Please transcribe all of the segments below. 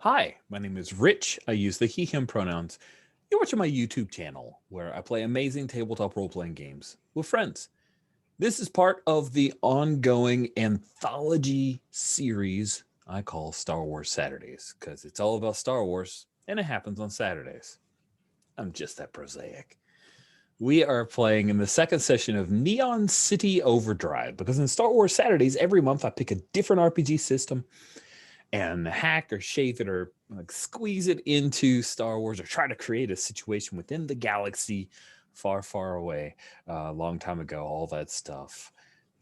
Hi, my name is Rich. I use the he, him pronouns. You're watching my YouTube channel where I play amazing tabletop role-playing games with friends. This is part of the ongoing anthology series I call Star Wars Saturdays because it's all about Star Wars and it happens on Saturdays. I'm just that prosaic. We are playing in the second session of Neon City Overdrive because in Star Wars Saturdays, every month I pick a different RPG system and hack or shape it or like squeeze it into Star Wars or try to create a situation within the galaxy far, far away, a long time ago, all that stuff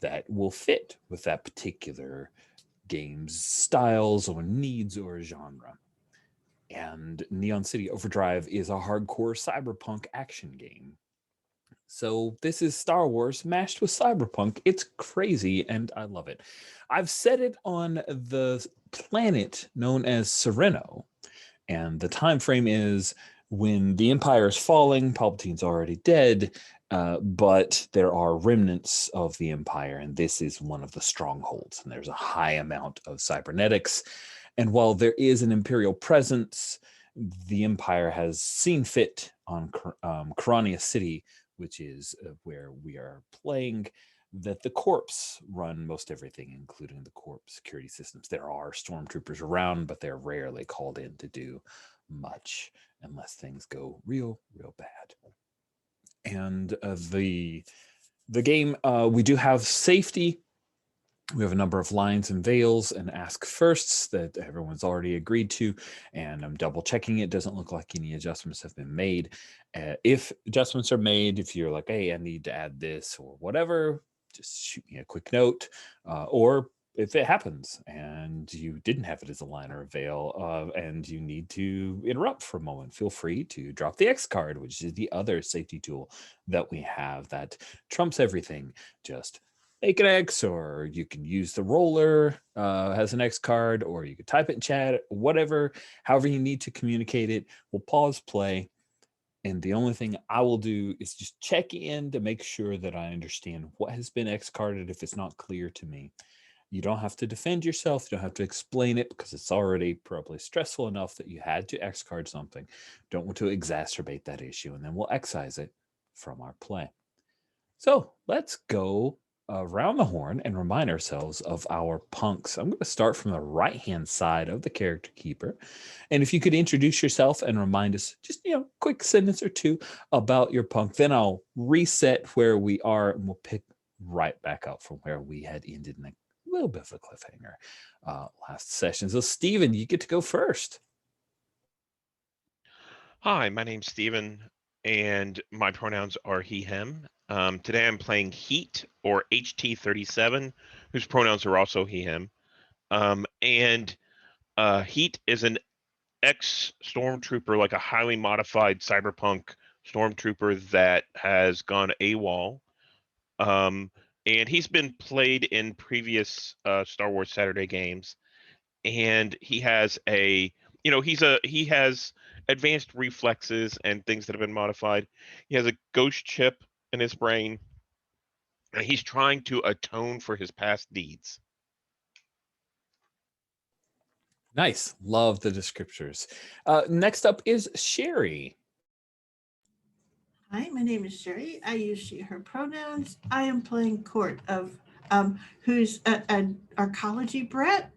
that will fit with that particular game's styles or needs or genre. And Neon City Overdrive is a hardcore cyberpunk action game. So this is Star Wars mashed with cyberpunk. It's crazy and I love it. I've set it on the planet known as Serenno, and the time frame is when the Empire is falling, Palpatine's already dead, but there are remnants of the Empire, and this is one of the strongholds, and there's a high amount of cybernetics. And while there is an Imperial presence, the Empire has seen fit on Carannia City, which is where we are playing, that the corps run most everything, including the corps security systems. There are stormtroopers around, but they're rarely called in to do much unless things go real bad. And the game, we do have safety. We have a number of lines and veils and ask firsts that everyone's already agreed to, and I'm double checking it. Doesn't look like any adjustments have been made. If adjustments are made, if you're like, hey, I need to add this or whatever, just shoot me a quick note. Or if it happens and you didn't have it as a line or a veil and you need to interrupt for a moment, feel free to drop the X card, which is the other safety tool that we have that trumps everything. Just make an X, or you can use the roller as an X card, or you could type it in chat, whatever, however you need to communicate it. We'll pause play. And the only thing I will do is just check in to make sure that I understand what has been X carded if it's not clear to me. You don't have to defend yourself. You don't have to explain it because it's already probably stressful enough that you had to X card something. Don't want to exacerbate that issue, and then we'll excise it from our play. So let's go around the horn and remind ourselves of our punks. I'm going to start from the right-hand side of the character keeper. And if you could introduce yourself and remind us just, quick sentence or two about your punk, then I'll reset where we are and we'll pick right back up from where we had ended in a little bit of a cliffhanger last session. So Steven, you get to go first. Hi, my name's Steven, and my pronouns are he, him. Today I'm playing Heat, or HT37, whose pronouns are also he, him. And Heat is an ex-stormtrooper, like a highly modified cyberpunk stormtrooper that has gone AWOL. And he's been played in previous Star Wars Saturday games. And he has he has advanced reflexes and things that have been modified. He has a ghost chip in his brain, and he's trying to atone for his past deeds. Nice. Love the descriptors. Next up is Sherry. Hi, my name is Sherry. I use she, her pronouns. I am playing Court of, who's an arcology brat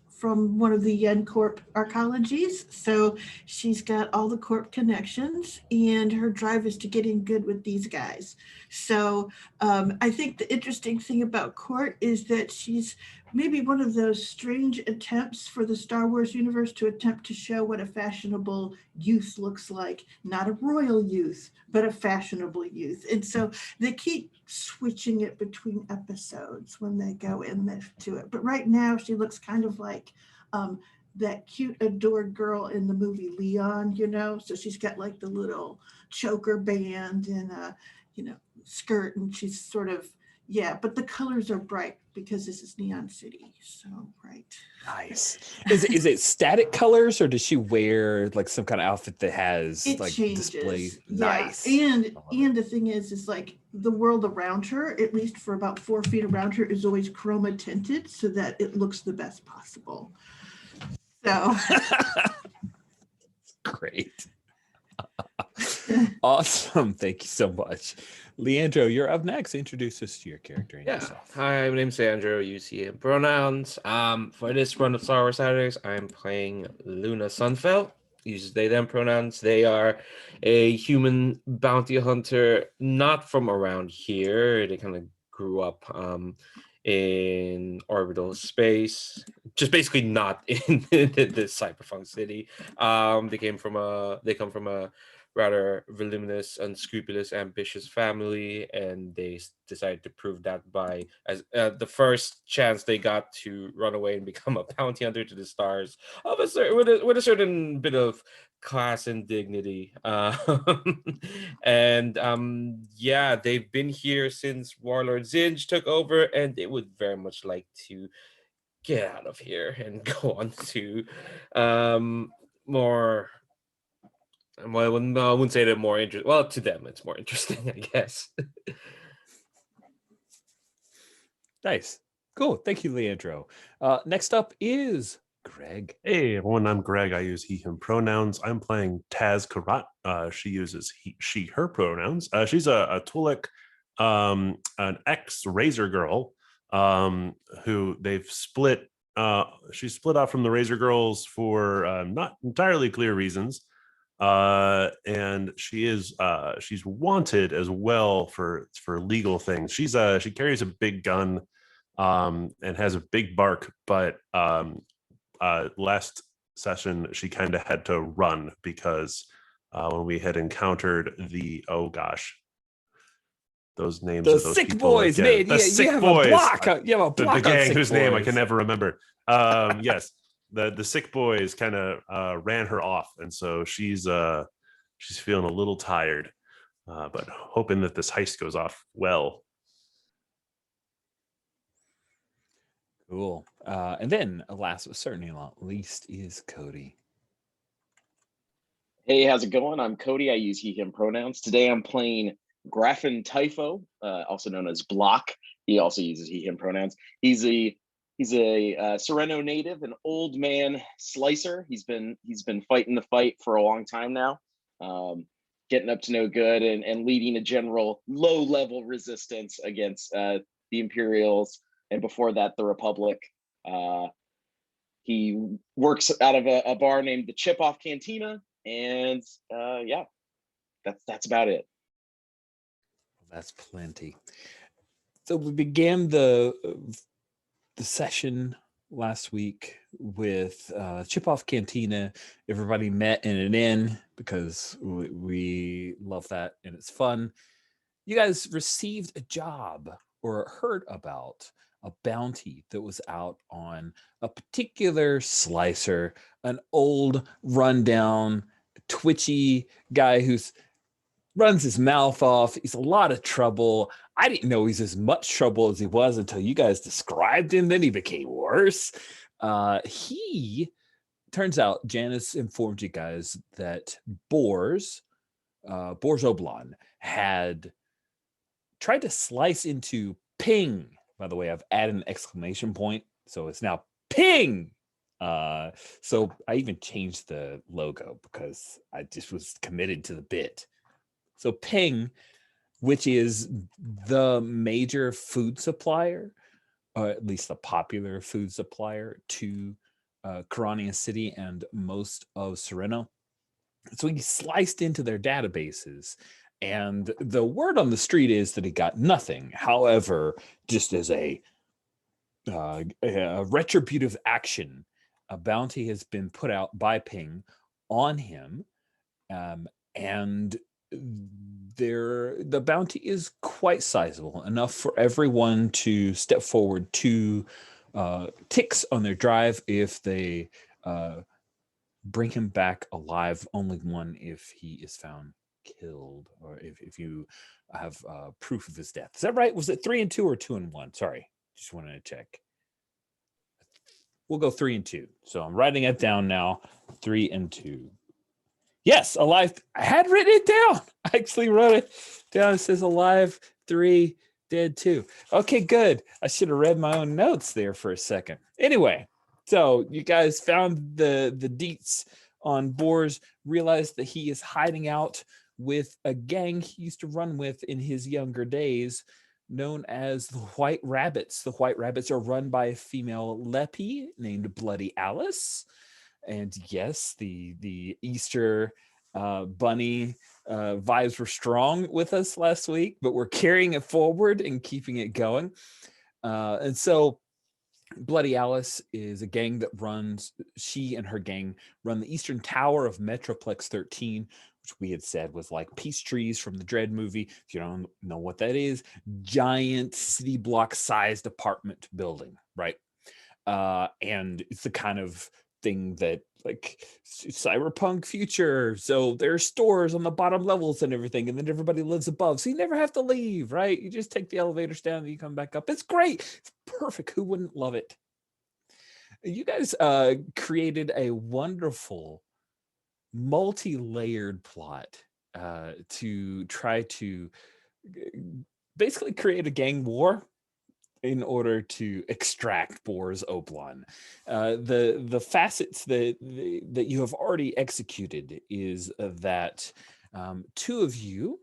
from one of the Yen Corp arcologies. So she's got all the Corp connections, and her drive is to get in good with these guys. So I think the interesting thing about Court is that she's maybe one of those strange attempts for the Star Wars universe to attempt to show what a fashionable youth looks like. Not a royal youth, but a fashionable youth. And so they keep switching it between episodes when they go into it. But right now she looks kind of like that cute adored girl in the movie Leon, so she's got like the little choker band and skirt, and she's sort of, but the colors are bright because this is Neon City, so right. Nice. Is it static colors, or does she wear like some kind of outfit that has it like changes. display? Yeah. Nice. And the thing is like the world around her, at least for about 4 feet around her, is always chroma tinted so that it looks the best possible. So Great. Awesome. Thank you so much. Leandro, you're up next. Introduce us to your character and Yeah. yourself. Hi, my name's Andrew. Use he him pronouns. For this run of Star Wars Saturdays, I'm playing Luna Sunfell. Uses they them pronouns. They are a human bounty hunter, not from around here. They kind of grew up in orbital space, just basically not in the cyberpunk city. They come from a rather voluminous, unscrupulous, ambitious family, and they decided to prove that by as the first chance they got to run away and become a bounty hunter to the stars of with a certain bit of class and dignity. And yeah, they've been here since Warlord Zsinj took over, and they would very much like to get out of here and go on to more. Well, I wouldn't say they're more interesting. Well, to them, it's more interesting, I guess. Nice. Cool. Thank you, Leandro. Next up is Greg. Hey, everyone, I'm Greg. I use he, him pronouns. I'm playing Taz Karat. She uses she, her pronouns. She's a Twi'lek, an ex-Razor girl who they've split. She split off from the Razor Girls for not entirely clear reasons. And she's wanted as well for legal things. She carries a big gun and has a big bark, but last session she kind of had to run because when we had encountered those names The of those sick people boys, again. man. The sick you have boys. a block. You have a the block on gang sick whose name I boys. can never remember. Yes, the sick boys kind of ran her off, and so she's feeling a little tired, but hoping that this heist goes off well. Cool. And then, last but certainly not least, is Cody. Hey, how's it going? I'm Cody. I use he, him pronouns. Today I'm playing Graffin Typho, also known as Block. He also uses he, him pronouns. He's a Serenno native, an old man slicer. He's been fighting the fight for a long time now, getting up to no good and leading a general low-level resistance against the Imperials, and before that, the Republic. He works out of a bar named the Chip-Off Cantina, and yeah, that's about it. That's plenty. So we began the session last week with Chip-Off Cantina. Everybody met in an inn because we love that and it's fun. You guys received a job or heard about a bounty that was out on a particular slicer, an old, rundown, twitchy guy who's runs his mouth off. He's a lot of trouble. I didn't know he's as much trouble as he was until you guys described him. Then he became worse. He turns out Janice informed you guys that Boars Oblon had tried to slice into Ping. By the way, I've added an exclamation point, so it's now Ping. So I even changed the logo because I just was committed to the bit. So Ping, which is the major food supplier, or at least the popular food supplier to Carannia City and most of Serenno. So he sliced into their databases, and the word on the street is that he got nothing. However, just as a retributive action, a bounty has been put out by Ping on him, and the bounty is quite sizable, enough for everyone to step forward 2 ticks on their drive if they bring him back alive. Only 1 if he is found killed, or if you have proof of his death. Is that right? Was it 3 and 2 or 2 and 1? Sorry, just wanted to check. We'll go 3 and 2. So I'm writing it down now. 3 and 2. Yes, alive. I had written it down. I actually wrote it down. It says alive 3, dead 2. Okay, good. I should have read my own notes there for a second. Anyway, So you guys found the deets on Boars, realized that he is hiding out with a gang he used to run with in his younger days, known as the White Rabbits. The White Rabbits are run by a female Leppy named Bloody Alice. And yes, the Easter bunny vibes were strong with us last week, but we're carrying it forward and keeping it going. And so Bloody Alice is a gang that runs, she and her gang run the Eastern Tower of Metroplex 13, which we had said was like Peace Trees from the Dread movie. If you don't know what that is, giant city block sized apartment building, right? And it's the kind of thing that like cyberpunk future. So there's stores on the bottom levels and everything, and then everybody lives above. So you never have to leave, right? You just take the elevators down and you come back up. It's great. It's perfect. Who wouldn't love it? You guys created a wonderful multi-layered plot to try to basically create a gang war in order to extract Boar's Oblon. The facets that you have already executed is that two of you,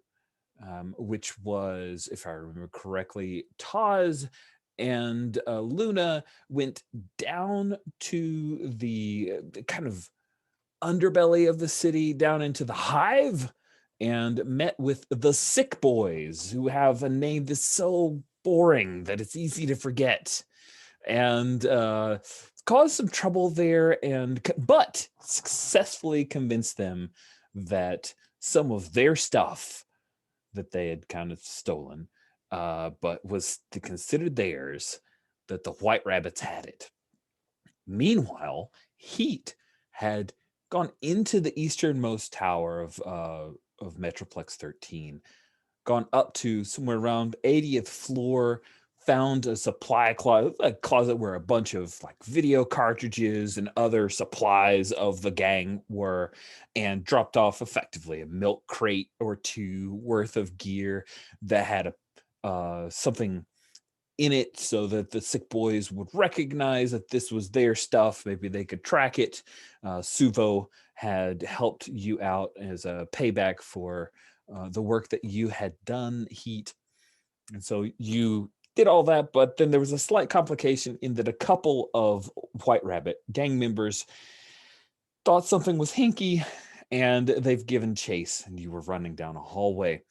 which was, if I remember correctly, Taz and Luna, went down to the kind of underbelly of the city, down into the hive, and met with the Sick Boys, who have a name that's so boring that it's easy to forget, and caused some trouble there, but successfully convinced them that some of their stuff that they had kind of stolen, but was considered theirs, that the White Rabbits had it. Meanwhile, Heat had gone into the easternmost tower of Metroplex 13, gone up to somewhere around 80th floor, found a supply closet, a closet where a bunch of like video cartridges and other supplies of the gang were, and dropped off effectively a milk crate or two worth of gear that had something in it so that the Sick Boys would recognize that this was their stuff. Maybe they could track it. Suvo had helped you out as a payback for the work that you had done, Heat. And so you did all that, but then there was a slight complication in that a couple of White Rabbit gang members thought something was hinky, and they've given chase, and you were running down a hallway.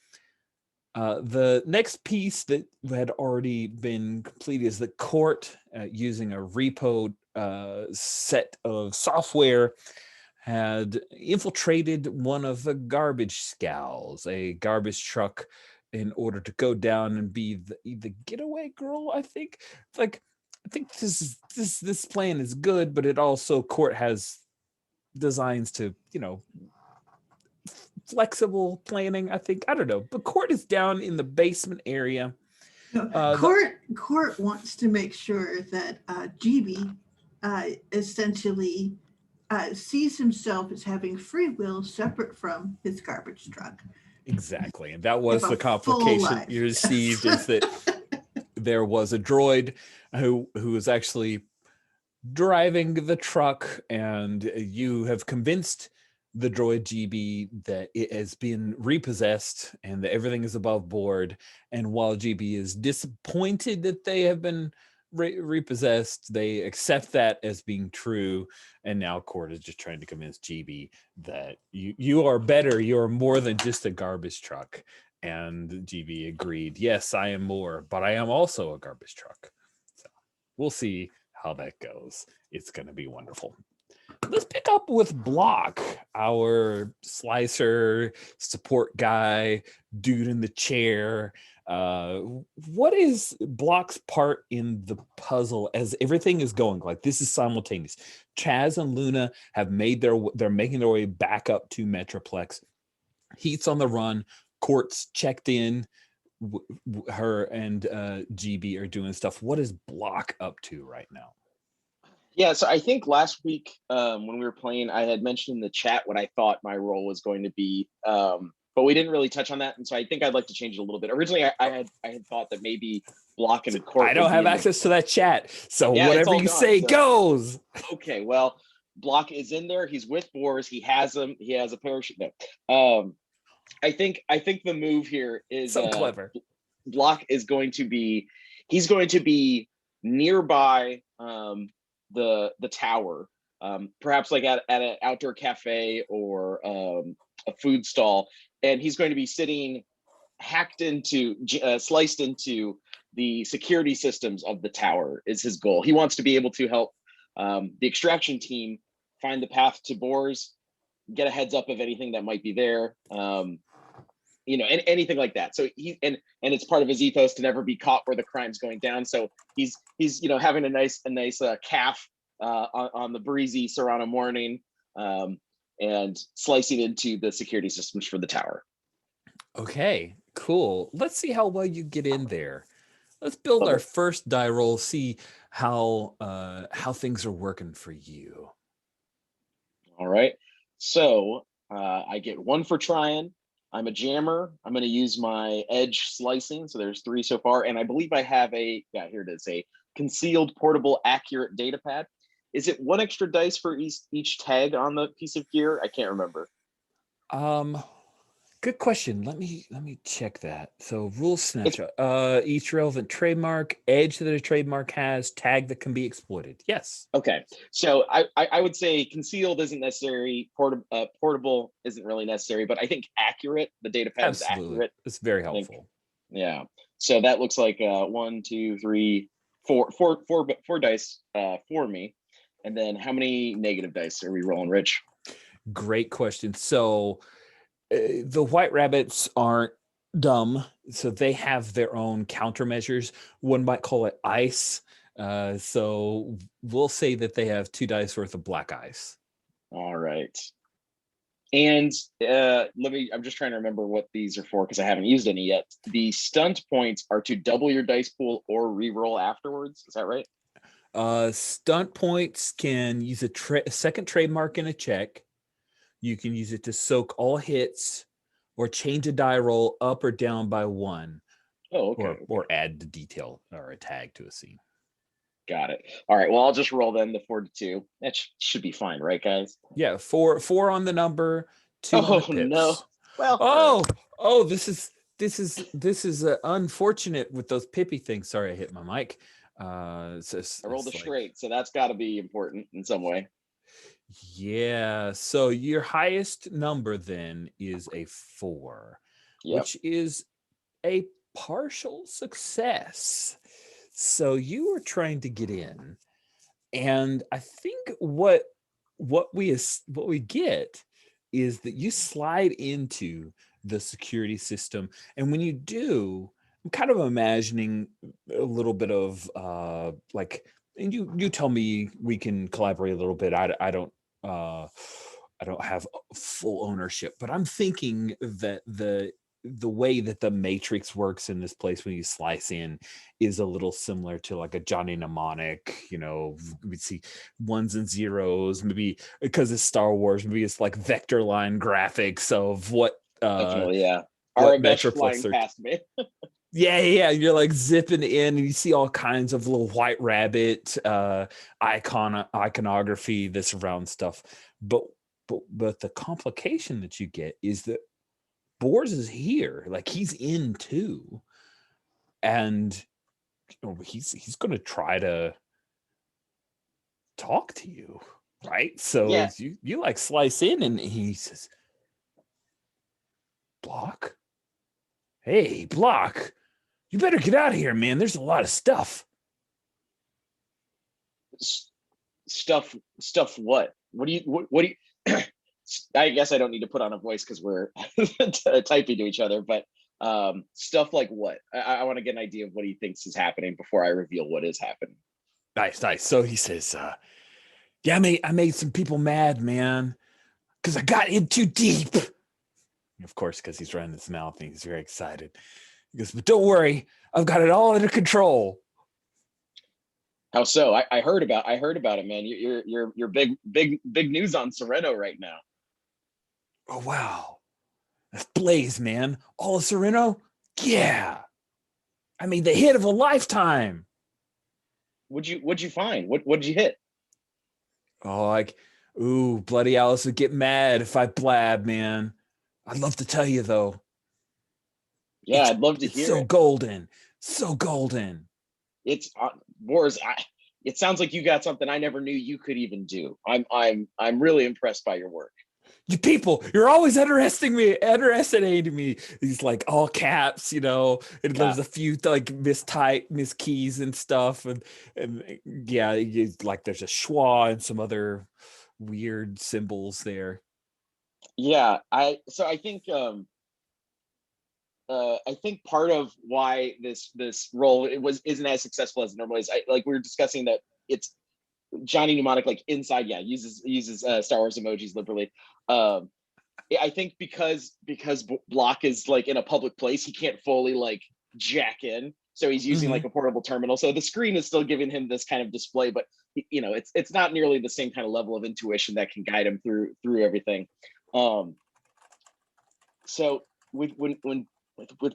The next piece that had already been completed is the court, using a repo set of software, had infiltrated one of the garbage scows, a garbage truck, in order to go down and be the getaway girl. I think this plan is good, but it also, court has designs to, flexible planning, I think. I don't know, but court is down in the basement area. No, court wants to make sure that GB essentially sees himself as having free will separate from his garbage truck. Exactly, and that was Have the a full complication life. you received, is that there was a droid who was actually driving the truck, and you have convinced the droid GB that it has been repossessed and that everything is above board. And while GB is disappointed that they have been repossessed, they accept that as being true. And now court is just trying to convince GB that you are better. You are more than just a garbage truck. And GB agreed, yes, I am more, but I am also a garbage truck. So we'll see how that goes. It's going to be wonderful. Let's pick up with Block, our slicer support guy, dude in the chair. What is Block's part in the puzzle as everything is going? Like, this is simultaneous. Chaz and Luna have they're making their way back up to Metroplex. Heat's on the run. Court's checked in. Her and GB are doing stuff. What is Block up to right now? Yeah, so I think last week when we were playing, I had mentioned in the chat what I thought my role was going to be. but we didn't really touch on that, and so I think I'd like to change it a little bit. Originally, I had thought that maybe Block and Court. I don't have access to that chat, so Yeah, it's whatever all you gone, say so- goes. Okay, well, Block is in there. He's with Boars. He has them. He has a parachute. No. I think the move here is So clever. Block is going to be, he's going to be nearby the tower, perhaps like at an outdoor cafe or a food stall, and he's going to be sitting sliced into the security systems of the tower is his goal. He wants to be able to help the extraction team find the path to Boars, get a heads up of anything that might be there, and anything like that. So and it's part of his ethos to never be caught where the crime's going down. So he's having a nice calf on the breezy Serenno morning, and slicing into the security systems for the tower. Okay, cool. Let's see how well you get in there. Let's build our first die roll, see how things are working for you. All right. So I get 1 for trying. I'm a jammer. I'm going to use my edge slicing. So there's 3 so far. And I believe I have here it is, a concealed portable accurate data pad. Is it 1 extra dice for each tag on the piece of gear? I can't remember. Good question. Let me check that. So rule snapshot. Each relevant trademark, edge that a trademark has, tag that can be exploited. Yes. Okay. So I would say concealed isn't necessary. Portable isn't really necessary, but I think accurate, the data pad is accurate. It's very helpful. Yeah. So that looks like 1, 2, 3, 4 dice for me. And then how many negative dice are we rolling, Rich? Great question. So the white rabbits aren't dumb, so they have their own countermeasures. One might call it ice. So we'll say that they have 2 dice worth of black ice. All right. And I'm just trying to remember what these are for because I haven't used any yet. The stunt points are to double your dice pool or re-roll afterwards. Is that right? Stunt points can use a second trademark in a check. You can use it to soak all hits or change a die roll up or down by 1. Oh, okay. Or add the detail or a tag to a scene. Got it. All right. Well, I'll just roll then the 4 to 2. That should be fine, right, guys? Yeah, 4 on the number, 2 on the pips. No. Well. This is unfortunate with those pippy things. Sorry, I hit my mic. I rolled a straight, so that's got to be important in some way. Yeah. So your highest number then is a 4, which is a partial success. So you are trying to get in, and I think what we get is that you slide into the security system, and when you do, I'm kind of imagining a little bit of and you tell me, we can collaborate a little bit. I don't have full ownership, but I'm thinking that the way that the matrix works in this place when you slice in is a little similar to like a Johnny Mnemonic. We see 1s and 0s, maybe because it's Star Wars, maybe it's like vector line graphics of what definitely, yeah. Metroplexes flying past me. Yeah. You're like zipping in, and you see all kinds of little white rabbit iconography, this around stuff. But the complication that you get is that Boars is here, like he's in too, and he's going to try to talk to you, right? So you like slice in, and he says, "Block, hey, Block. You better get out of here, man. There's a lot of stuff." Stuff what? What do you I guess I don't need to put on a voice because we're typing to each other, but stuff like what? I want to get an idea of what he thinks is happening before I reveal what is happening. Nice. So he says, I made some people mad, man, because I got in too deep. Of course, because he's running his mouth and he's very excited. He goes, but don't worry, I've got it all under control. How so? I heard about it, man. You're big news on Serenno right now. Oh wow. That's Blaze, man. All of Serenno? Yeah. I mean, the hit of a lifetime. What'd you find? What'd you hit? Oh, like, ooh, Bloody Alice would get mad if I blab, man. I'd love to tell you, though. Yeah, I'd love to It's hear so it. golden. So golden. It's Boris. It sounds like you got something I never knew you could even do. I'm really impressed by your work. You people, you're always underestimating me. These like all caps, you know, and Yeah. there's a few like miss keys and stuff. And yeah, like there's a schwa and some other weird symbols there. Yeah, I think part of why this role isn't as successful as it normally is. Like we were discussing that it's Johnny Mnemonic, like inside, yeah, uses Star Wars emojis liberally. I think because Block is like in a public place, he can't fully like jack in, so he's using like a portable terminal. So the screen is still giving him this kind of display, but it's not nearly the same kind of level of intuition that can guide him through everything. So with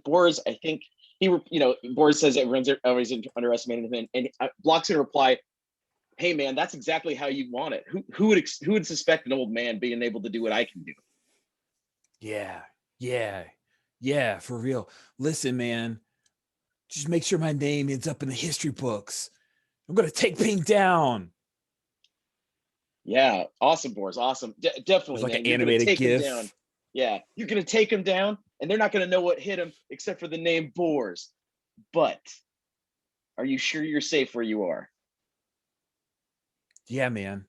Boris, I think Boris says everyone's underestimating him, and Block's in reply, "Hey man, that's exactly how you want it. Who would suspect an old man being able to do what I can do?" Yeah, for real. Listen, man, just make sure my name ends up in the history books. I'm gonna take Pink down. Yeah, awesome, Boris. Awesome. Definitely, Like man. an You're gonna animated take him GIF. down. Yeah, you're gonna take him down, and they're not gonna know what hit him except for the name Boris. But are you sure you're safe where you are? Yeah, man.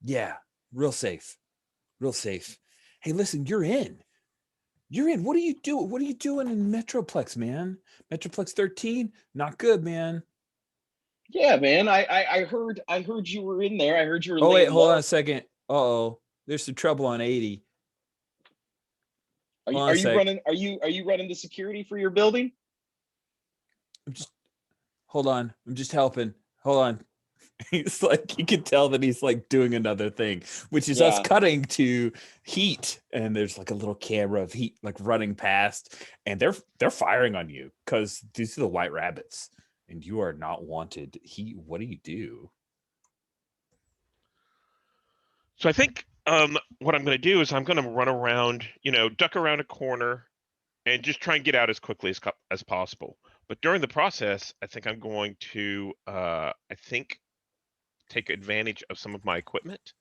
Yeah, real safe. Real safe. Hey, listen, you're in. You're in. What are you doing? What are you doing in Metroplex, man? Metroplex 13? Not good, man. Yeah, man. I heard you were in there. I heard you were Oh, wait, laying hold on low. a second. Uh-oh. There's some trouble on 80. Hold on Are a you sec. running? Are you running the security for your building? Hold on. I'm just helping. Hold on. He's like, you can tell that he's like doing another thing, which is us Yeah. cutting to heat, and there's like a little camera of heat like running past, and they're firing on you because these are the white rabbits, and you are not wanted. What do you do? So I think what I'm going to do is I'm going to run around, duck around a corner, and just try and get out as quickly as possible. But during the process, I think I'm going to take advantage of some of my equipment.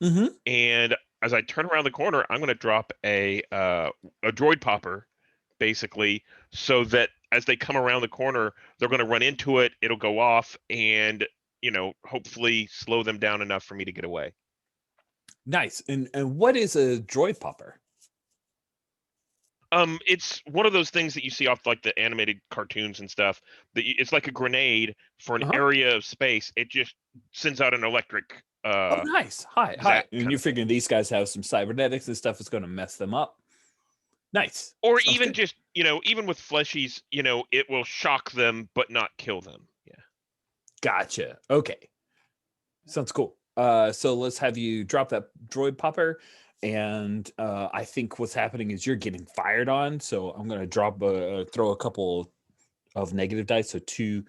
Mm-hmm. And as I turn around the corner, I'm going to drop a droid popper, basically, so that as they come around the corner, they're going to run into it. It'll go off, and hopefully slow them down enough for me to get away. Nice. And what is a droid popper? It's one of those things that you see off like the animated cartoons and stuff. It's like a grenade for an area of space. It just sends out an electric. Oh, nice. Hi. And you're figuring these guys have some cybernetics and stuff is going to mess them up. Nice. Or Sounds even good. just, even with fleshies, it will shock them but not kill them. Yeah. Gotcha. Okay. Sounds cool. So let's have you drop that droid popper. And I think what's happening is you're getting fired on. So I'm going to throw a couple of negative dice. So 2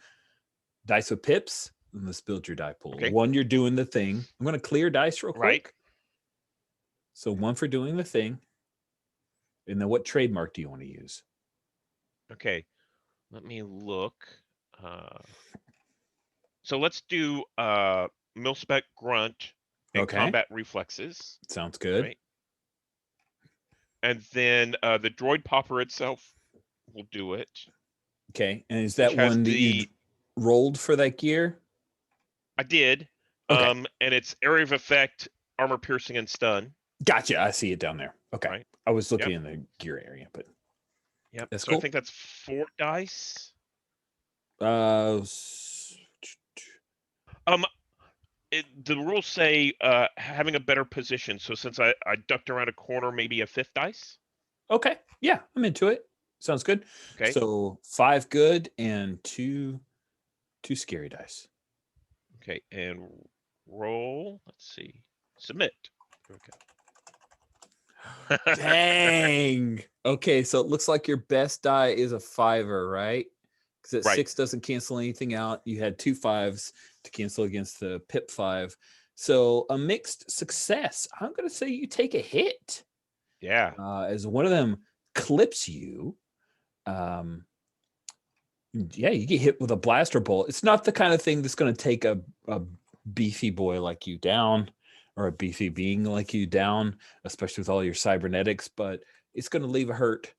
dice with pips. And let's build your die pool. Okay. 1, you're doing the thing. I'm going to clear dice real quick. Right. So 1 for doing the thing. And then what trademark do you want to use? Okay. Let me look. So let's do Mil-Spec Grunt and Combat Reflexes. Sounds good. Right? And then the droid popper itself will do it. Okay. And is that has one that you rolled for that gear? I did. Okay. And it's area of effect, armor piercing, and stun. Gotcha. I see it down there. Okay. Right. I was looking in the gear area, but yep. That's so cool. I think that's 4 dice. The rules say having a better position. So since I ducked around a corner, maybe a 5th dice. Okay. Yeah, I'm into it. Sounds good. Okay. So 5 good and 2 scary dice. Okay, and roll. Let's see. Submit. There we go. Dang. Okay, so it looks like your best die is a 5-er, right? Because that Right. 6 doesn't cancel anything out. You had 2 5s to cancel against the pip 5. So a mixed success. I'm going to say you take a hit. Yeah. As one of them clips you. Yeah, you get hit with a blaster bolt. It's not the kind of thing that's going to take a beefy boy like you down, or a beefy being like you down, especially with all your cybernetics, but it's going to leave a hurt.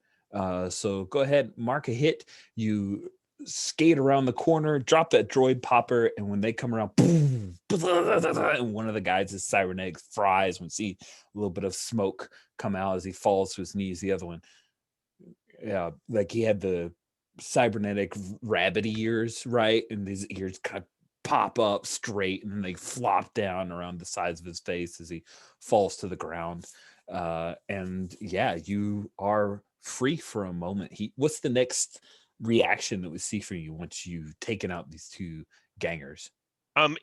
So go ahead, mark a hit. You skate around the corner, drop that droid popper, and when they come around, boom, and one of the guys' cybernetics fries when you see a little bit of smoke come out as he falls to his knees. The other one, yeah, like he had the cybernetic rabbit ears, right? And his ears kind of pop up straight and then they flop down around the sides of his face as he falls to the ground. And yeah, you are free for a moment. What's the next reaction that we see from you once you've taken out these 2 gangers?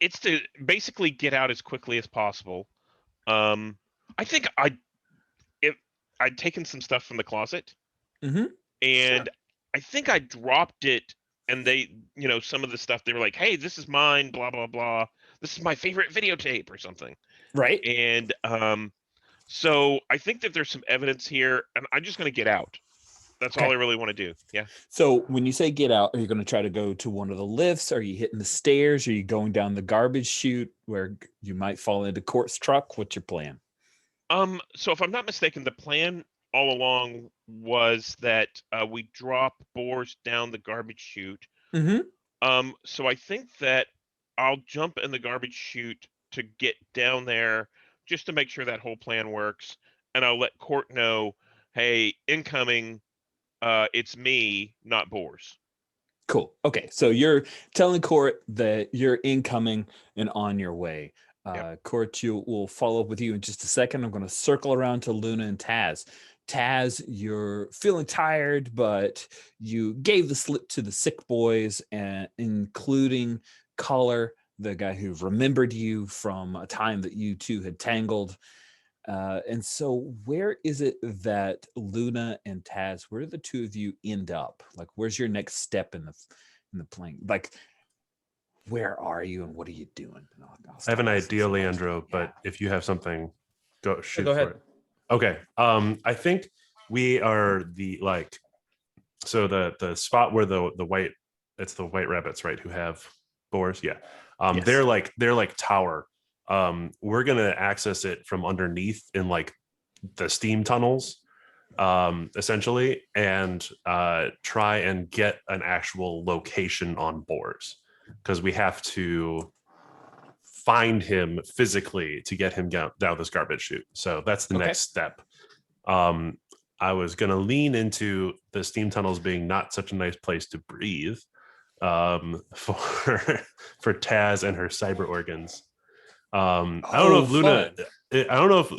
It's to basically get out as quickly as possible. I think I'd taken some stuff from the closet, Mm-hmm. and I think I dropped it, and they, some of the stuff, they were like, hey, this is mine, blah, blah, blah. This is my favorite videotape or something. Right. And so I think that there's some evidence here, and I'm just going to get out. That's all I really want to do. Yeah. So when you say get out, are you going to try to go to one of the lifts? Are you hitting the stairs? Are you going down the garbage chute where you might fall into Court's truck? What's your plan? So if I'm not mistaken, the plan all along was that we drop boars down the garbage chute. Mm-hmm. So I think that I'll jump in the garbage chute to get down there just to make sure that whole plan works, and I'll let Court know, hey, incoming, it's me, not boars. Cool. Okay. So you're telling Court that you're incoming and on your way. Yep. Court, you will follow up with you in just a second. I'm going to circle around to Luna and Taz. Taz, you're feeling tired, but you gave the slip to the sick boys, and including Collar, the guy who remembered you from a time that you two had tangled. And so where is it that Luna and Taz, where do the 2 of you end up? Like, where's your next step in the plane? Like, where are you and what are you doing? I have an idea, Leandro, but if you have something, shoot go for ahead. it. Okay. I think we are so the spot where the white, it's the white rabbits, right, who have boars. Yeah. Yes. They're like tower. We're gonna access it from underneath in like the steam tunnels, essentially, and try and get an actual location on boars, because we have to find him physically to get him down this garbage chute. So that's the next step. I was gonna lean into the steam tunnels being not such a nice place to breathe, for Taz and her cyber organs. I don't know if Luna. Fun. I don't know if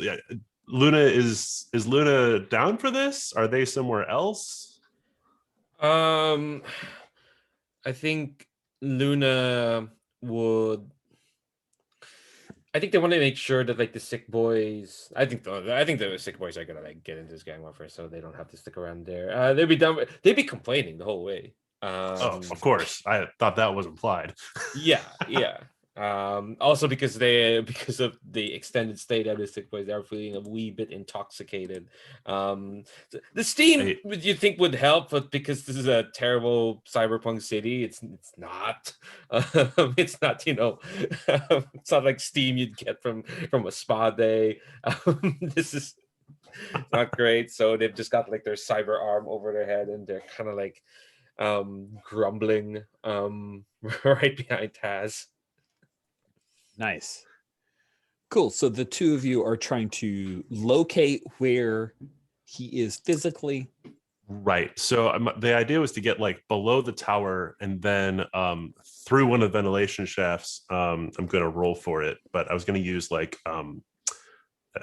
Luna is Luna down for this. Are they somewhere else? I think Luna would. I think they want to make sure that like the sick boys. I think the sick boys are gonna like get into this gang warfare, so they don't have to stick around there. They'd be done. They'd be complaining the whole way. Of course. I thought that was implied. Yeah. Also because of the extended stay of the sick boys, they are feeling a wee bit intoxicated. The steam you think would help, but because this is a terrible cyberpunk city, it's not. It's not, it's not like steam you'd get from a spa day. This is not great. So they've just got like their cyber arm over their head, and they're kind of like grumbling right behind Taz. Nice. Cool. So the 2 of you are trying to locate where he is physically. Right. So the idea was to get like below the tower and then through one of the ventilation shafts. I'm going to roll for it, but I was going to use like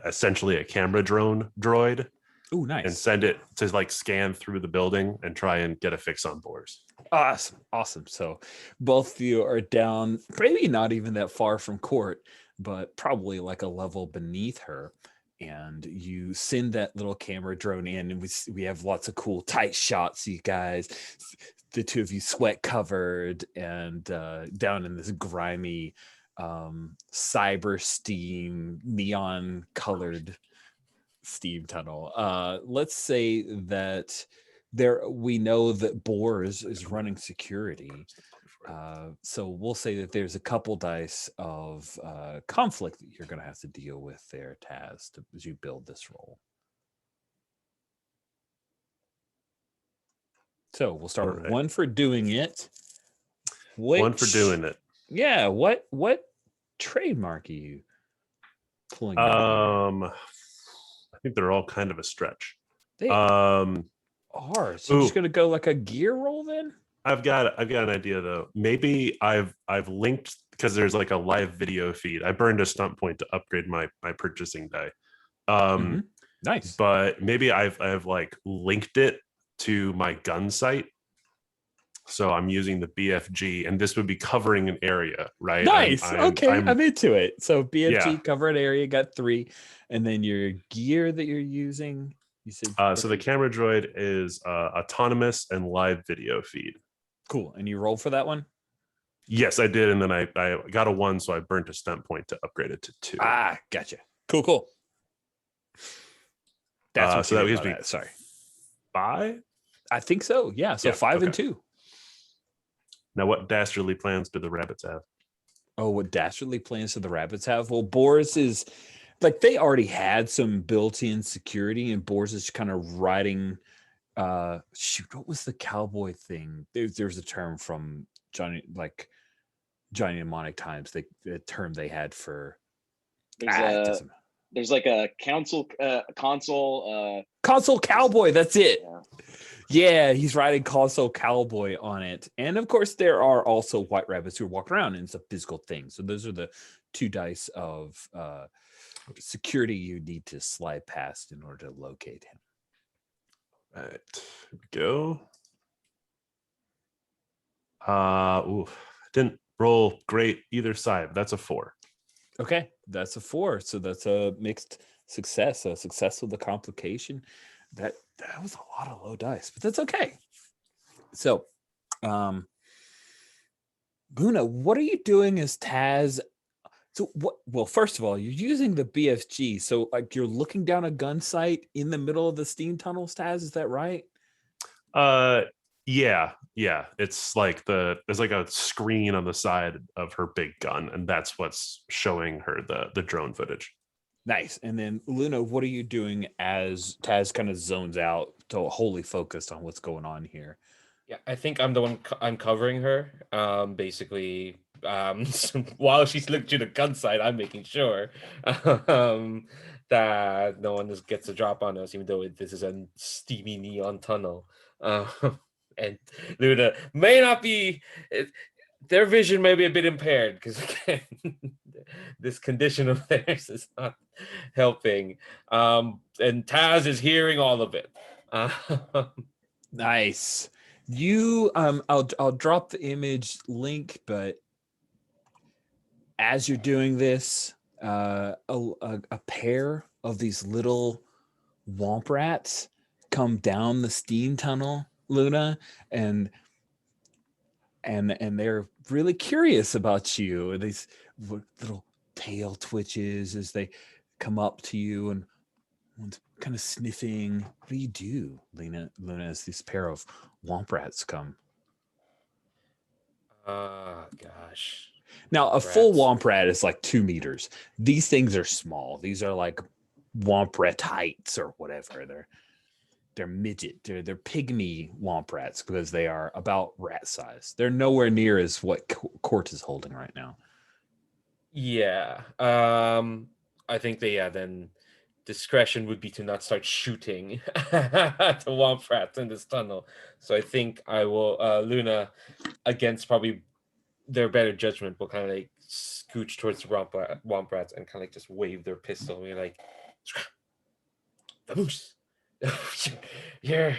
essentially a camera drone droid. Oh, nice. And send it to like scan through the building and try and get a fix on boars. Awesome. So both of you are down, maybe not even that far from Court, but probably like a level beneath her. and you send that little camera drone in, and we have lots of cool tight shots. You guys, the two of you sweat covered and down in this grimy cyber steam neon colored steam tunnel. Let's say that we know that Boars is running security. So we'll say that there's a couple dice of conflict that you're going to have to deal with there, Taz, as you build this role. So we'll start with one for doing it. One for doing it. Yeah. What trademark are you pulling? I think they're all kind of a stretch. They are. So you're just gonna go like a gear roll then? I've got an idea though. Maybe I've linked, because there's like a live video feed. I burned a stunt point to upgrade my purchasing die. Nice. But maybe I've like linked it to my gun site. So I'm using the BFG, and this would be covering an area, right? Nice. I'm into it. So BFG cover an area, got 3, and then your gear that you're using. You said so the camera droid is autonomous and live video feed. Cool. And you rolled for that one? Yes, I did, and then I got a 1, so I burnt a stunt point to upgrade it to 2. Ah, gotcha. Cool. That's what so that gives me sorry. 5. I think so. Yeah. So 5 and 2. Now, what dastardly plans do the rabbits have? Oh, what dastardly plans do the rabbits have? Well, Boris is like, they already had some built-in security, and Boris is kind of riding. What was the cowboy thing? There's a term from Johnny Mnemonic Times. The term they had for. There's like a console cowboy. That's it. Yeah, he's riding console cowboy on it. And of course, there are also white rabbits who walk around, and it's a physical thing. So those are the 2 dice of security you need to slide past in order to locate him. All right, here we go. Didn't roll great either side. That's a 4. Okay, that's a 4. So that's a mixed success. A success with a complication. That was a lot of low dice, but that's okay. So, Luna, what are you doing as Taz? So what? Well, first of all, you're using the BFG. So like you're looking down a gun sight in the middle of the steam tunnels, Taz. Is that right? Yeah. It's like there's like a screen on the side of her big gun, and that's what's showing her the drone footage. Nice. And then Luna, what are you doing as Taz kind of zones out to wholly focused on what's going on here? Yeah, I think I'm the one. I'm covering her. Basically, while she's looking through the gun sight, I'm making sure that no one just gets a drop on us, even though this is a steamy neon tunnel. And Luna may not be. Their vision may be a bit impaired because again, this condition of theirs is not helping. And Taz is hearing all of it. Nice. You I'll drop the image link, but as you're doing this, a pair of these little womp rats come down the steam tunnel, Luna, and they're really curious about you. And these little tail twitches as they come up to you, and one's kind of sniffing. What do you do, Luna, as this pair of womp rats come? Gosh. Now, a full womp rat is like 2 meters. These things are small. These are like womp rat heights or whatever. They're midget. They're pygmy womp rats because they are about rat size. They're nowhere near as what Court is holding right now. Yeah. I think then discretion would be to not start shooting at the womp rats in this tunnel. So I think I will, Luna, against probably their better judgment, will kind of like scooch towards the womp rats and kind of like just wave their pistol. We're like, the moose. Yeah.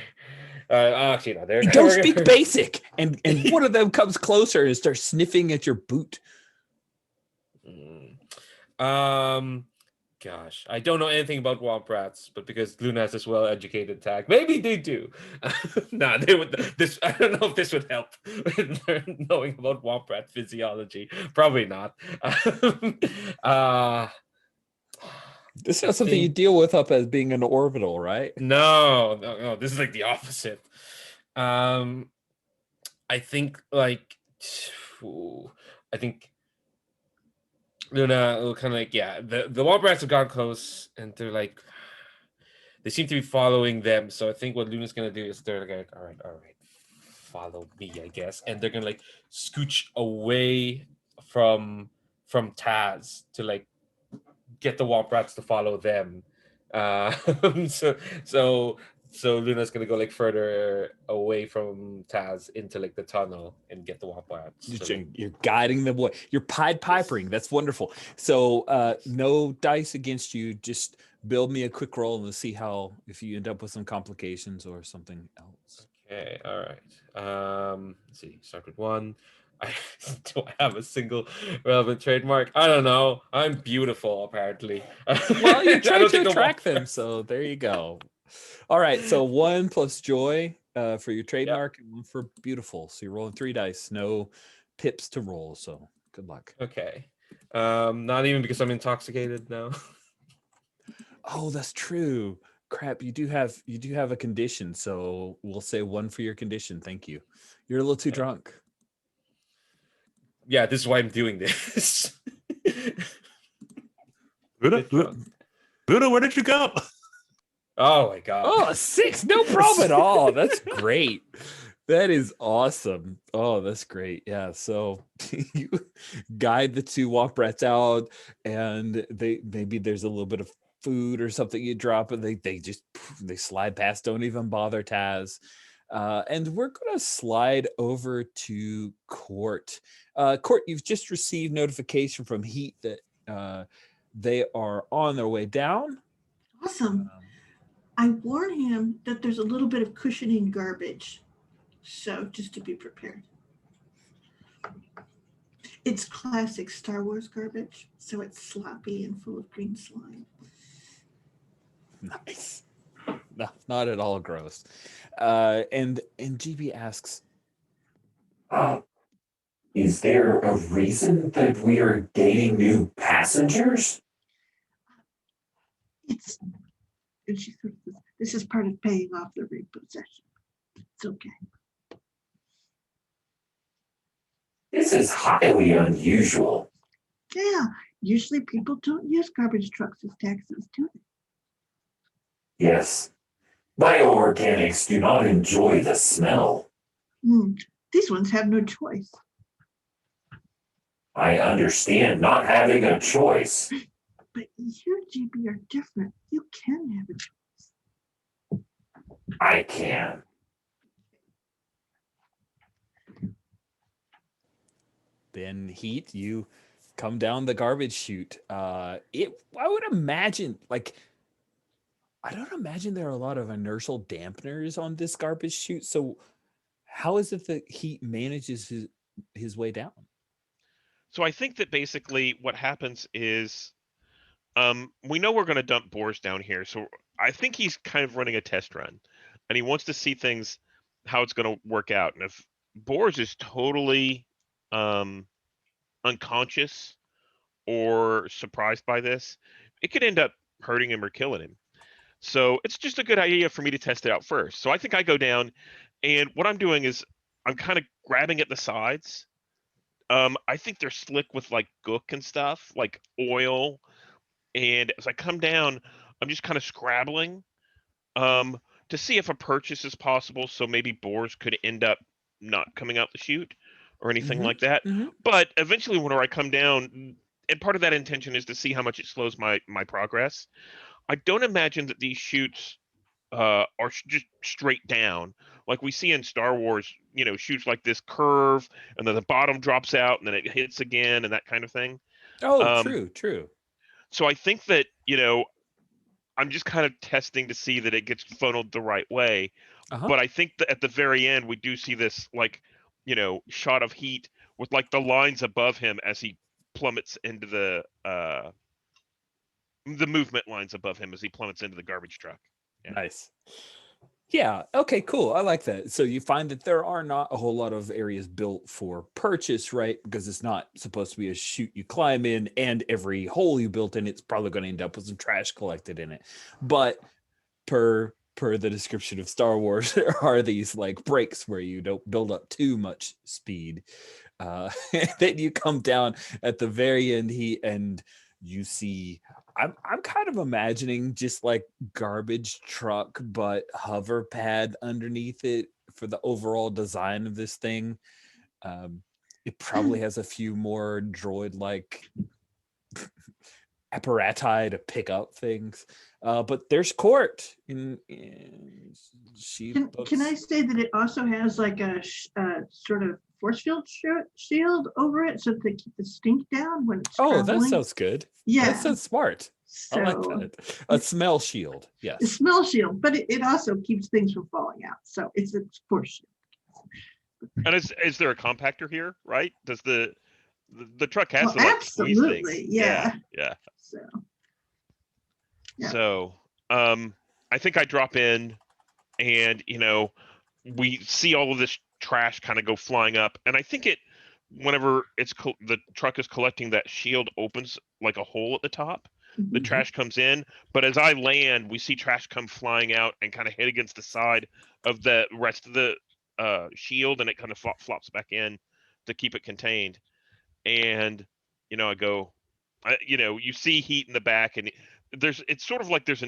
Actually, no. They don't speak basic, and one of them comes closer and starts sniffing at your boot. Can gosh, I don't know anything about womp rats, but because Luna has this well-educated tag, maybe they do. Nah, they would. This I don't know if this would help in knowing about womp rat physiology. Probably not. uh, This is I not something you think- deal with up as being an orbital, right? No. This is like the opposite. I think like, I think Luna will kind of like, yeah, the womp rats have gone close, and they're like, they seem to be following them. So I think what Luna's gonna do is they're like, all right, follow me, I guess, and they're gonna like scooch away from Taz to like get the womp rats to follow them. So so Luna's gonna go like further away from Taz into like the tunnel and get the womp rats. You're guiding them away. You're Pied Pipering. That's wonderful. So no dice against you. Just build me a quick roll and let's see how if you end up with some complications or something else. Okay, all right. Let's see. Start with 1. I don't have a single relevant trademark. I don't know. I'm beautiful, apparently. Well, you're I trying don't to think the attract womp them, so there you go. All right, so 1 plus joy for your trademark and 1 for beautiful. So you're rolling 3 dice. No pips to roll. So good luck. Okay. Not even because I'm intoxicated now. Oh, that's true. Crap, you do have a condition, so we'll say 1 for your condition. Thank you. You're a little too drunk. Yeah, this is why I'm doing this. Luna, Luna, where did you go? Oh my god. Oh, 6, no problem at all. That's great. That is awesome. Oh, that's great. Yeah. So you guide the 2 womp rats out, and maybe there's a little bit of food or something you drop, and they slide past, don't even bother Taz. And we're gonna slide over to Court. Court, you've just received notification from Heat that they are on their way down. Awesome. I warn him that there's a little bit of cushioning garbage. So just to be prepared. It's classic Star Wars garbage. So it's sloppy and full of green slime. Nice. No, not at all gross. And GB asks, Is there a reason that we are gaining new passengers? It's and she sort of says, this is part of paying off the repossession. It's okay. This is highly unusual. Yeah, usually people don't use garbage trucks as taxis, do they? Yes, bioorganics do not enjoy the smell. These ones have no choice. I understand not having a choice. But you, GB, are different. You can have a choice. I can. then Heat, you come down the garbage chute. I would imagine, like, I don't imagine there are a lot of inertial dampeners on this garbage chute. So how is it that Heat manages his way down? So I think that basically what happens is we know we're going to dump Boars down here. So I think he's kind of running a test run and he wants to see things, how it's going to work out. And if Boars is totally unconscious or surprised by this, it could end up hurting him or killing him. So it's just a good idea for me to test it out first. So I think I go down, and what I'm doing is I'm kind of grabbing at the sides. I think they're slick with like gook and stuff, like oil. And as I come down, I'm just kind of scrabbling to see if a purchase is possible. So maybe Boars could end up not coming out the chute or anything like that. But eventually, whenever I come down, and part of that intention is to see how much it slows my progress. I don't imagine that these chutes are just straight down like we see in Star Wars. You know, chutes like this curve, and then the bottom drops out, and then it hits again, and that kind of thing. Oh, true. So I think that, you know, I'm just kind of testing to see that it gets funneled the right way. But I think that at the very end, we do see this, like, you know, shot of Heat with like the lines above him as he plummets into the the movement lines above him as he plummets into the garbage truck. Yeah. Nice. Yeah. Okay, cool. I like that. So you find that there are not a whole lot of areas built for purchase, right? Because it's not supposed to be a chute you climb in, and every hole you built in, it's probably going to end up with some trash collected in it. But per the description of Star Wars, there are these like breaks where you don't build up too much speed. Then you come down at the very end, and you see. I'm kind of imagining just like garbage truck, but hover pad underneath it for the overall design of this thing. It probably has a few more droid like apparati to pick up things. But there's Court. She Can I say that it also has like a sort of force field shield over it so to keep the stink down when it's Oh, that traveling? sounds good. Yeah. That sounds smart. So, I like that. A smell shield. A Yes. smell shield, but it also keeps things from falling out. So it's a force shield. And is there a compactor here? Right? Does the truck has Well, to like squeeze things? absolutely, yeah. Yeah. So yeah. So I think I drop in, and we see all of this trash kind of go flying up, and I think whenever the truck is collecting, that shield opens like a hole at the top. The Mhm. trash comes in, but as I land, we see trash come flying out and kind of hit against the side of the rest of the shield, and it kind of flops back in to keep it contained. And I go, you see heat in the back, and it's sort of like there's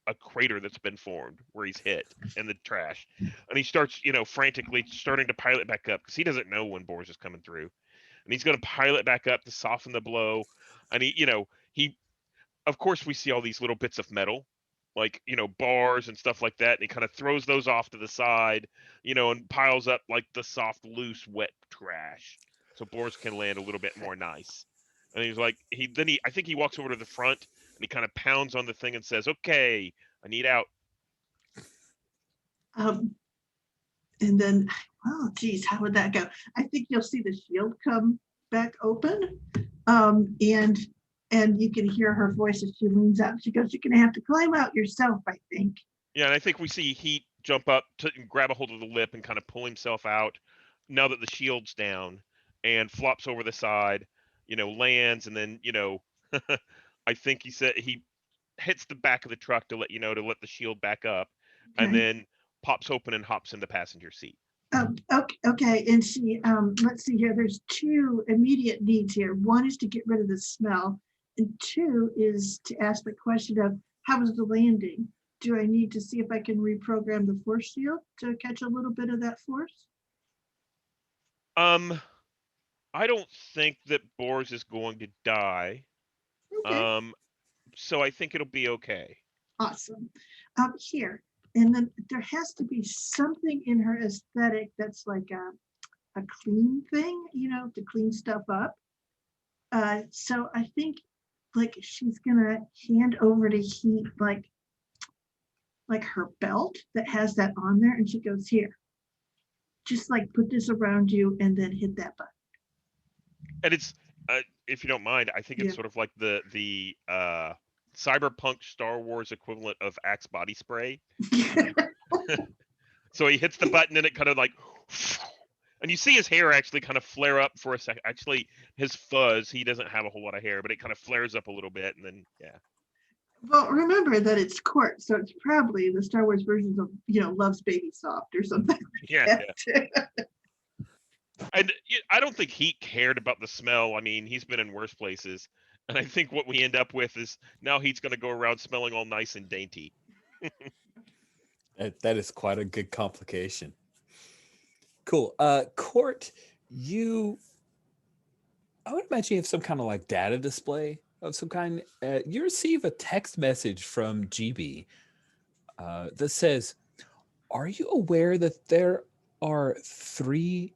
a crater that's been formed where he's hit in the trash, and he starts frantically starting to pilot back up because he doesn't know when Boris is coming through, and he's going to pilot back up to soften the blow. And he of course we see all these little bits of metal like bars and stuff like that, and he kind of throws those off to the side, and piles up like the soft loose wet trash so Boris can land a little bit more nice. And he's like, I think he walks over to the front and he kind of pounds on the thing and says, "Okay, I need out." And then, oh geez, how would that go? I think you'll see the shield come back open, and you can hear her voice as she leans out. She goes, "You're gonna have to climb out yourself, I think." Yeah, and I think we see Heat jump up to grab a hold of the lip and kind of pull himself out now that the shield's down, and flops over the side, lands, and then, I think he said he hits the back of the truck to let the shield back up, and Okay. then pops open and hops in the passenger seat. Okay, and she, let's see here, there's two immediate needs here. One is to get rid of the smell, and two is to ask the question of, how was the landing? Do I need to see if I can reprogram the force shield to catch a little bit of that force? I don't think that Boris is going to die. Okay, So I think it'll be okay. awesome. Here, and then there has to be something in her aesthetic that's like a clean thing, to clean stuff up. So I think like she's gonna hand over to Heat like her belt that has that on there, and she goes, "Here, just like put this around you and then hit that button." And it's if you don't mind, I think it's Yeah. sort of like the cyberpunk Star Wars equivalent of Axe body spray. So he hits the button and it kind of like, and you see his hair actually kind of flare up for a second. Actually, his fuzz, he doesn't have a whole lot of hair, but it kind of flares up a little bit, and then Well, remember that it's Court, so it's probably the Star Wars versions of Love's Baby Soft or something. yeah. And I don't think he cared about the smell. I mean, he's been in worse places. And I think what we end up with is now Heat's going to go around smelling all nice and dainty. That is quite a good complication. Cool. Court, I would imagine you have some kind of like data display of some kind. You receive a text message from GB that says, "Are you aware that there are 3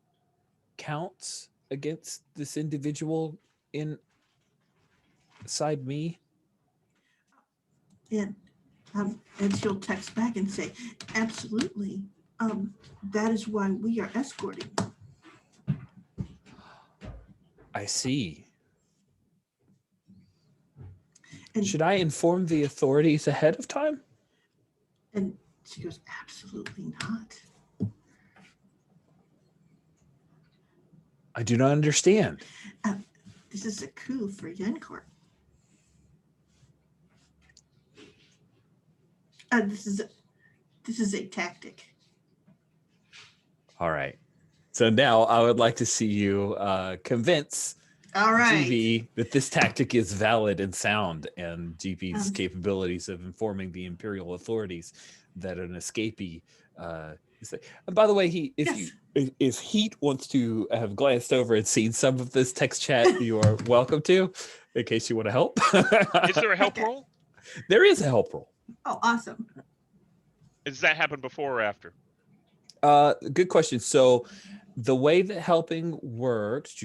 counts against this individual inside me?" And she'll text back and say, "Absolutely. That is why we are escorting." I see. And, Should I inform the authorities ahead of time? and she goes, absolutely not. I do not understand. This is a coup for Yencourt. This is a tactic. All right. So now I would like to see you convince All right. GB that this tactic is valid and sound, and GB's Um, capabilities of informing the Imperial authorities that an escapee is there. And by the way, if Heat wants to have glanced over and seen some of this text chat, you are welcome to, in case you want to help. Is there a help Okay. roll? There is a help roll. Oh, awesome. Does that happen before or after? Good question. So the way that helping works,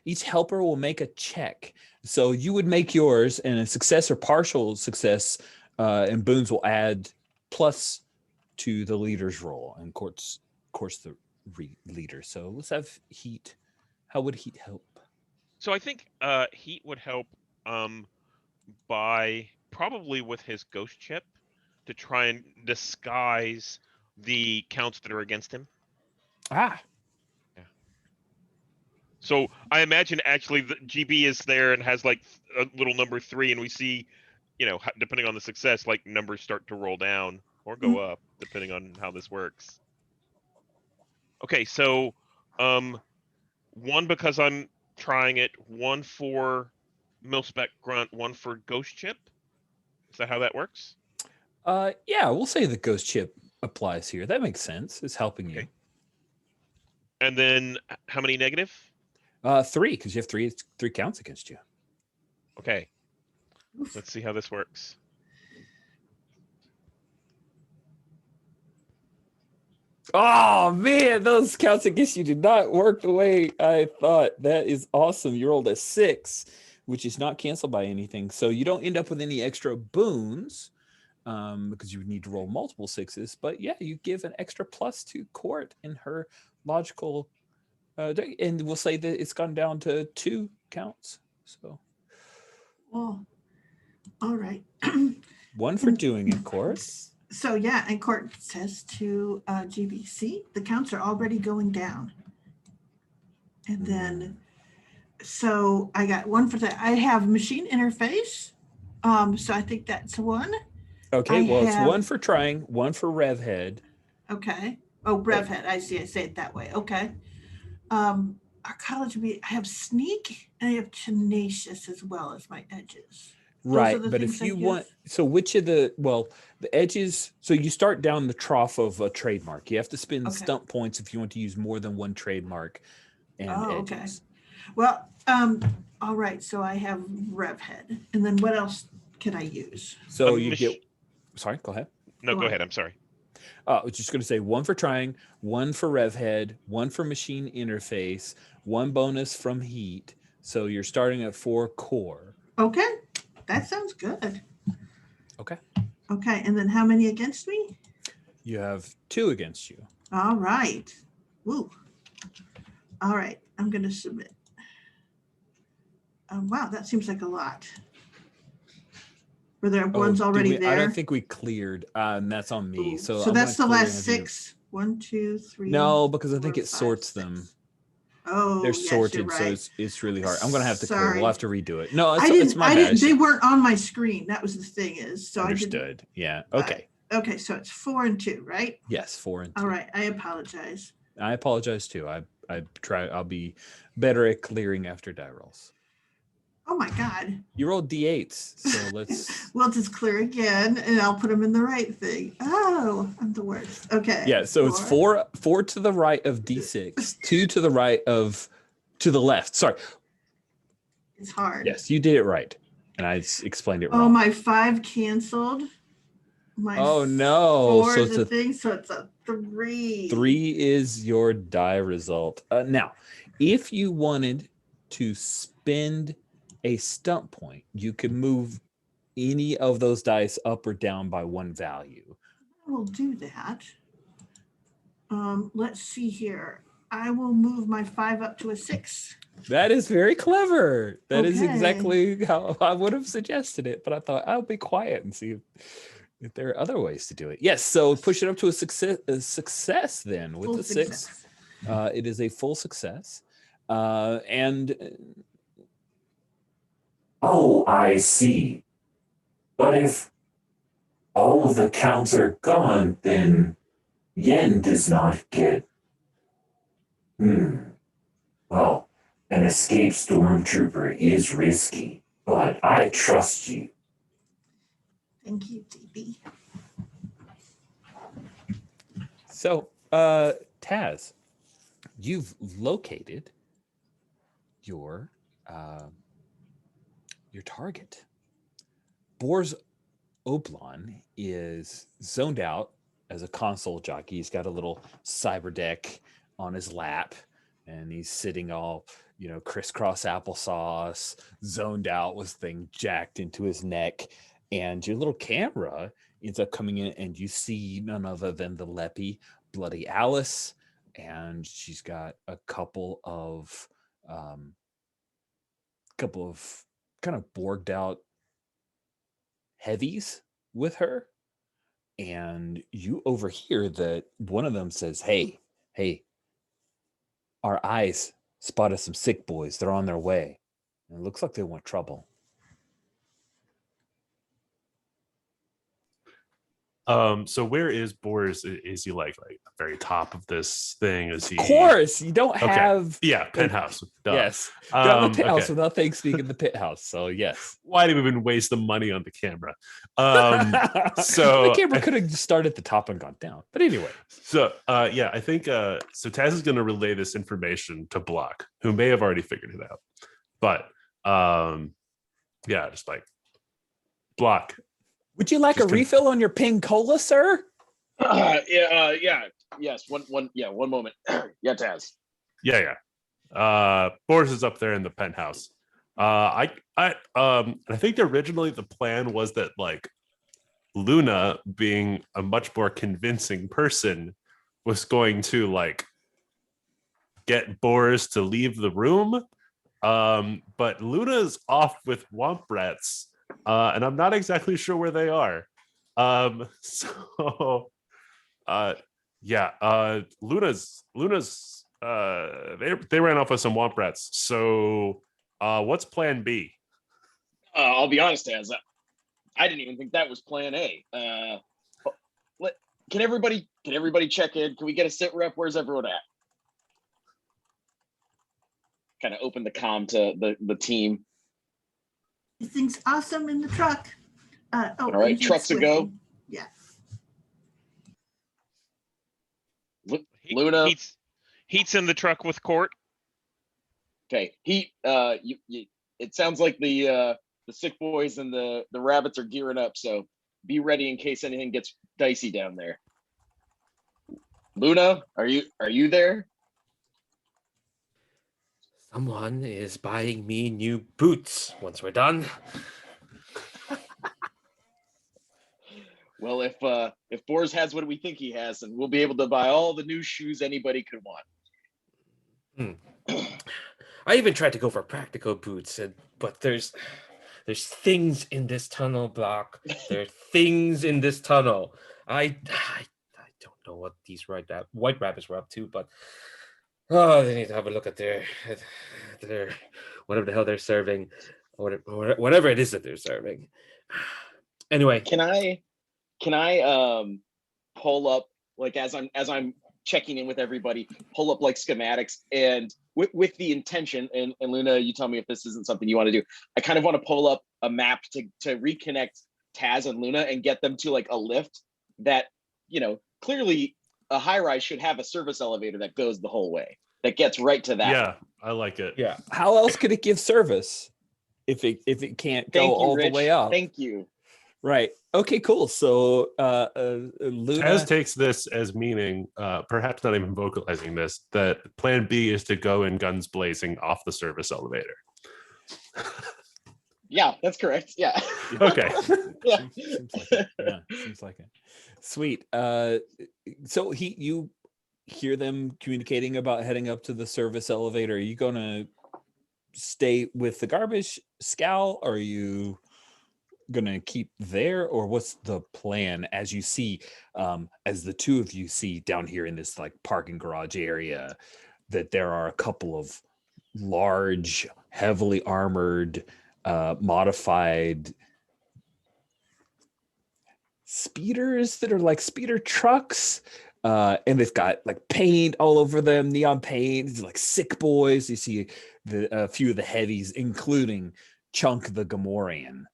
each helper will make a check. So you would make yours, and a success or partial success, and boons will add plus to the leader's roll, and course the leader. So let's have Heat. How would Heat help? So I think Heat would help by probably with his ghost chip to try and disguise the counts that are against him. Ah, So I imagine actually the GB is there and has like a little number 3, and we see, depending on the success, like numbers start to roll down or go up, depending on how this works. Okay, so 1 because I'm trying it, 1 for Milspec Grunt, 1 for Ghost Chip. Is that how that works? yeah, we'll say the ghost chip applies here. That makes sense. It's helping you. Okay. And then how many negative? 3, because you have three counts against you. Okay. Let's see how this works. Oh man, those counts against you did not work the way I thought. That is awesome. You rolled a 6, which is not canceled by anything. So you don't end up with any extra boons, because you would need to roll multiple 6s. But yeah, you give an extra plus to Court in her logical, and we'll say that it's gone down to 2 counts. So Oh, all right. 1 for doing it, Court. So yeah, and Court says to GBC, the counts are already going down. And then, so I got 1 for that. I have machine interface. So I think that's 1. Okay, I it's have- 1 for trying, 1 for rev head. Okay. Oh, rev head. I see. I say it that way. Okay. Arcology, I have sneak and I have tenacious as well as my edges. Those are Right, the but things if I you give? want, so which of the edges, so you start down the trough of a trademark. You have to spend Okay. stump points if you want to use more than 1 trademark and Oh, okay. edges. Well, all right. So I have rev head. And then what else can I use? So A you mach- get, sorry, go ahead. No, Go go on. ahead. I'm sorry. I was just going to say 1 for trying, 1 for rev head, 1 for machine interface, 1 bonus from heat. So you're starting at 4 core. Okay. That sounds good. Okay. Okay. And then how many against me? You have 2 against you. All right. Woo. All right. I'm going to submit. Wow. That seems like a lot. Were there ones did already we- there? I don't think we cleared, and that's on me. Ooh, So so I'm that's the gonna clear last and have you- 6. 1, 2, 3. No, because I 4, think it 5, sorts 6. them. Oh, They're yes, sorted, you're so right. it's really hard. I'm gonna have to clear. We'll Sorry. have to redo it. No, I it's my bad. they weren't on my screen. That was the thing is, so I didn't. Understood. Yeah. Okay. Okay, so it's 4 and 2, right? Yes, 4 and 2. All right, I apologize. I apologize too. I try. I'll be better at clearing after die rolls. Oh my God. You rolled d8s, so let's. We'll just clear again, and I'll put them in the right thing. Oh, I'm the worst. Okay. Yeah. So it's 4 to the right of d6, 2 to the right of to the left. Sorry. It's hard. Yes, you did it right, and I explained it wrong. Oh, my 5 canceled. My Oh, no. 4 So is it's a a- thing, so it's a 3. 3 is your die result. Now, if you wanted to spend a stump point, you could move any of those dice up or down by 1 value. We'll do that. Let's see here. I will move my 5 up to a 6. That is very clever. That is Okay. exactly how I would have suggested it, but I thought I'll be quiet and see if there are other ways to do it. Yes, so push it up to a success then with Full the 6. success. It is a full success. And Oh, I see. But if all of the counts are gone, then Yen does not get. Well, an escaped stormtrooper is risky, but I trust you. Thank you, DB. so, Taz, you've located your target. Boar's Oblon is zoned out as a console jockey. He's got a little cyber deck on his lap, and he's sitting all, crisscross applesauce, zoned out with thing jacked into his neck. And your little camera ends up coming in, and you see none other than the Leppy, Bloody Alice, and she's got a couple of kind of borged out heavies with her. And you overhear that one of them says, hey, our eyes spotted some sick boys. They're on their way. And it looks like they want trouble. So where is Boris? Is he like the very top of this thing? Is he? Of course, you don't Okay. have. Yeah, penthouse. Duh. Yes, don't have a penthouse okay. without things being in the pit house. So yes. Why did we even waste the money on the camera? The camera could have just started at the top and gone down. But anyway. So I think so Taz is going to relay this information to Block, who may have already figured it out. But just like Block. Would you like a refill on your pink cola, sir? Yes. One moment. Yeah, Taz. Yeah. Boris is up there in the penthouse. I think originally the plan was that like Luna, being a much more convincing person, was going to like get Boris to leave the room. But Luna's off with Womp Rats. And I'm not exactly sure where they are. Luna's they ran off with some Womp Rats. So what's plan B? I'll be honest, Taz. I didn't even think that was plan A. Can everybody check in? Can we get a sit rep? Where's everyone at? Kind of open the comm to the team. Everything's awesome in the truck. All right, trucks a go. Yeah. Luna. Heat's in the truck with Court. Okay, Heat. It sounds like the sick boys and the rabbits are gearing up. So be ready in case anything gets dicey down there. Luna, are you there? Someone is buying me new boots once we're done. Well, if Boris has what we think he has, then we'll be able to buy all the new shoes anybody could want. I even tried to go for practical boots, but there's things in this tunnel, Block. There are things in this tunnel. I don't know what these white rabbits were up to, but they need to have a look at their whatever the hell they're serving, or whatever it is that they're serving. Anyway, can I pull up, like, as I'm checking in with everybody, pull up like schematics, and with the intention, and Luna, you tell me if this isn't something you want to do. I kind of want to pull up a map to reconnect Taz and Luna and get them to like a lift that, clearly a high rise should have a service elevator that goes the whole way, that gets right to that. Yeah, I like it. yeah. How else could it give service if it can't go all the way up? Thank you. Right. Okay, cool. So Luna Taz takes this as meaning, perhaps not even vocalizing this, that plan B is to go in guns blazing off the service elevator. Yeah, that's correct. Yeah. Okay. Yeah. Seems like it. Yeah, seems like it. Sweet. So you hear them communicating about heading up to the service elevator. Are you going to stay with the garbage scow? Or are you going to keep there? Or what's the plan as you see, as the two of you see down here in this like parking garage area, that there are a couple of large, heavily armored, modified speeders that are like speeder trucks, and they've got like paint all over them, neon paint. It's like sick boys. You see a few of the heavies, including Chunk the Gamorrean,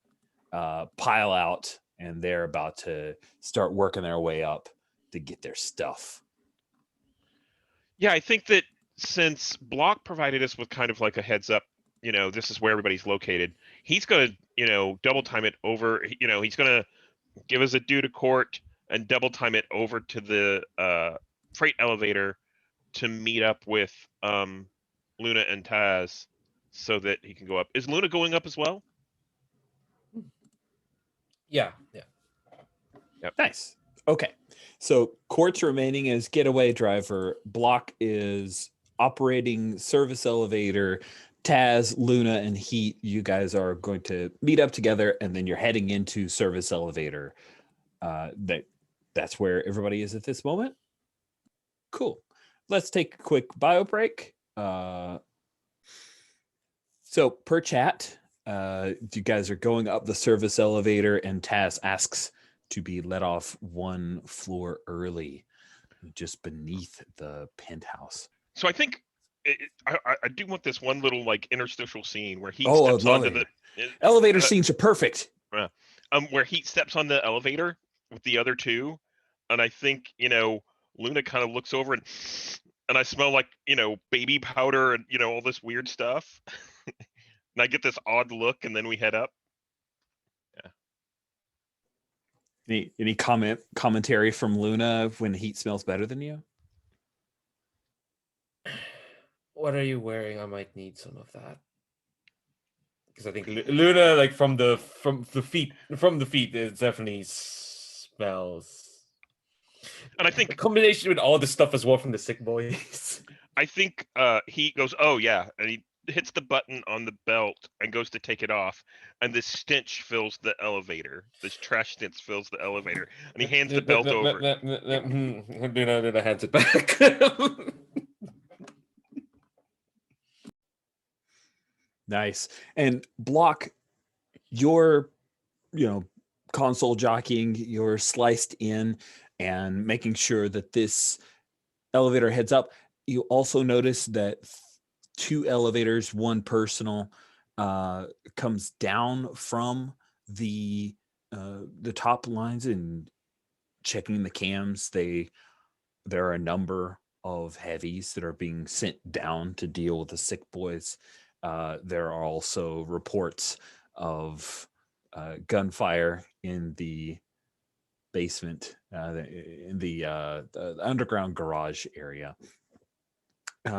pile out, and they're about to start working their way up to get their stuff. Yeah, I think that since Block provided us with kind of like a heads up, this is where everybody's located. He's gonna, double time it over. He's gonna give us a due to court and double time it over to the freight elevator to meet up with Luna and Taz so that he can go up. Is Luna going up as well? Yeah. Yep. Nice. Okay. So Court's remaining as getaway driver. Block is operating service elevator. Taz, Luna, and Heat, you guys are going to meet up together, and then you're heading into service elevator. That's where everybody is at this moment. Cool. Let's take a quick bio break. So per chat, you guys are going up the service elevator, and Taz asks to be let off one floor early, just beneath the penthouse. So I think I do want this one little like interstitial scene where he Oh, steps onto the elevator scenes are perfect. Where he steps on the elevator with the other two, and I think Luna kind of looks over and I smell like baby powder and all this weird stuff, and I get this odd look, and then we head up. Yeah. Any commentary from Luna when Heat smells better than you? What are you wearing? I might need some of that. Because I think Luna, like from the feet, it definitely smells. And I think a combination with all the stuff as well from the sick boys. I think he goes, oh yeah, and he hits the button on the belt and goes to take it off, and this stench fills the elevator. This trash stench fills the elevator, and he hands the belt over. Luna hands it back. Nice. And Block, you're, console jockeying, you're sliced in and making sure that this elevator heads up. You also notice that 2 elevators, one personal, comes down from the top lines, and checking the cams. There are a number of heavies that are being sent down to deal with the sick boys. There are also reports of gunfire in the basement, in the underground garage area.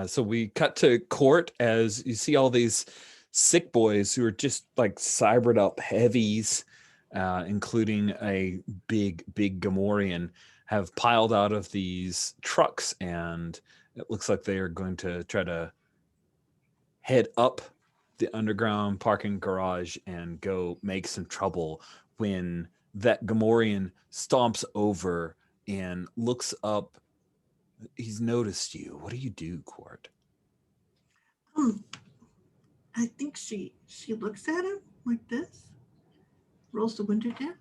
So we cut to court as you see all these sick boys who are just like cybered up heavies, including a big Gamorrean, have piled out of these trucks, and it looks like they are going to try to head up the underground parking garage and go make some trouble, when that Gamorrean stomps over and looks up. He's noticed you. What do you do, Court? I think she looks at him like this, rolls the window down.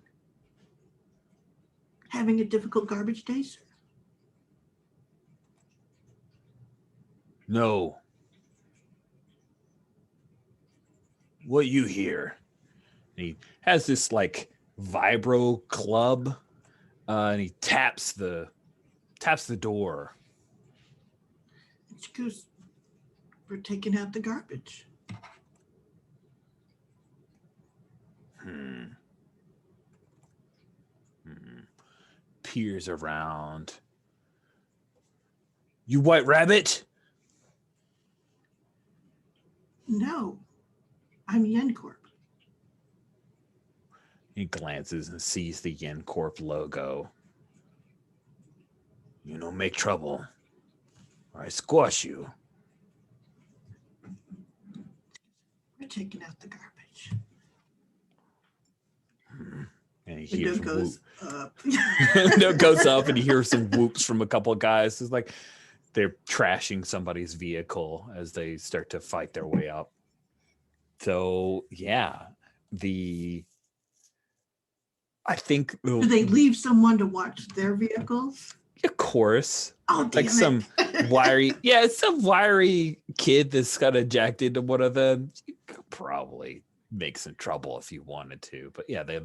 Having a difficult garbage day, sir? No. What you hear? And he has this like vibro club, and he taps the door. She goes, we're taking out the garbage. Peers around. You white rabbit? No, I'm Yencorp. He glances and sees the Yencorp logo. Make trouble. or I squash you. We're taking out the garbage. And he Window hears goes up. window goes up, and you hear some whoops from a couple of guys. It's like they're trashing somebody's vehicle as they start to fight their way up. So yeah, I think Do they leave someone to watch their vehicles? of course, Oh, damn like some it. wiry, it's some wiry kid that's kind of jacked into one of them. You could probably make some trouble if you wanted to, but yeah, they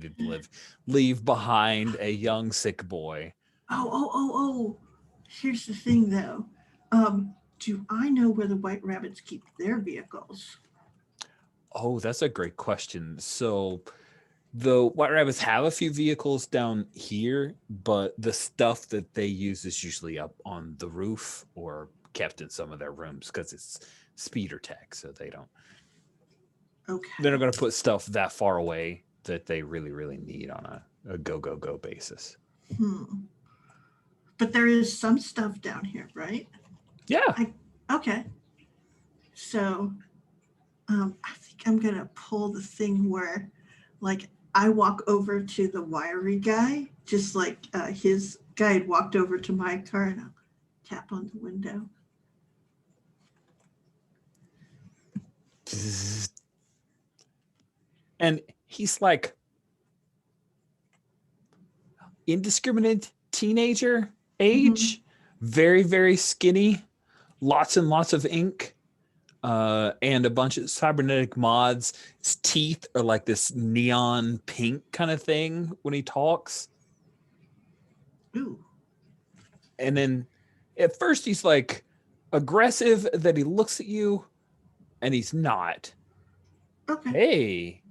leave behind a young sick boy. Oh. Here's the thing, though. Do I know where the white rabbits keep their vehicles? Oh, that's a great question. So the White Rabbits have a few vehicles down here, but the stuff that they use is usually up on the roof or kept in some of their rooms because it's speeder tech. So they're not going to put stuff that far away that they really, really need on a go basis. But there is some stuff down here, right? Yeah. Okay. So I think I'm going to pull the thing where, like, I walk over to the wiry guy, just like his guy had walked over to my car, and I'll tap on the window. And he's like indiscriminate teenager age, very, very skinny, lots and lots of ink. And a bunch of cybernetic mods. His teeth are like this neon pink kind of thing when he talks. Ooh. And then at first he's like aggressive, that he looks at you and he's not. Okay. Hey.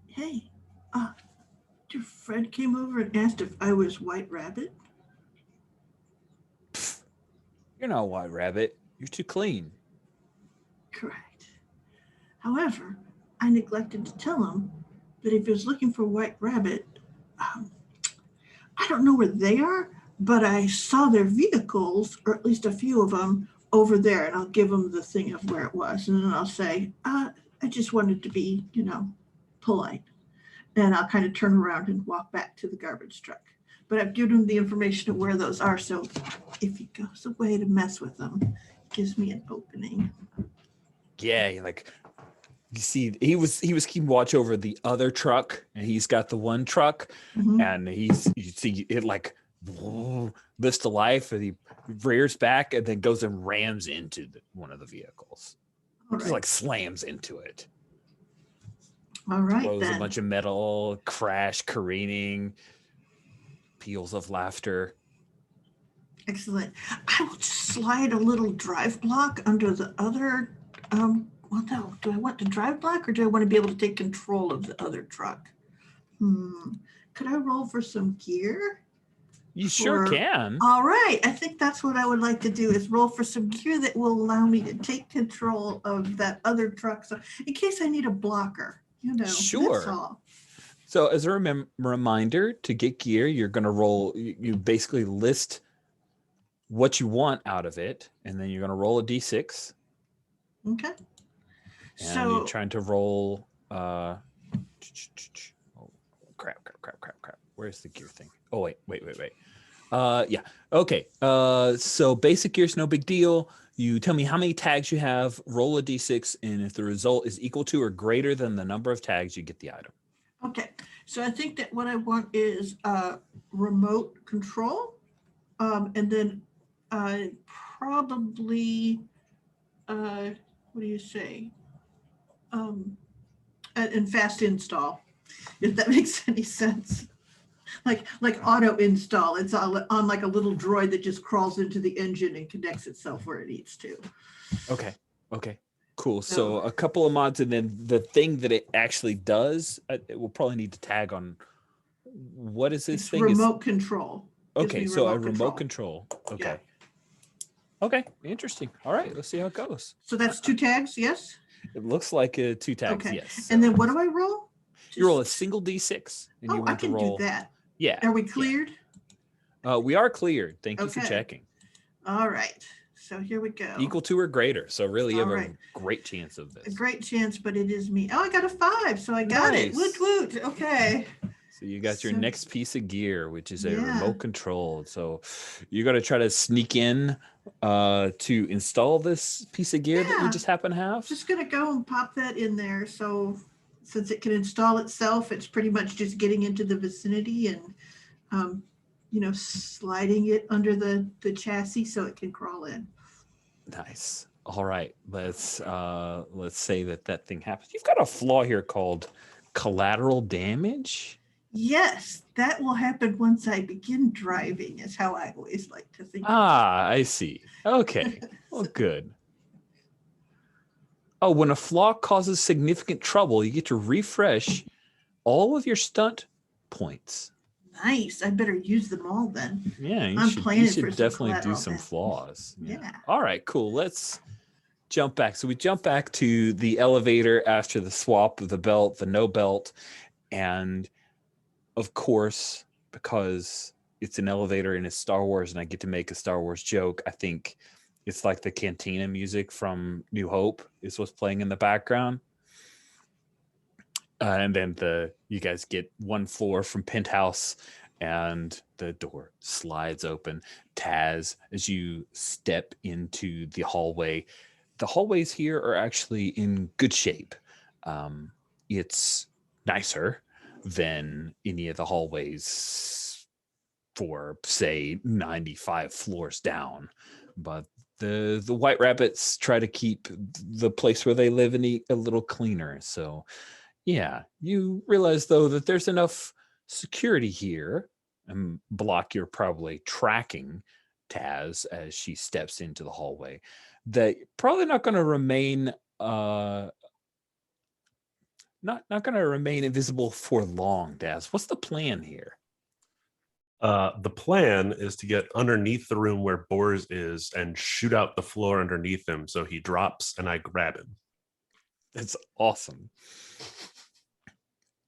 Hey. Your friend came over and asked if I was White Rabbit. Pfft, you're not a White Rabbit. You're too clean. Correct. However, I neglected to tell him that if he was looking for White Rabbit, I don't know where they are, but I saw their vehicles, or at least a few of them, over there, and I'll give him the thing of where it was, and then I'll say, I just wanted to be, polite. And I'll kind of turn around and walk back to the garbage truck. But I've given him the information of where those are, so if he goes away to mess with them, it gives me an opening. Yeah, like you see, he was keeping watch over the other truck, and he's got the one truck, and you see it like lifts to life, and he rears back and then goes and rams into one of the vehicles. Just like slams into it. All right, blows then. A bunch of metal, crash, careening, peals of laughter. Excellent. I will just slide a little drive block under the other. Well, no. Do I want the drive block, or do I want to be able to take control of the other truck? Could I roll for some gear? You sure can. All right. I think that's what I would like to do, is roll for some gear that will allow me to take control of that other truck. So in case I need a blocker, Sure. That's all. So as a reminder, to get gear, you're going to roll. You basically list what you want out of it, and then you're going to roll a d6. Okay. And you're trying to roll. Oh, crap. Where's the gear thing? Oh, wait. Yeah. Okay. So basic gear's no big deal. You tell me how many tags you have, roll a d6, and if the result is equal to or greater than the number of tags, you get the item. Okay. So I think that what I want is remote control, and then probably, what do you say? And fast install, if that makes any sense. Like auto install. It's on like a little droid that just crawls into the engine and connects itself where it needs to. Okay. Cool. So a couple of mods, and then the thing that it actually does, it will probably need to tag on. What is this thing? Remote control. Okay, so a remote control. Okay. Yeah. Okay, interesting. All right, let's see how it goes. So that's 2 tags, yes? It looks like 2 tags, Okay. yes. And then what do I roll? You roll a single d6. And you I want can to roll. do that. Yeah. Are we cleared? We are cleared. Thank you for checking. All right. So here we go. Equal to or greater. So really, you have All a right. great chance of A this. great chance, but it is me. Oh, I got a 5, so I got it. Woot Nice. woot. Okay. So you got your So- next piece of gear, which is a Yeah. remote control. So you got to try to sneak in to install this piece of gear that you Yeah. just happen to have. Just gonna go and pop that in there. So since it can install itself, it's pretty much just getting into the vicinity and sliding it under the chassis so it can crawl in. Nice. All right, let's say that thing happens. You've got a flaw here called collateral damage. Yes, that will happen once I begin driving, is how I always like to think. Ah, I see. Okay. Well, good. Oh, when a flaw causes significant trouble, you get to refresh all of your stunt points. Nice. I better use them all then. Yeah, you I'm should planning for some definitely do collateral some damage. flaws. Yeah. All right, cool. Let's jump back. So we jump back to the elevator after the swap of the belt, the no belt, and of course, because it's an elevator and it's Star Wars and I get to make a Star Wars joke, I think it's like the cantina music from New Hope is what's playing in the background. And then you guys get one floor from penthouse and the door slides open. Taz, as you step into the hallway, the hallways here are actually in good shape. It's nicer than any of the hallways for, say, 95 floors down. But the White Rabbits try to keep the place where they live and eat a little cleaner. So, yeah, you realize, though, that there's enough security here. And Block, you're probably tracking Taz as she steps into the hallway, that probably not going to remain not going to remain invisible for long. Taz, what's the plan here? The plan is to get underneath the room where Bors is and shoot out the floor underneath him so he drops and I grab him. That's awesome.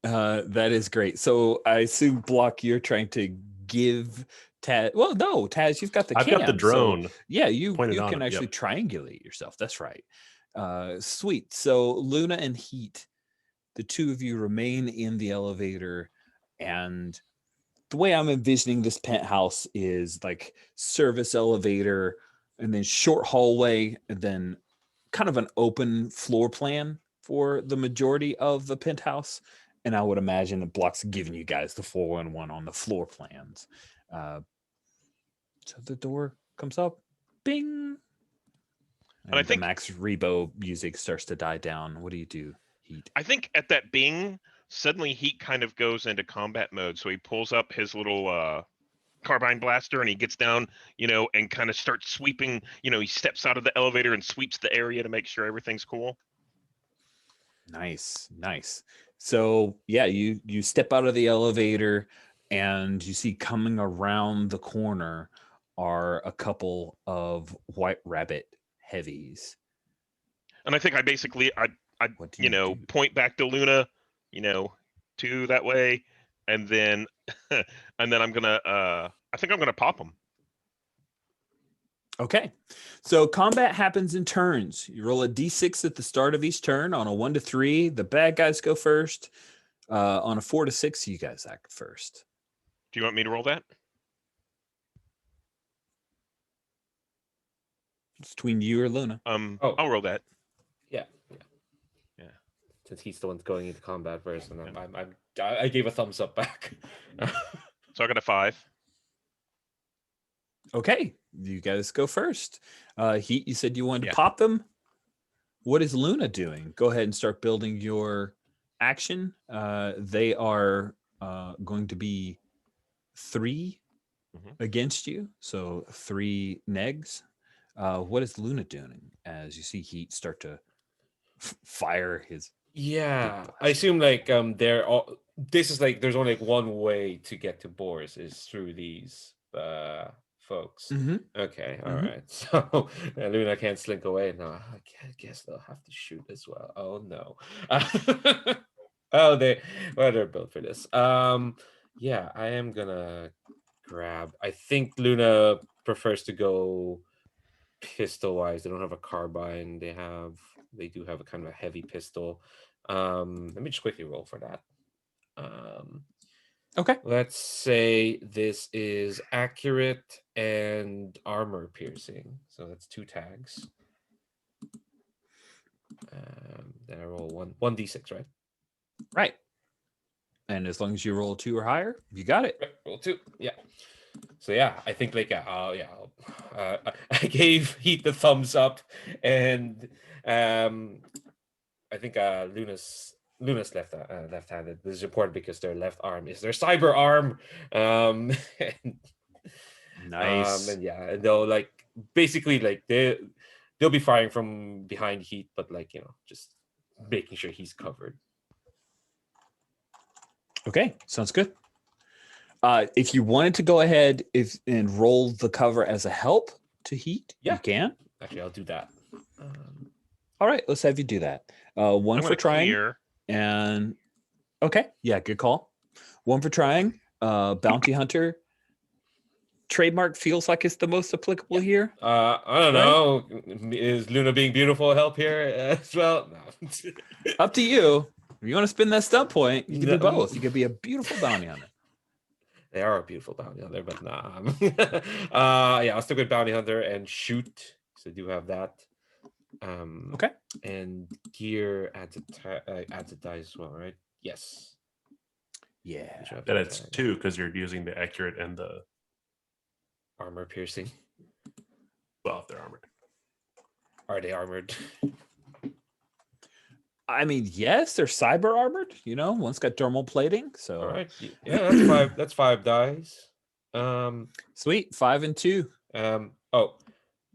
That is great. So I assume, Block, you're trying to give Taz. Well, no, Taz, you've got the I've got the cam, so drone. yeah, you pointed on can it, actually yep. triangulate yourself. That's right. Sweet. So Luna and Heat, the two of you remain in the elevator, and the way I'm envisioning this penthouse is like service elevator and then short hallway and then kind of an open floor plan for the majority of the penthouse. And I would imagine the Block's giving you guys the 411 on the floor plans. So the door comes up, bing. And I think the Max Rebo music starts to die down. What do you do, Heat? I think at that bing, suddenly Heat kind of goes into combat mode. So he pulls up his little carbine blaster and he gets down, and kind of starts sweeping. He steps out of the elevator and sweeps the area to make sure everything's cool. Nice. So yeah, you step out of the elevator and you see coming around the corner are a couple of White Rabbit heavies. And I think I basically What do you do? point back to Luna, to that way, and then I'm gonna I think I'm gonna pop them. Okay, so combat happens in turns. You roll a d6 at the start of each turn. On a 1 to 3, the bad guys go first. On a 4 to 6, you guys act first. Do you want me to roll that? It's between you or Luna. I'll roll that. Yeah. Since he's the one going into combat first, and Yeah. I gave a thumbs up back. So I got a 5. Okay, you guys go first. Heat, you said you wanted Yeah. to pop them. What is Luna doing? Go ahead and start building your action. They are going to be 3 against you, so 3 negs. What is Luna doing as you see Heat start to fire his? Yeah, I assume they're all. This is there's only one way to get to Boris is through these folks. Okay, all right. So Luna can't slink away. No, I guess they'll have to shoot as well. Oh no. They're built for this. Yeah, I am gonna grab. I think Luna prefers to go pistol wise, they don't have a carbine. They do have a kind of a heavy pistol. Let me just quickly roll for that. Okay. Let's say this is accurate and armor piercing. So that's 2 tags. Then I roll 1d6, right? Right. And as long as you roll 2 or higher, you got it. Right, roll 2. Yeah. So yeah, I think like I gave Heat the thumbs up, and I think Luna's left-handed. This is important because their left arm is their cyber arm. Nice. And yeah, and they'll like basically like they'll be firing from behind Heat, but like just making sure he's covered. Okay, sounds good. If you wanted to go ahead and roll the cover as a help to Heat, Yeah. you can. Actually, I'll do that. All right, let's have you do that. One I'm for gonna trying, clear. and okay, yeah, good call. 1 for trying. Bounty Hunter trademark feels like it's the most applicable here. I don't know. Is Luna being beautiful help here as well? No. Up to you. If you want to spin that stunt point, you can do No. both. You could be a beautiful bounty hunter. They are a beautiful bounty hunter, but nah. Yeah, I'll stick with bounty hunter and shoot. So I do have that. Okay. And gear adds a die as well, right? Yes. Yeah. Which I have Then to it's tag. 2 because you're using the accurate and the Armor piercing. well, if they're armored. Are they armored? I mean, yes, they're cyber armored. One's got thermal plating. So All right. Yeah, that's 5. That's 5 dice. Sweet. 5 and 2. Does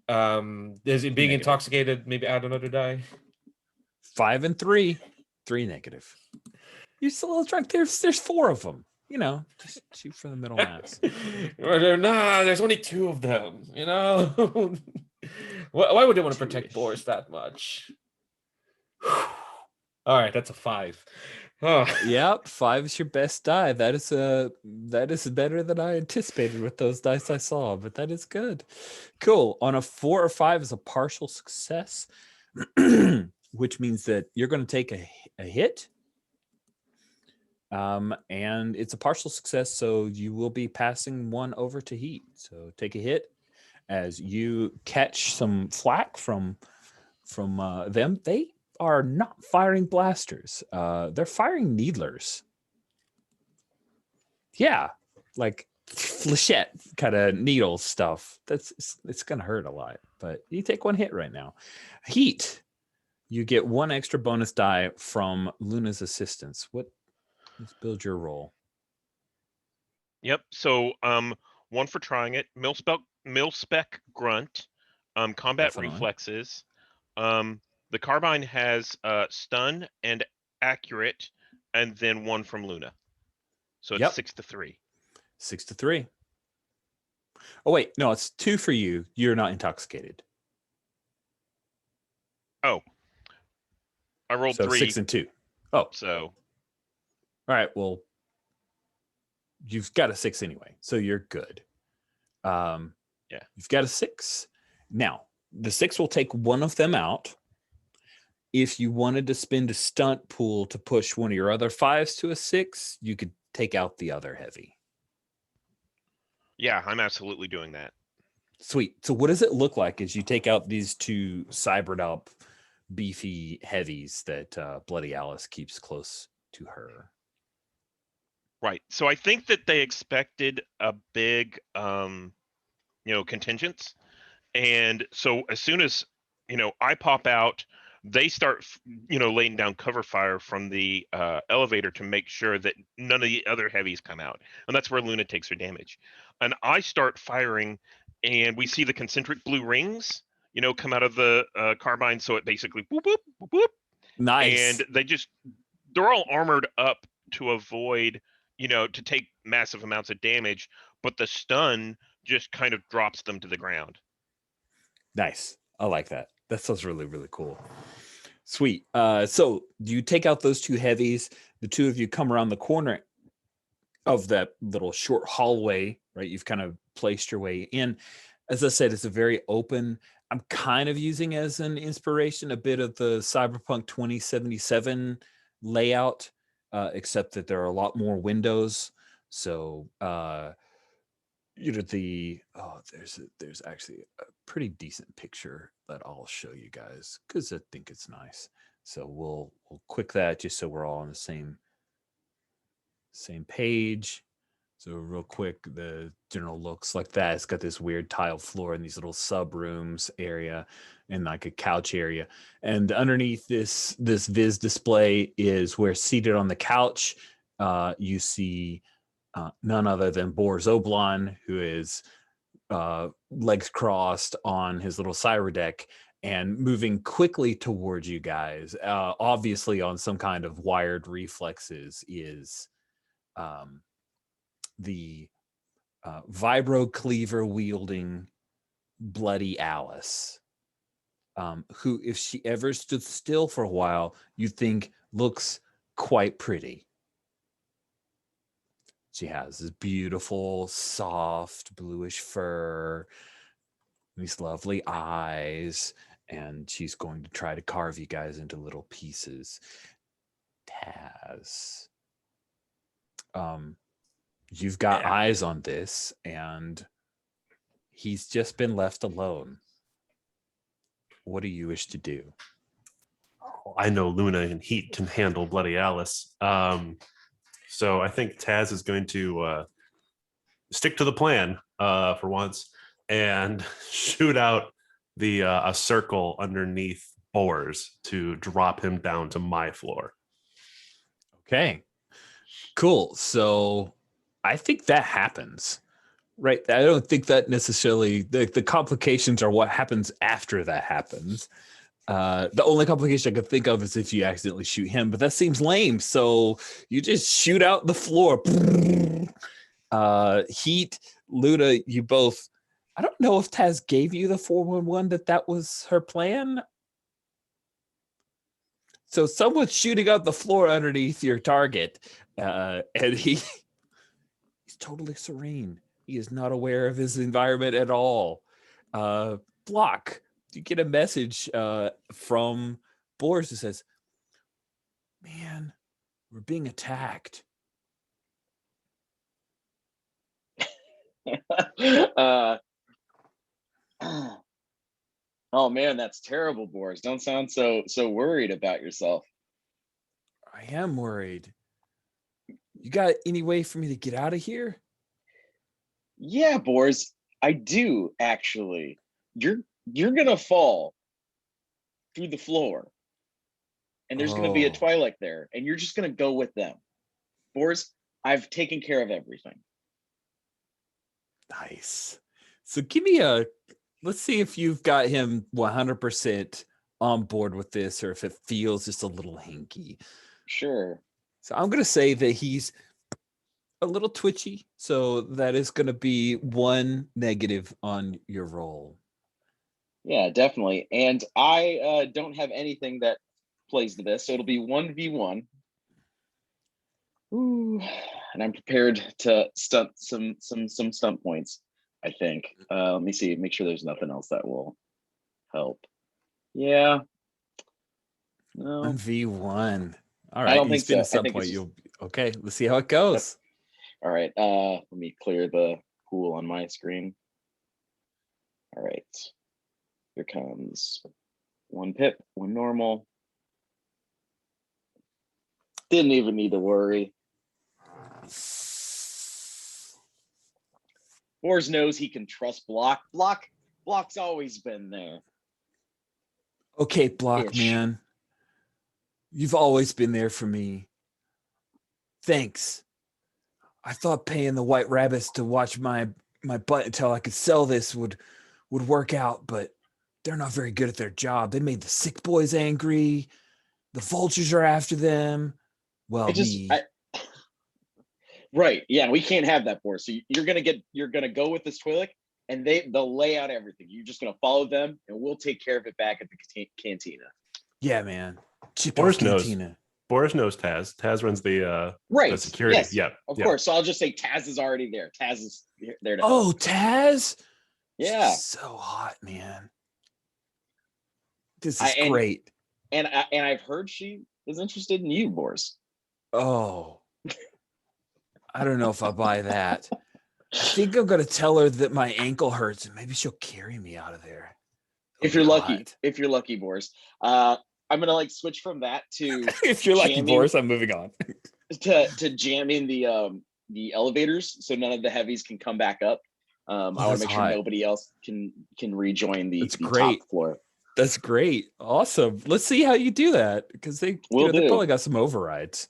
it being Negative. intoxicated maybe add another die? 5 and 3. 3 negative. You're still a little drunk. There's 4 of them. Just shoot for the middle mass. Nah, there's only 2 of them. Why would they want to protect Two-ish. Boris that much? All right, that's a 5. Oh. Yep, 5 is your best die. That is better than I anticipated with those dice I saw, but that is good. Cool. On a 4 or 5 is a partial success, which means that you're going to take a hit. And it's a partial success, so you will be passing 1 over to Heat. So take a hit as you catch some flack from them. They are not firing blasters. They're firing needlers. Yeah, like flechette kind of needle stuff. It's gonna hurt a lot, but you take 1 hit right now. Heat, you get 1 extra bonus die from Luna's assistance. Let's build your roll. Yep. So 1 for trying it. Mil spec grunt. Combat Definitely. reflexes. The carbine has stun and accurate, and then 1 from Luna. So it's Yep. 6 to 3. 6 to 3. Oh wait, no, it's 2 for you. You're not intoxicated. Oh, I rolled So 3. 6 and 2. Oh, So all right. Well, you've got a 6 anyway, so you're good. Yeah. You've got a 6. Now, the 6 will take 1 of them out. If you wanted to spend a stunt pool to push one of your other 5s to a 6, you could take out the other heavy. yeah, I'm absolutely doing that. Sweet. So what does it look like as you take out these 2 cybered up, beefy heavies that Bloody Alice keeps close to her? Right. So I think that they expected a big contingents. And so as soon as, I pop out, they start, laying down cover fire from the elevator to make sure that none of the other heavies come out. And that's where Luna takes her damage. And I start firing, and we see the concentric blue rings, come out of the carbine. So it basically whoop, whoop, whoop, whoop. Nice. And they're all armored up to avoid, to take massive amounts of damage. But the stun just kind of drops them to the ground. Nice. I like that. That sounds really, really cool. Sweet. So you take out those 2 heavies. The 2 of you come around the corner of that little short hallway, right? You've kind of placed your way in. As I said, it's a very open, I'm kind of using as an inspiration a bit of the Cyberpunk 2077 layout, except that there are a lot more windows. So there's actually a pretty decent picture that I'll show you guys because I think it's nice. So we'll quick that just so we're all on the same page. So real quick, the general looks like that. It's got this weird tile floor and these little sub rooms area and like a couch area. And underneath this viz display is where seated on the couch, you see none other than Boris Oblon, who is legs crossed on his little cyber deck and moving quickly towards you guys. Obviously on some kind of wired reflexes is the vibro cleaver wielding Bloody Alice, who, if she ever stood still for a while, you'd think looks quite pretty. She has this beautiful, soft, bluish fur, these lovely eyes, and she's going to try to carve you guys into little pieces. Taz. You've got eyes on this, and he's just been left alone. What do you wish to do? I know Luna and Heat can handle Bloody Alice. So I think Taz is going to stick to the plan for once and shoot out a circle underneath Boars to drop him down to my floor. Okay, cool. So I think that happens, right? I don't think that necessarily the complications are what happens after that happens. The only complication I could think of is if you accidentally shoot him, but that seems lame. So you just shoot out the floor. Heat, Luna, you both. I don't know if Taz gave you the 411 that was her plan. So someone's shooting out the floor underneath your target, and he's totally serene. He is not aware of his environment at all. Block. You get a message from Boris that says, "Man, we're being attacked." Oh man, that's terrible, Boris. Don't sound so worried about yourself. I am worried. You got any way for me to get out of here? Yeah, Boris, I do actually. You're gonna fall through the floor, and there's gonna be a Twi'lek there, and you're just gonna go with them. Boris, I've taken care of everything. Nice. So give me let's see if you've got him 100% on board with this, or if it feels just a little hinky. Sure. So I'm going to say that he's a little twitchy. So that is going to be 1 negative on your roll. Yeah, definitely. And I don't have anything that plays to this, so it'll be 1v1. Ooh, and I'm prepared to stunt some stunt points, I think. Let me see, make sure there's nothing else that will help. Yeah. No. 1v1. All right. I don't think so. At some point okay, let's see how it goes. All right. Let me clear the pool on my screen. All right. Here comes 1 pip, 1 normal. Didn't even need to worry. Boars knows he can trust Block. Block's always been there. Okay, Block, man. You've always been there for me. Thanks. I thought paying the White Rabbits to watch my butt until I could sell this would work out, but they're not very good at their job. They made the sick boys angry. The vultures are after them. Well, right. Yeah, we can't have that, Boris. So you're gonna go with this Twi'lek, and they'll lay out everything. You're just gonna follow them, and we'll take care of it back at the cantina. Yeah, man. Boris knows Taz. Taz runs the security. Yes, yeah, of course. So I'll just say Taz is already there. Taz is there to help. Taz? Yeah. She's so hot, man. This I- is and- great. And I've heard she is interested in you, Boris. Oh, I don't know if I buy that. I think I'm gonna tell her that my ankle hurts, and maybe she'll carry me out of there. If Oh, you're lucky, God. if you're lucky, Boris. I'm gonna like switch from that to If you're lucky, jamming- Boris, I'm moving on. to jam in the elevators so none of the heavies can come back up. I want that's to make sure hot. nobody else can rejoin the That's top great. floor. That's great. Awesome. Let's see how you do that because they, Will they do. probably got some overrides.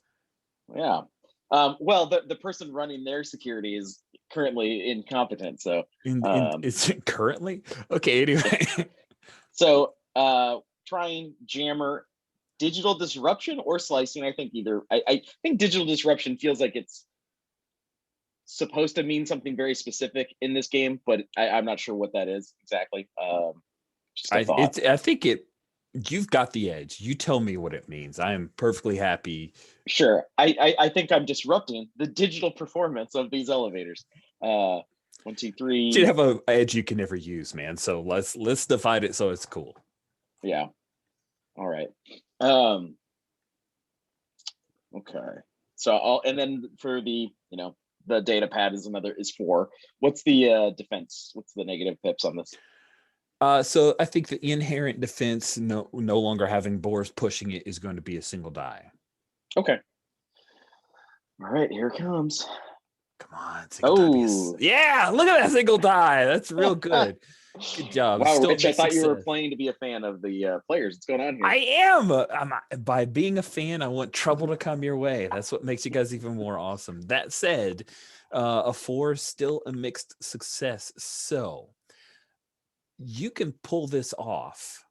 Yeah. Well, the person running their security is currently incompetent. So It's currently okay. Anyway, so trying jammer, digital disruption or slicing. I think either. I think digital disruption feels like it's supposed to mean something very specific in this game, but I'm not sure what that is exactly. Just a thought. I think you've got the edge. You tell me what it means. I am perfectly happy. Sure. I think I'm disrupting the digital performance of these elevators. 1, 2, 3. You have an edge you can never use, man. So let's divide it so it's cool. Yeah. All right. Okay. So and then for the the data pad is 4. What's the defense? What's the negative pips on this? So I think the inherent defense, no longer having Boris pushing it, is going to be a single die. Okay. All right, here it comes. Come on, single die. Yeah, look at that single die. That's real good. Good job. Wow, Still Rich, I big thought you were success. playing to be a fan of the players. What's going on here? I am. By being a fan, I want trouble to come your way. That's what makes you guys even more awesome. That said, a 4 is still a mixed success. So you can pull this off,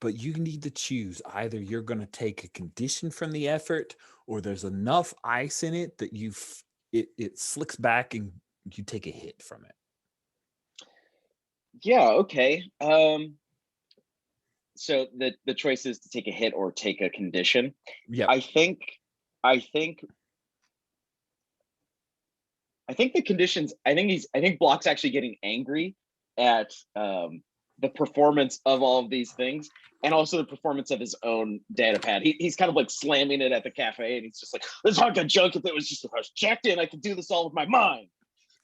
but you need to choose. Either you're going to take a condition from the effort, or there's enough ice in it that it slicks back and you take a hit from it. Yeah, okay. So the choice is to take a hit or take a condition. Yeah. I think the conditions, I think Block's actually getting angry at the performance of all of these things, and also the performance of his own data pad. He's kind of like slamming it at the cafe, and he's just like, "This hunk of junk. If I was checked in, I could do this all with my mind."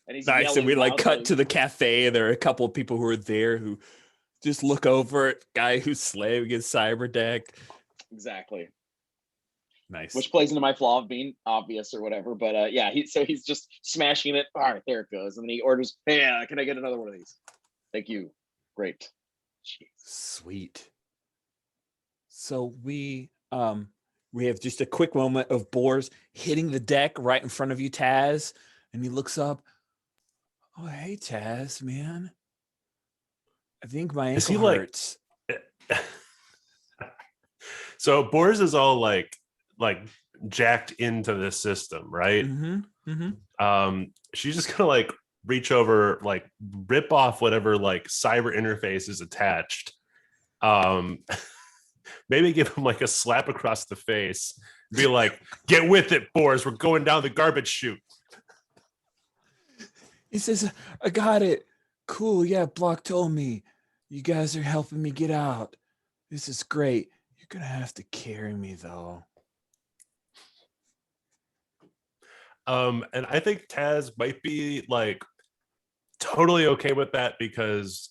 And he's Nice. And yelling we like loudly. cut to the cafe, and there are a couple of people who are there who just look over at guy who's slamming his cyber deck. Exactly. Nice. Which plays into my flaw of being obvious or whatever. But yeah, he's just smashing it. All right, there it goes. And then he orders, "Hey, can I get another one of these? Thank you." Great. Jeez. Sweet. So we have just a quick moment of Boris hitting the deck right in front of you, Taz, and he looks up. Oh, hey, Taz, man. I think my Is he ankle like- hurts. So Boris is all like jacked into this system, right? She's just gonna like reach over, like rip off whatever like cyber interface is attached. Maybe give him like a slap across the face. Be like, "Get with it, Boris. We're going down the garbage chute." He says, I got it. Cool. Yeah, Block told me. You guys are helping me get out. This is great. You're going to have to carry me, though. And I think Taz might be like totally okay with that because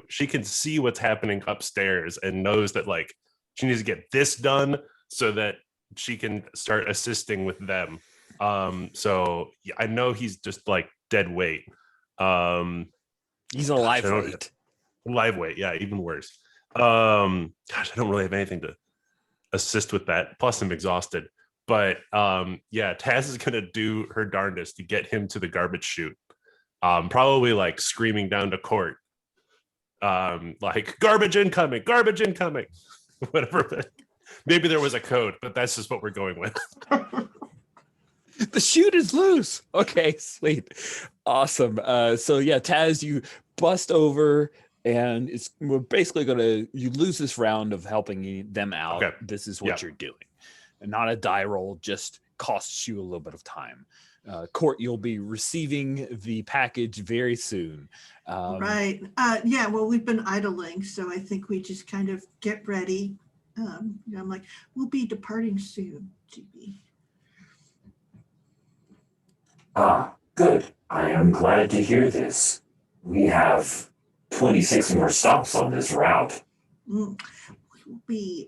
she can see what's happening upstairs and knows that like she needs to get this done so that she can start assisting with them. So yeah, I know he's just like dead weight. He's a live weight. Live weight, yeah, even worse. I don't really have anything to assist with that. Plus, I'm exhausted. But yeah, Taz is gonna do her darndest to get him to the garbage chute. Probably like screaming down to court, like garbage incoming, whatever. Maybe there was a code, but that's just what we're going with. The chute is loose. Okay, sweet. Awesome. So yeah, Taz, you bust over and we're basically you lose this round of helping them out. Okay. This is what you're doing. And not a die roll, just costs you a little bit of time. Court, you'll be receiving the package very soon. Right. Yeah, well, we've been idling, so I think we just kind of get ready. I'm like, we'll be departing soon, GB. Ah, good. I am glad to hear this. We have 26 more stops on this route. Mm.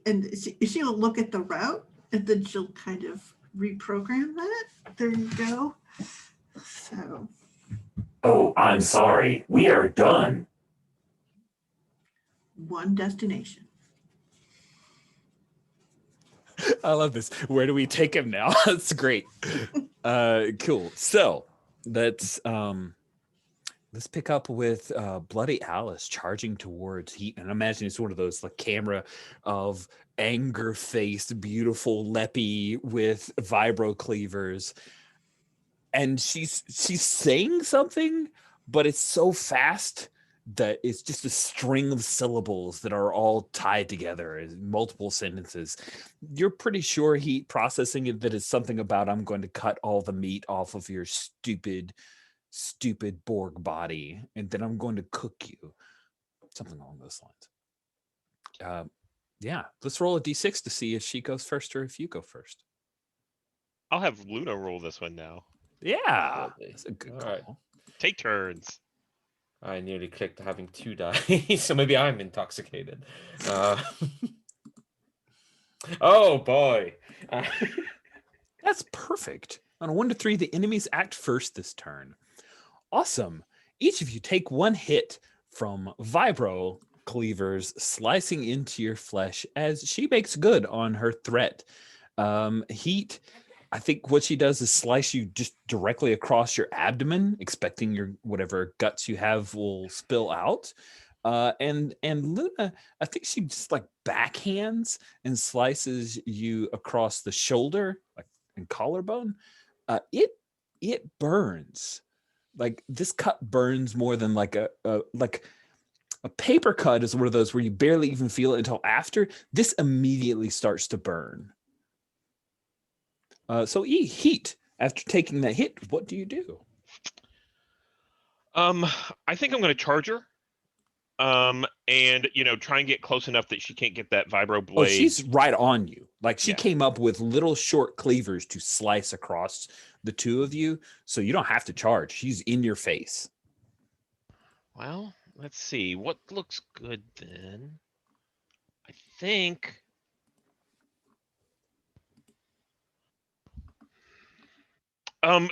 And she'll look at the route, and then she'll kind of reprogram that. There you go. So. Oh, I'm sorry. We are done. One destination. I love this. Where do we take him now? That's great. Cool. So let's pick up with Bloody Alice charging towards Heat. And imagine it's one of those like camera of anger faced, beautiful Leppy with vibro cleavers. And she's saying something, but it's so fast that it's just a string of syllables that are all tied together as multiple sentences. You're pretty sure Heat processing it that it's something about I'm going to cut all the meat off of your stupid Borg body, and then I'm going to cook you. Something along those lines. Yeah, let's roll a d6 to see if she goes first or if you go first. I'll have Luna roll this one now. Yeah, that's a good call. Right. Take turns. I nearly clicked having 2 die, so maybe I'm intoxicated. Oh boy. That's perfect. On a 1 to 3, the enemies act first this turn. Awesome. Each of you take 1 hit from vibro cleavers slicing into your flesh as she makes good on her threat. Heat, I think what she does is slice you just directly across your abdomen, expecting your whatever guts you have will spill out. And Luna, I think she just like backhands and slices you across the shoulder, like and collarbone. It burns. Like this cut burns more than like a paper cut is one of those where you barely even feel it until after. This immediately starts to burn. So Heat, after taking that hit, what do you do? I think I'm going to charge her. And try and get close enough that she can't get that vibro blade. Oh, she's right on you. Like she Yeah. came up with little short cleavers to slice across the two of you, so you don't have to charge. She's in your face. Well, let's see. What looks good then? I think.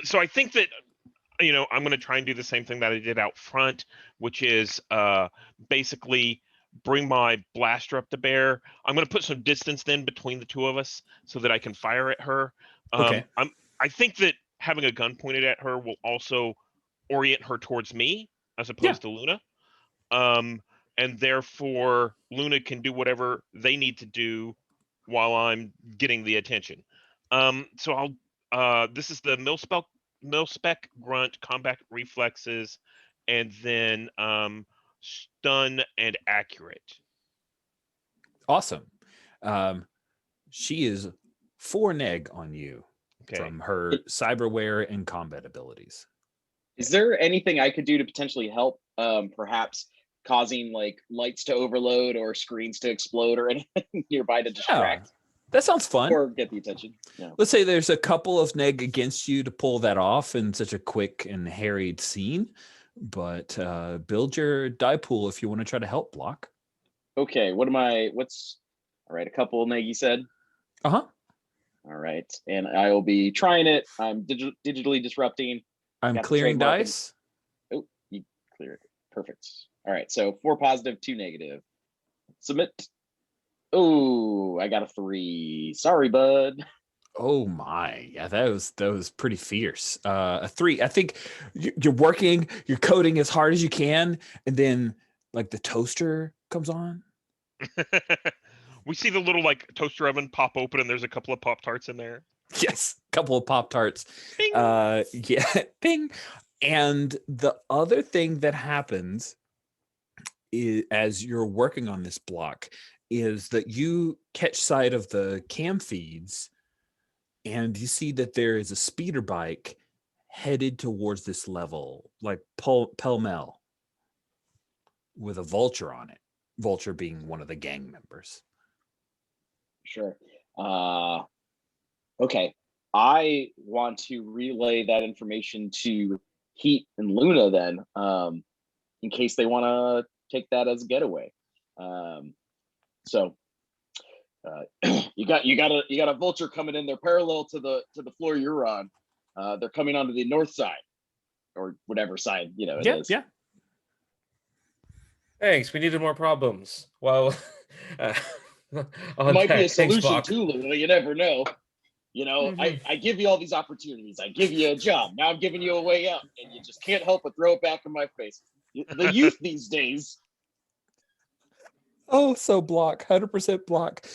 So I think that I'm going to try and do the same thing that I did out front, which is basically bring my blaster up to bear. I'm going to put some distance then between the two of us so that I can fire at her. Okay. I think that having a gun pointed at her will also orient her towards me as opposed to Luna. And therefore Luna can do whatever they need to do while I'm getting the attention. So I'll this is the mil-spec grunt, combat reflexes, and then stun and accurate. Awesome. She is 4 neg on you from her cyberware and combat abilities. Is there anything I could do to potentially help? Perhaps causing like lights to overload or screens to explode or anything nearby to distract? That sounds fun. Or get the attention. Yeah. Let's say there's a couple of neg against you to pull that off in such a quick and harried scene. But build your die pool if you want to try to help block. Okay, all right, a couple neg you said? Uh-huh. All right, and I will be trying it. I'm digitally disrupting. I'm clearing dice. Oh, you cleared. Perfect. All right, so 4 positive, 2 negative. Submit. Oh, I got a 3. Sorry, bud. Oh my, yeah, that was pretty fierce. A 3. I think you're working, you're coding as hard as you can, and then like the toaster comes on. We see the little like toaster oven pop open, and there's a couple of Pop-Tarts in there. Yes, a couple of Pop-Tarts. Bing. Yeah, bing. And the other thing that happens is, as you're working on this block, is that you catch sight of the cam feeds and you see that there is a speeder bike headed towards this level, like pell-mell, with a vulture on it. Vulture being one of the gang members. Sure. Okay. I want to relay that information to Heat and Luna then, in case they want to take that as a getaway. So you got a vulture coming in. They're parallel to the floor you're on. They're coming onto the north side, or whatever side it is. Yeah. Thanks. We needed more problems. Well, Might be a solution too, Luna. You never know. I give you all these opportunities. I give you a job. Now I'm giving you a way out, and you just can't help but throw it back in my face. The youth these days. Oh, so block, 100% block.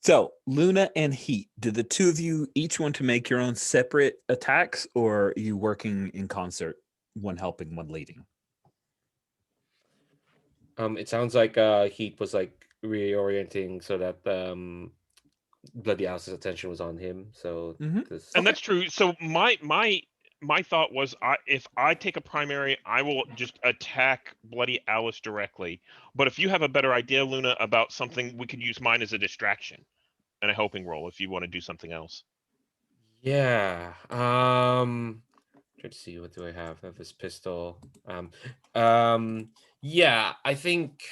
So Luna and Heat, did the two of you each want to make your own separate attacks, or are you working in concert, one helping, one leading? It sounds like Heat was like reorienting so that Bloody Alice's attention was on him. So this... And that's true. So my thought was, if I take a primary, I will just attack Bloody Alice directly. But if you have a better idea, Luna, about something, we could use mine as a distraction and a helping role if you want to do something else. Yeah. Try to see, what do I have? I have this pistol. Yeah, I think.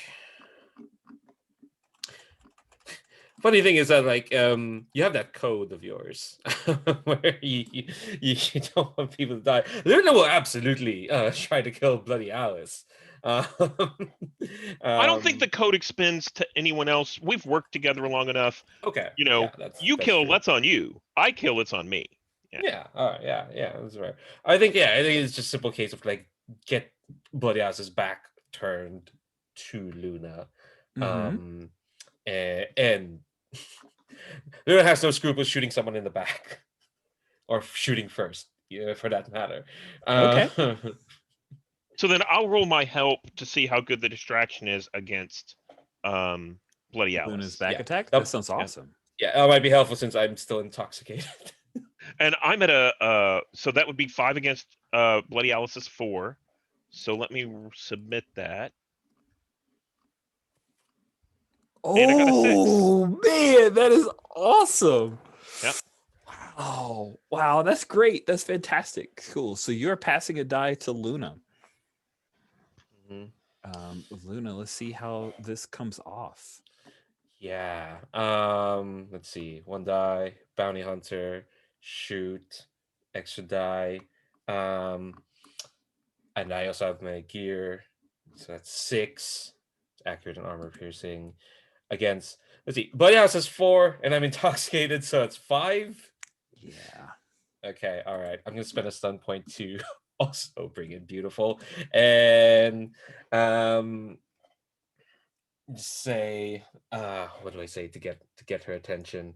Funny thing is that, like, you have that code of yours where you don't want people to die. Luna will absolutely try to kill Bloody Alice. I don't think the code extends to anyone else. We've worked together long enough. Okay. You kill, that's on you. I kill, it's on me. Yeah. All right. Yeah. That's right. I think it's just a simple case of like get Bloody Alice's back turned to Luna, and Luna has no scruples shooting someone in the back, or shooting first, for that matter. Okay. So then I'll roll my help to see how good the distraction is against Bloody Alice. Luna's back attack? That sounds awesome. Yeah, that might be helpful since I'm still intoxicated. And I'm at so that would be 5 against Bloody Alice's 4. So let me submit that. And I got a 6. Oh man, that is awesome. Yep. Oh wow, that's great. That's fantastic. Cool. So you're passing a die to Luna. Luna, let's see how this comes off. Yeah. Let's see. 1 die, bounty hunter, shoot, extra die. And I also have my gear. So that's 6. It's accurate and armor piercing. Against, let's see, Bloody Alice has 4, and I'm intoxicated, so it's 5. Yeah. Okay, all right. I'm gonna spend a stun point to also bring in beautiful, and say, what do I say to get her attention?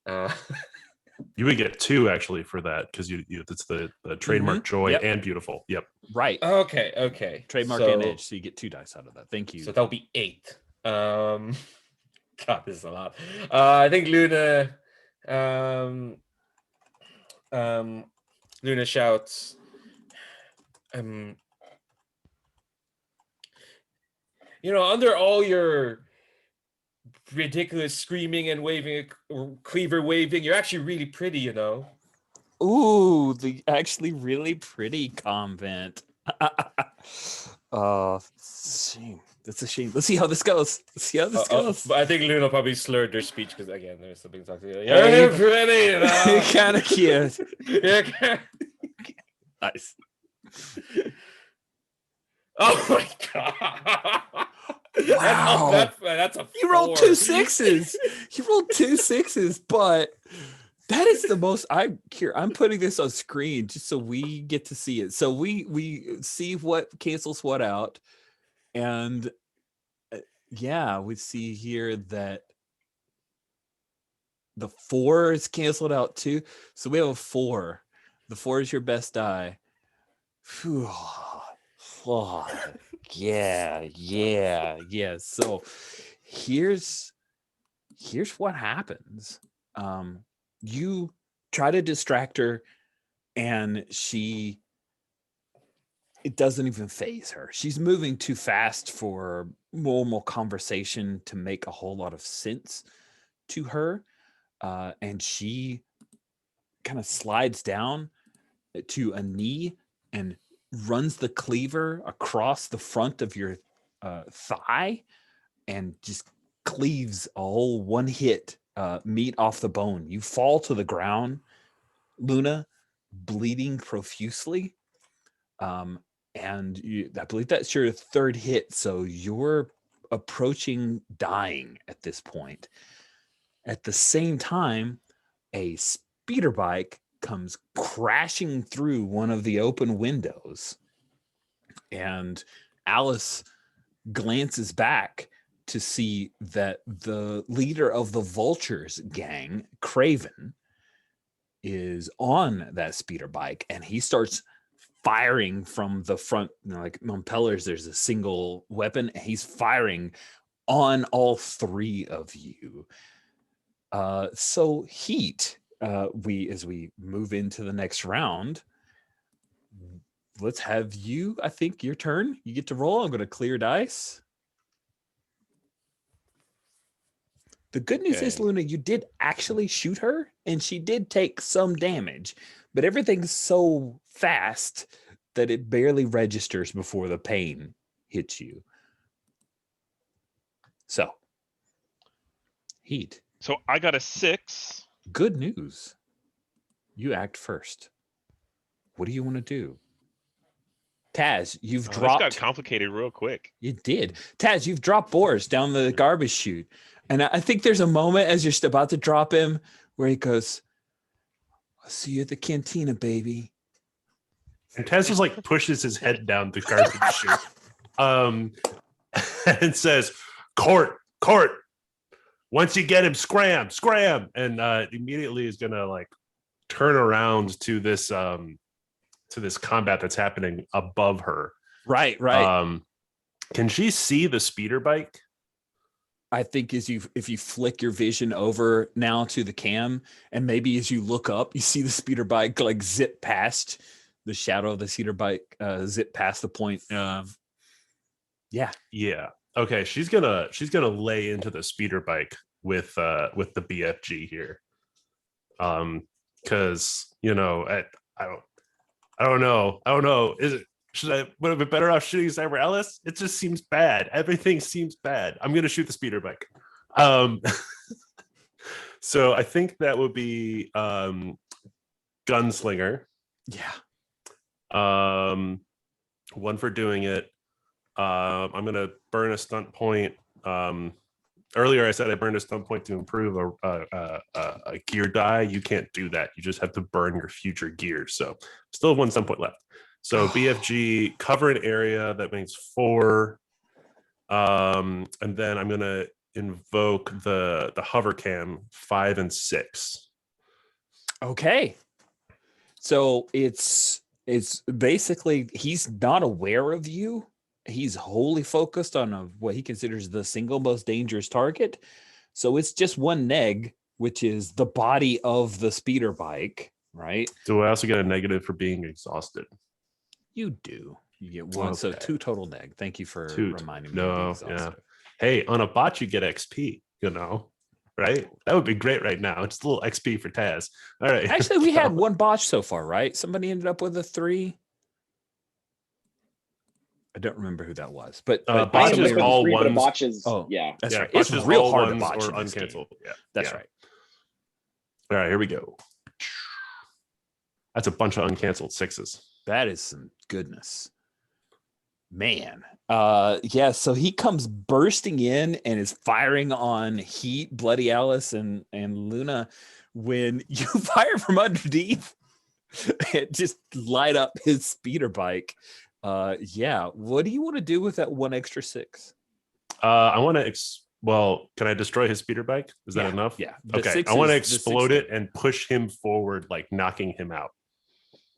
You would get 2 actually for that, because you it's the trademark joy and beautiful. Yep. Right. Okay. Trademark and edge, so you get 2 dice out of that. Thank you. So that'll be 8. God, this is a lot. I think Luna Luna shouts, under all your ridiculous screaming and waving, cleaver waving, you're actually really pretty, Ooh, the actually really pretty comment. Shame. That's a shame. Let's see how this goes. But I think Luna probably slurred their speech because, again, there's something talking to you're pretty. Kind of cute. Nice. Oh my god! Wow, that's a. You rolled 2 6s. You rolled 2 6s, but that is the most. I'm putting this on screen just so we get to see it. So we see what cancels what out, and we see here that the 4 is canceled out too. So we have a 4. The 4 is your best die. Whew. Oh, yeah. So here's what happens. You try to distract her. and it doesn't even faze her. She's moving too fast for normal conversation to make a whole lot of sense to her. And she kind of slides down to a knee and runs the cleaver across the front of your thigh and just cleaves a whole one hit meat off the bone. You fall to the ground, Luna, bleeding profusely. And I believe that's your third hit. So you're approaching dying at this point. At the same time, a speeder bike comes crashing through one of the open windows. And Alice glances back to see that the leader of the Vultures gang, Craven, is on that speeder bike, and he starts firing from the front, like impellers. There's a single weapon, and he's firing on all three of you. So Heat, as we move into the next round, let's have you, I think, your turn. You get to roll. I'm going to clear dice. The good news is, Okay. Luna, you did actually shoot her, and she did take some damage, but everything's so fast that it barely registers before the pain hits you. So, Heat. So I got a 6. Good news. You act first. What do you want to do? Taz, you've This dropped. got complicated real quick. It did. Taz, you've dropped Boris down the garbage chute. And I think there's a moment as you're about to drop him where he goes, I'll see you at the cantina, baby. And Tez just like pushes his head down the garbage chute, and says, "Court, once you get him, scram," and immediately is gonna like turn around to this combat that's happening above her. Right. Can she see the speeder bike? I think if you flick your vision over now to the cam, and maybe as you look up, you see the speeder bike like zip past the shadow of the speeder bike, zip past the point. Yeah. Okay, she's gonna lay into the speeder bike with the BFG here, because I don't know. Should I would have been better off shooting Cyber Alice? It just seems bad. Everything seems bad. I'm gonna shoot the speeder bike. So I think that would be Gunslinger. Yeah. One for doing it. I'm gonna burn a stunt point. Earlier I said I burned a stunt point to improve a gear die. You can't do that. You just have to burn your future gears. So still have one stunt point left. So BFG, cover an area, that makes 4. And then I'm gonna invoke the hover cam, 5 and 6. Okay. So it's basically he's not aware of you. He's wholly focused on what he considers the single most dangerous target. So it's just one neg, which is the body of the speeder bike, right? Do I also get a negative for being exhausted? You do. You get 1, so Okay. 2 total neg. Thank you for 2. reminding me. No, of being yeah. exhausted. Hey, on a bot you get XP, right? That would be great right now. It's a little XP for Taz. All right. Actually, we had one botch so far, right? Somebody ended up with a 3. I don't remember who that was, but Botches somebody- Botches all three, but a ones. botch is Oh. yeah. That's Yeah, right. It's botches real all hard to ones botch or in this game. uncanceled. Yeah, That's yeah. right. All right, here we go. That's a bunch of uncanceled 6s. That is some goodness. Man. Yeah, so he comes bursting in and is firing on Heat, Bloody Alice, and Luna. When you fire from underneath, it just light up his speeder bike. Yeah. What do you want to do with that 1 extra 6? I want to well, can I destroy his speeder bike? Is that enough? Yeah. The Okay. 6 I want to is- the 6 explode it and push him forward, like knocking him out.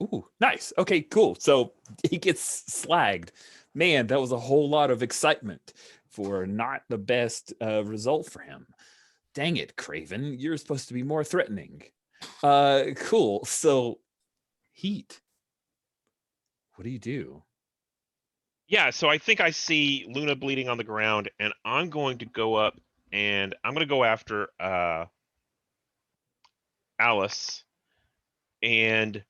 Ooh, nice. Okay, cool. So he gets slagged. Man, that was a whole lot of excitement for not the best result for him. Dang it, Craven. You're supposed to be more threatening. Cool. So Heat. What do you do? Yeah, so I think I see Luna bleeding on the ground, and I'm going to go up and I'm going to go after Alice and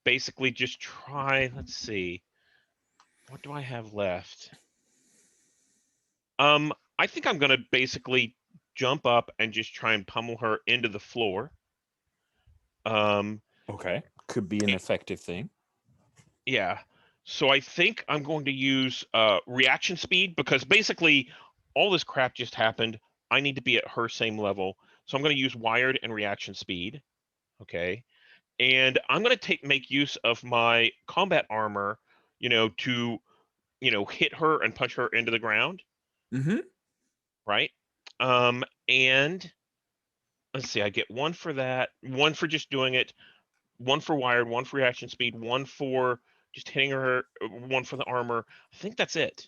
basically just try. Let's see, what do I have left? I think I'm going to basically jump up and just try and pummel her into the floor. Okay, could be an effective thing. Yeah. So I think I'm going to use reaction speed because basically all this crap just happened. I need to be at her same level. So I'm going to use wired and reaction speed. Okay. And I'm going to make use of my combat armor, to, hit her and punch her into the ground. Mm-hmm. Right. And let's see, I get 1 for that, 1 for just doing it, 1 for wired, 1 for reaction speed, 1 for just hitting her, 1 for the armor. I think that's it.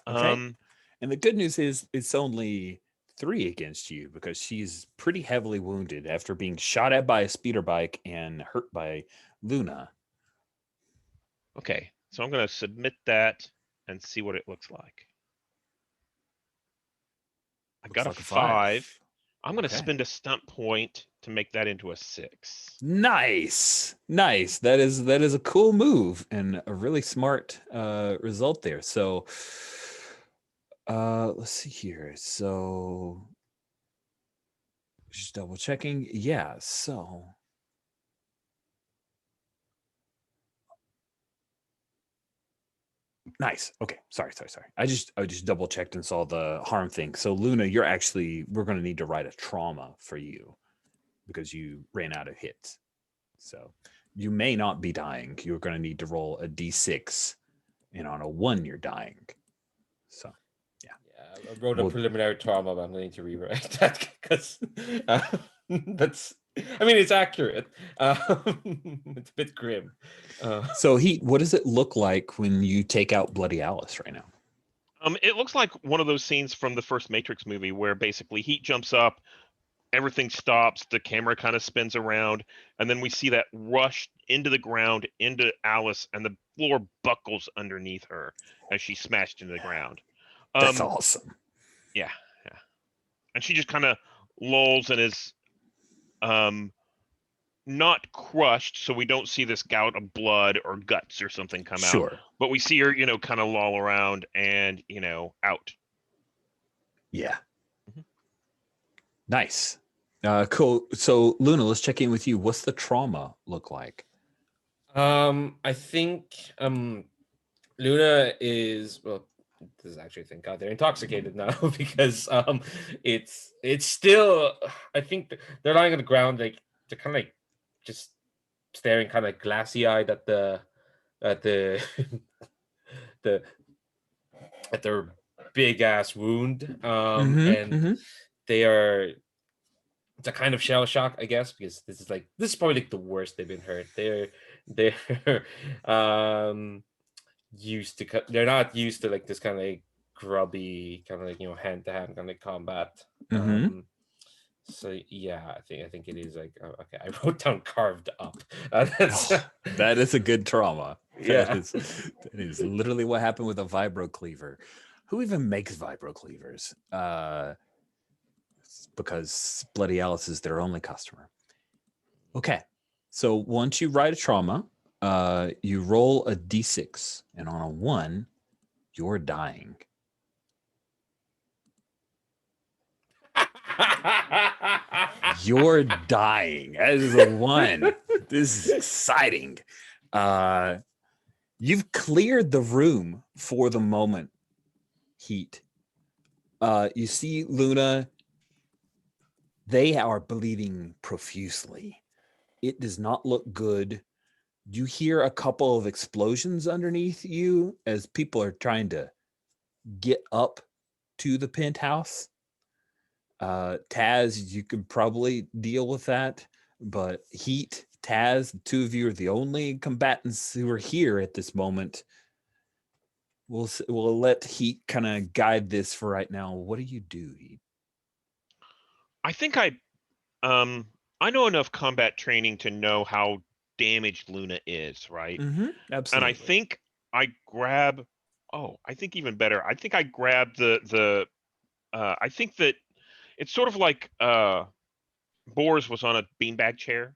Okay. And the good news is it's only 3 against you because she's pretty heavily wounded after being shot at by a speeder bike and hurt by Luna. Okay, so I'm going to submit that and see what it looks like. I got Looks a like 5. I'm going to Okay. spend a stunt point to make that into a 6. Nice. That is a cool move and a really smart result there. So let's see here. So just double checking. Yeah, so nice. Okay. Sorry. I just double checked and saw the harm thing. So Luna, we're going to need to write a trauma for you because you ran out of hits. So you may not be dying. You're going to need to roll a d6, and on a 1 you're dying. So Yeah, I wrote a preliminary trauma, but I'm going to rewrite that because that's. I mean, it's accurate. It's a bit grim. So Heat, what does it look like when you take out Bloody Alice right now? It looks like one of those scenes from the first Matrix movie where basically Heat jumps up, everything stops, the camera kind of spins around, and then we see that rush into the ground, into Alice, and the floor buckles underneath her as she's smashed into the ground. That's awesome. Yeah. And she just kind of lulls and is not crushed, so we don't see this gout of blood or guts or something come out. But we see her, kind of loll around and, out. Yeah. Mm-hmm. Nice. Cool. So Luna, let's check in with you. What's the trauma look like? I think Luna is, well, this is actually, thank God they're intoxicated now because it's still, I think they're lying on the ground, like they're kind of like just staring kind of glassy eyed at their big ass wound. And they are, it's a kind of shell shock, I guess, because this is probably like the worst they've been hurt. They're they're not used to like this kind of like grubby kind of like hand to hand kind of combat. So yeah, I think it is like, okay, I wrote down carved up. That is a good trauma. Yeah, that is literally what happened with a vibro cleaver. Who even makes vibro cleavers? Because Bloody Alice is their only customer. Okay, so once you write a trauma, you roll a d6, and on a 1, you're dying. You're dying. That is a 1. This is exciting. You've cleared the room for the moment, Heat. You see Luna. They are bleeding profusely. It does not look good. You hear a couple of explosions underneath you as people are trying to get up to the penthouse. Taz, you could probably deal with that, but Heat, Taz, the two of you are the only combatants who are here at this moment. We'll let Heat kind of guide this for right now. What do you do, Heat? I think I know enough combat training to know how damaged Luna is, right? And Absolutely. I think I grab. Oh, I think even better. I think I grab the. I think that it's sort of like Boris was on a beanbag chair,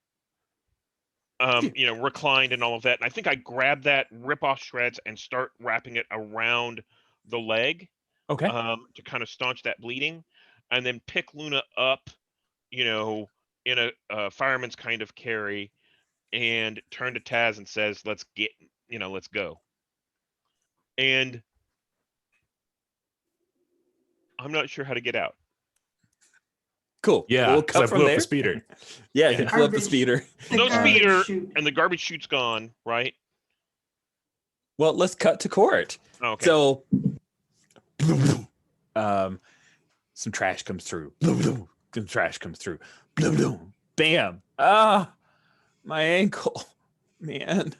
reclined and all of that. And I think I grab that, rip off shreds, and start wrapping it around the leg, Okay. to kind of staunch that bleeding, and then pick Luna up, in a fireman's kind of carry, and turn to Taz and says, "Let's go." And I'm not sure how to get out. Cool. Yeah, We'll 'cause I cut from blew up there. the speeder. Yeah, you blew up the Garbage. speeder. The No garbage speeder, chute. and the garbage chute's gone, right? Well, let's cut to court. Oh, okay. So, some trash comes through. Some trash comes through. Bam. Ah, my ankle, man.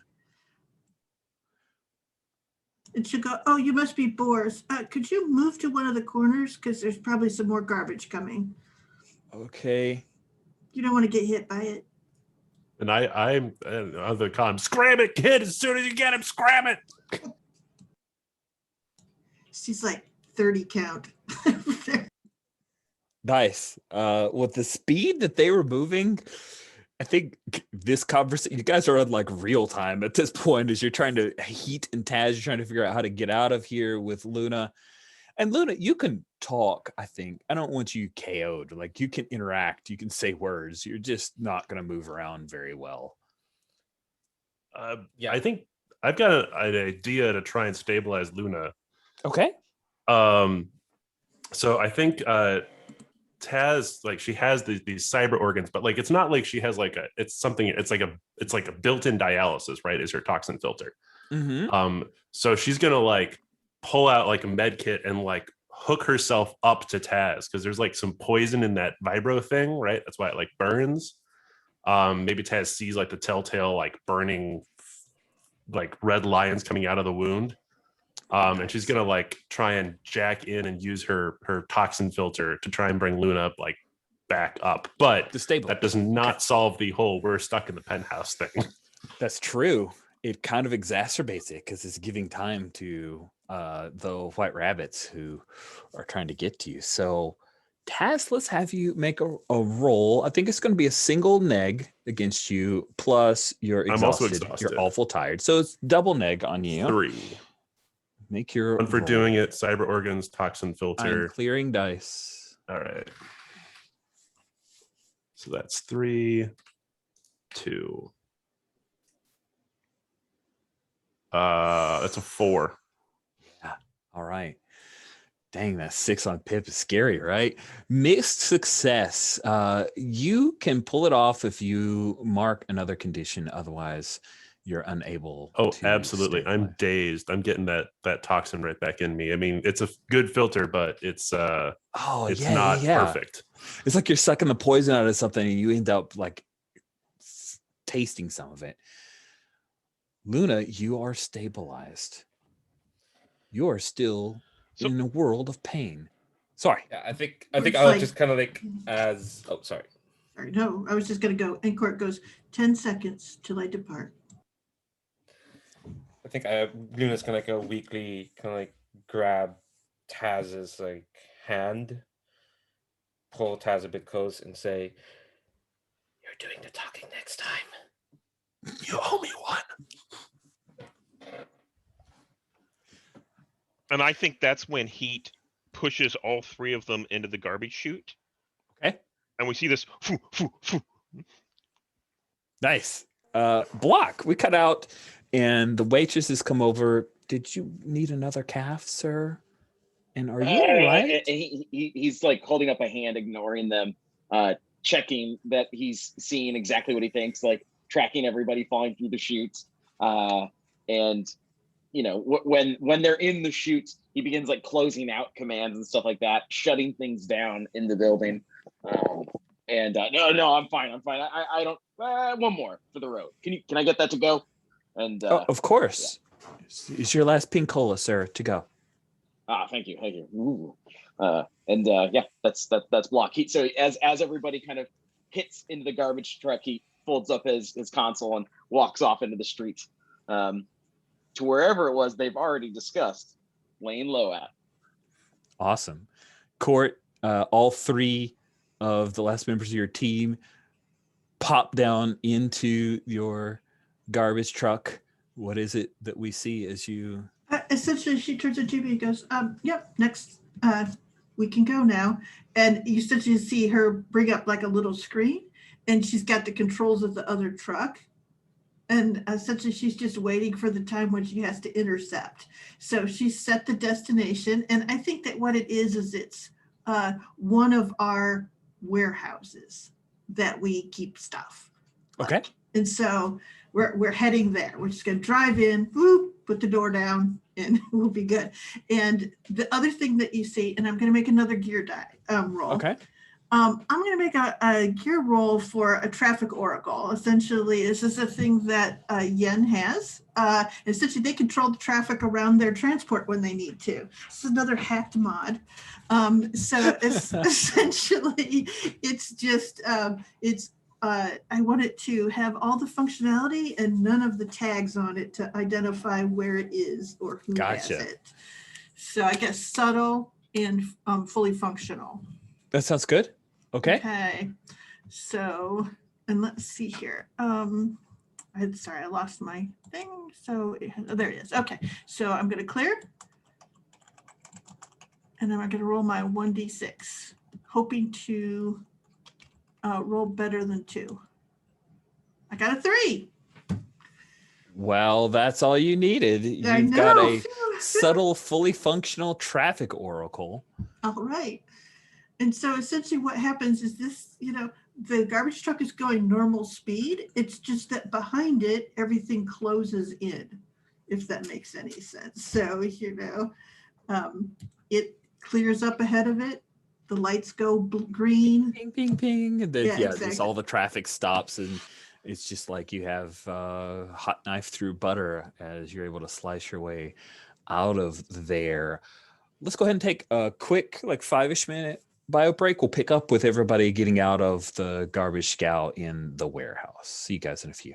It should go, oh, you must be Boris. Could you move to one of the corners? Because there's probably some more garbage coming. Okay. You don't want to get hit by it. And I'm on the comm. Scram it, kid! As soon as you get him, scram it. She's like 30 count. Nice. With the speed that they were moving, I think this conversation, you guys are on like real time at this point as you're trying to Heat and Taz, you're trying to figure out how to get out of here with Luna. And Luna, you can talk, I think. I don't want you KO'd. Like you can interact, you can say words. You're just not going to move around very well. I think I've got an idea to try and stabilize Luna. Okay. So I think Taz, like, she has these cyber organs, but like it's not like she has like it's like a built-in dialysis, right? Is her toxin filter. So she's gonna like pull out like a med kit and like hook herself up to Taz because there's like some poison in that vibro thing, right? That's why it like burns. Maybe Taz sees like the telltale like burning like red lines coming out of the wound. And she's gonna like try and jack in and use her toxin filter to try and bring Luna up, like back up. But that does not solve the whole "we're stuck in the penthouse" thing. That's true. It kind of exacerbates it because it's giving time to the white rabbits who are trying to get to you. So, Taz, let's have you make a roll. I think it's going to be a single neg against you, plus you're exhausted. I'm also exhausted. You're awful tired. So it's double neg on you. 3. Make your one for roll. doing it. Cyber organs, toxin filter. I'm clearing dice. All right. So that's 3, 2. That's a 4. Yeah. All right. Dang, that 6 on Pip is scary, right? Mixed success. You can pull it off if you mark another condition. Otherwise, you're unable. Oh, to absolutely. stabilize. I'm dazed. I'm getting that toxin right back in me. I mean, it's a good filter, but it's not perfect. It's like you're sucking the poison out of something and you end up like tasting some of it. Luna, you are stabilized. You are still in a world of pain. Sorry. Yeah, I think It's I'll like- just kind of like sorry. Sorry, no, I was just going to go. And court goes 10 seconds till I depart. I think Luna's gonna go weakly, kind of like grab Taz's like hand, pull Taz a bit close, and say, "You're doing the talking next time. You owe me one." And I think that's when Heat pushes all 3 of them into the garbage chute. Okay. And we see this. Nice. Block. We cut out and the waitresses come over. Did you need another calf, sir? And are you all right? He's like holding up a hand, ignoring them, checking that he's seeing exactly what he thinks, like tracking everybody falling through the chutes. And when they're in the chutes, he begins like closing out commands and stuff like that, shutting things down in the building. No, I'm fine. I don't. One more for the road. Can I get that to go? And of course. Yeah. It's your last pink cola, sir, to go. Thank you. Ooh. That's block. So as everybody kind of hits into the garbage truck, he folds up his console and walks off into the streets to wherever it was they've already discussed laying low at. Awesome. Court, all three of the last members of your team pop down into your garbage truck. What is it that we see as you... Essentially, she turns to Jimmy and goes, yep, next, we can go now. And you essentially see her bring up like a little screen, and she's got the controls of the other truck. And essentially, she's just waiting for the time when she has to intercept. So she's set the destination. And I think that what it is it's one of our warehouses that we keep stuff. Okay. And so we're heading there. We're just going to drive in, whoop, put the door down, and we'll be good. And the other thing that you see, and I'm going to make another gear die roll. Okay. I'm going to make a gear roll for a traffic oracle. Essentially, this is a thing that Yen has. Essentially, they control the traffic around their transport when they need to. This is another hacked mod. So it's essentially, it's just, I want it to have all the functionality and none of the tags on it to identify where it is or who has it. So I guess subtle and fully functional. That sounds good. Okay. Okay. So, and let's see here. Sorry, I lost my thing. So there it is. Okay. So I'm going to clear. And then I'm going to roll my 1d6, hoping to roll better than 2. I got a 3. Well, that's all you needed. You've got a subtle, fully functional traffic oracle. All right. And so essentially what happens is this, the garbage truck is going normal speed. It's just that behind it, everything closes in, if that makes any sense. So, it clears up ahead of it. The lights go green. Ping, ping, ping. Exactly. Just all the traffic stops, and it's just like you have hot knife through butter as you're able to slice your way out of there. Let's go ahead and take a quick, 5-ish minute bio break. We'll pick up with everybody getting out of the garbage scow in the warehouse. See you guys in a few.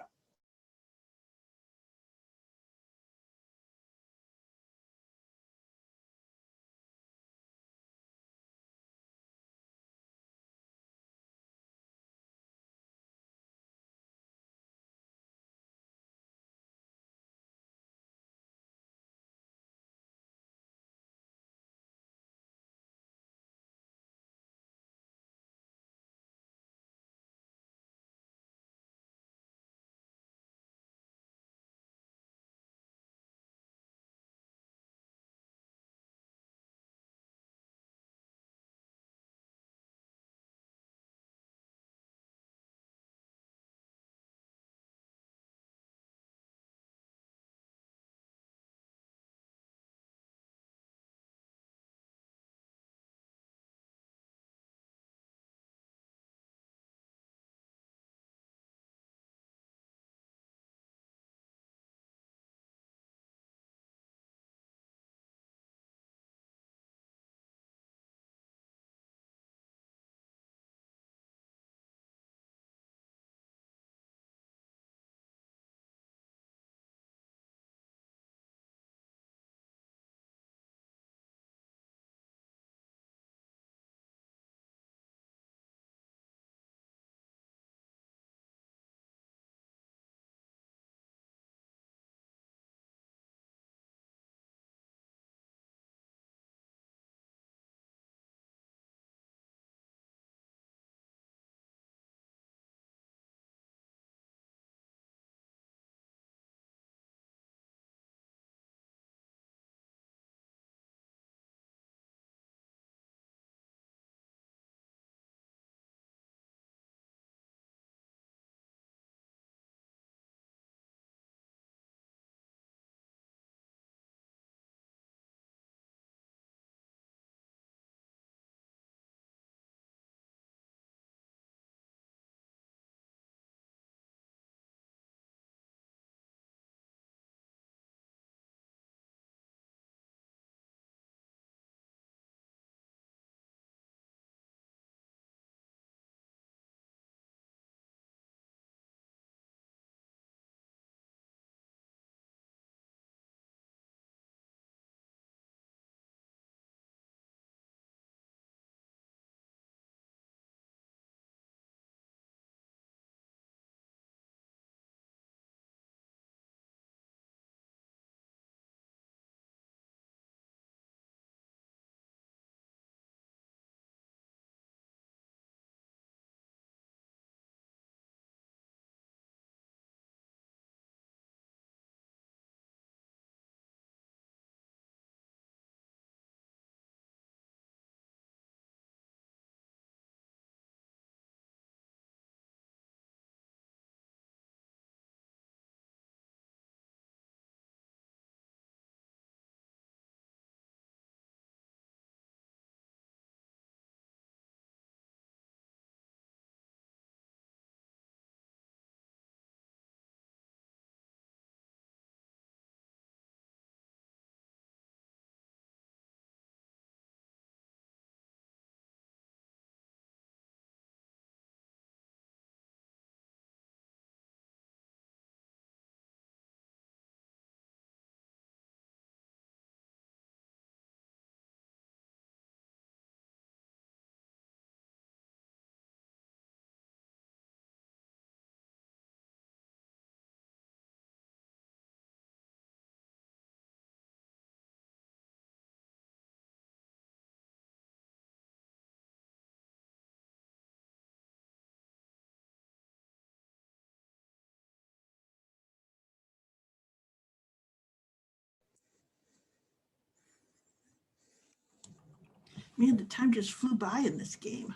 Man, the time just flew by in this game.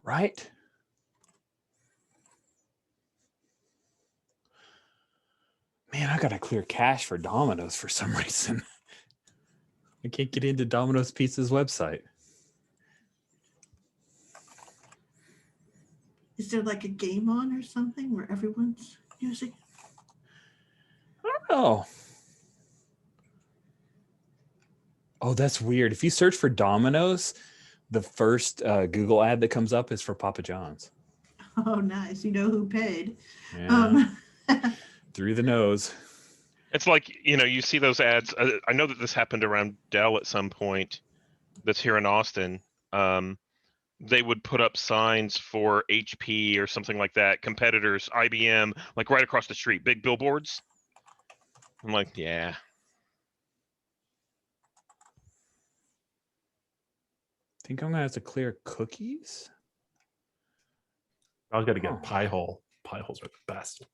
Right? Man, I gotta clear cache for Domino's for some reason. I can't get into Domino's Pizza's website. Is there like a game on or something where everyone's using? I don't know. Oh, that's weird. If you search for Domino's, the first Google ad that comes up is for Papa John's. Oh, nice. You know who paid. Yeah. Through the nose. It's like, you see those ads. I know that this happened around Dell at some point that's here in Austin. They would put up signs for HP or something like that, competitors, IBM, like right across the street, big billboards. I'm like, yeah. I think I'm gonna have to clear cookies. I was gonna get a pie hole. Pie holes are the best.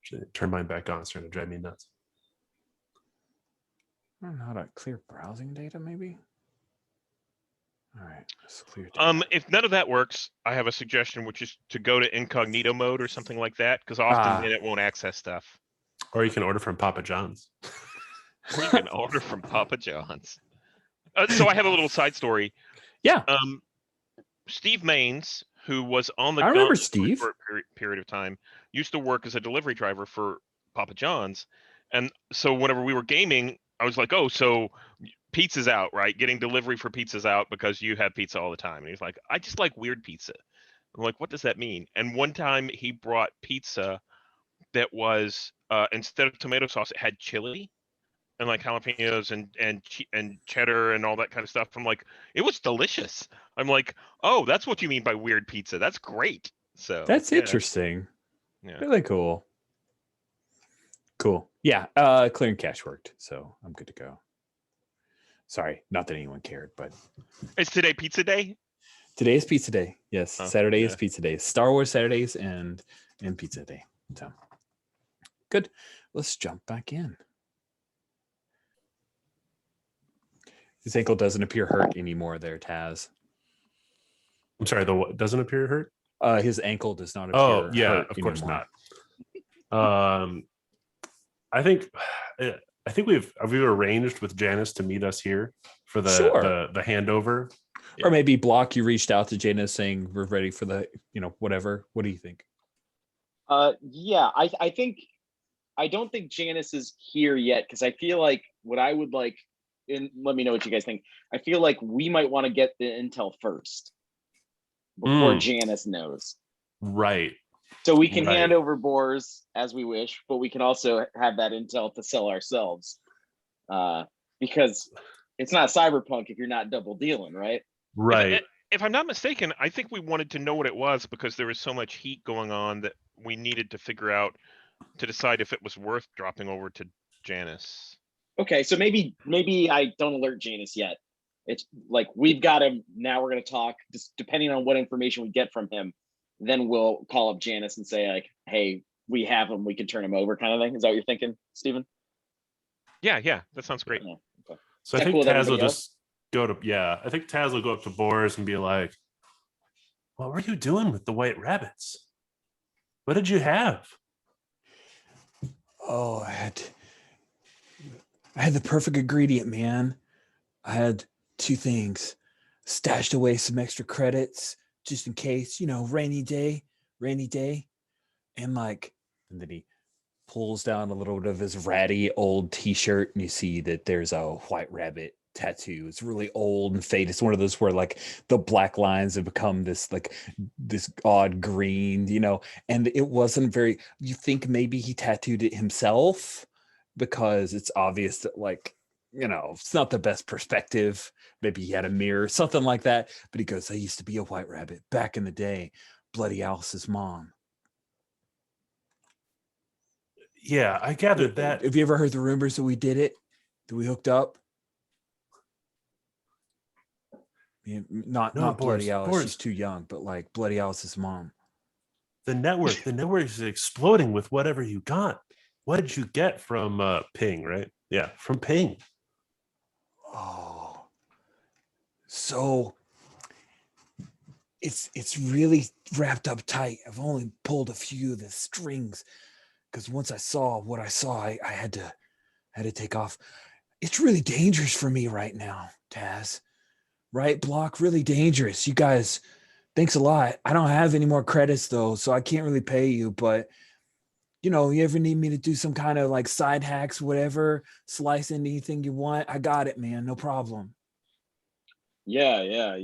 Should turn mine back on. It's starting to drive me nuts. I don't know how to clear browsing data, maybe. All right, let's clear data. If none of that works, I have a suggestion, which is to go to incognito mode or something like that, because often then it won't access stuff. Or you can order from Papa John's. Or you can order from Papa John's. So I have a little side story. Yeah. Steve Maines, who was on the I remember Gauntlet Steve. for a period of time, used to work as a delivery driver for Papa John's. And so whenever we were gaming, I was like, oh, so pizza's out, right? Getting delivery for pizza's out because you have pizza all the time. And he's like, I just like weird pizza. I'm like, what does that mean? And one time he brought pizza that was, instead of tomato sauce, it had chili and like jalapenos and cheddar and all that kind of stuff. I'm like, it was delicious. I'm like, oh, that's what you mean by weird pizza. That's great. So That's yeah. interesting. Yeah. Really cool. Cool. Yeah. Clearing cache worked, so I'm good to go. Sorry, not that anyone cared, but Is today pizza day? today is pizza day. Yes, Oh, Saturday yeah. is pizza day. Star Wars Saturdays and pizza day. So good. Let's jump back in. His ankle doesn't appear hurt anymore there, Taz. I'm sorry, the what doesn't appear hurt? His ankle does not appear Oh, yeah, hurt of course anymore. not. I think we've arranged with Janice to meet us here for the Sure. the handover. Or maybe Block, you reached out to Janice saying we're ready for the, whatever. What do you think? Yeah, I don't think Janice is here yet because I feel like what I would like, and let me know what you guys think. I feel like we might want to get the intel first before Janice knows. Right. So we can hand over boars as we wish, but we can also have that intel to sell ourselves. Because it's not cyberpunk if you're not double dealing, right? Right. If I'm not mistaken, I think we wanted to know what it was because there was so much heat going on that we needed to figure out to decide if it was worth dropping over to Janice. Okay, so maybe I don't alert Janice yet. It's like we've got him now. We're going to talk. Just depending on what information we get from him, then we'll call up Janice and say like, "Hey, we have him. We can turn him over," kind of thing. Is that what you're thinking, Stephen? Yeah, that sounds great. Yeah, okay. So I think Taz will just go to I think Taz will go up to Boris and be like, "What were you doing with the white rabbits? What did you have?" Oh, I had the perfect ingredient, man. I had two things. Stashed away some extra credits just in case, rainy day. And then he pulls down a little bit of his ratty old t-shirt and you see that there's a white rabbit tattoo. It's really old and faded. It's one of those where like the black lines have become this odd green, and it wasn't very, you think maybe he tattooed it himself because it's obvious that it's not the best perspective. Maybe he had a mirror, something like that. But he goes, I used to be a white rabbit back in the day. Bloody Alice's mom. Yeah, I gathered that. Have you ever heard the rumors that we did it? That we hooked up? Yeah, not Bloody Alice. She's too young, but like Bloody Alice's mom. The network is exploding with whatever you got. What did you get from Ping, right? Yeah, from Ping. Oh, So it's really wrapped up tight. I've only pulled a few of the strings because once I saw what I saw, I had to take off. It's really dangerous for me right now, Taz. Right, Block? Really dangerous. You guys, thanks a lot. I don't have any more credits though, so I can't really pay you, but you ever need me to do some kind of like side hacks, whatever, slice into anything you want, I got it, man. No problem. Yeah.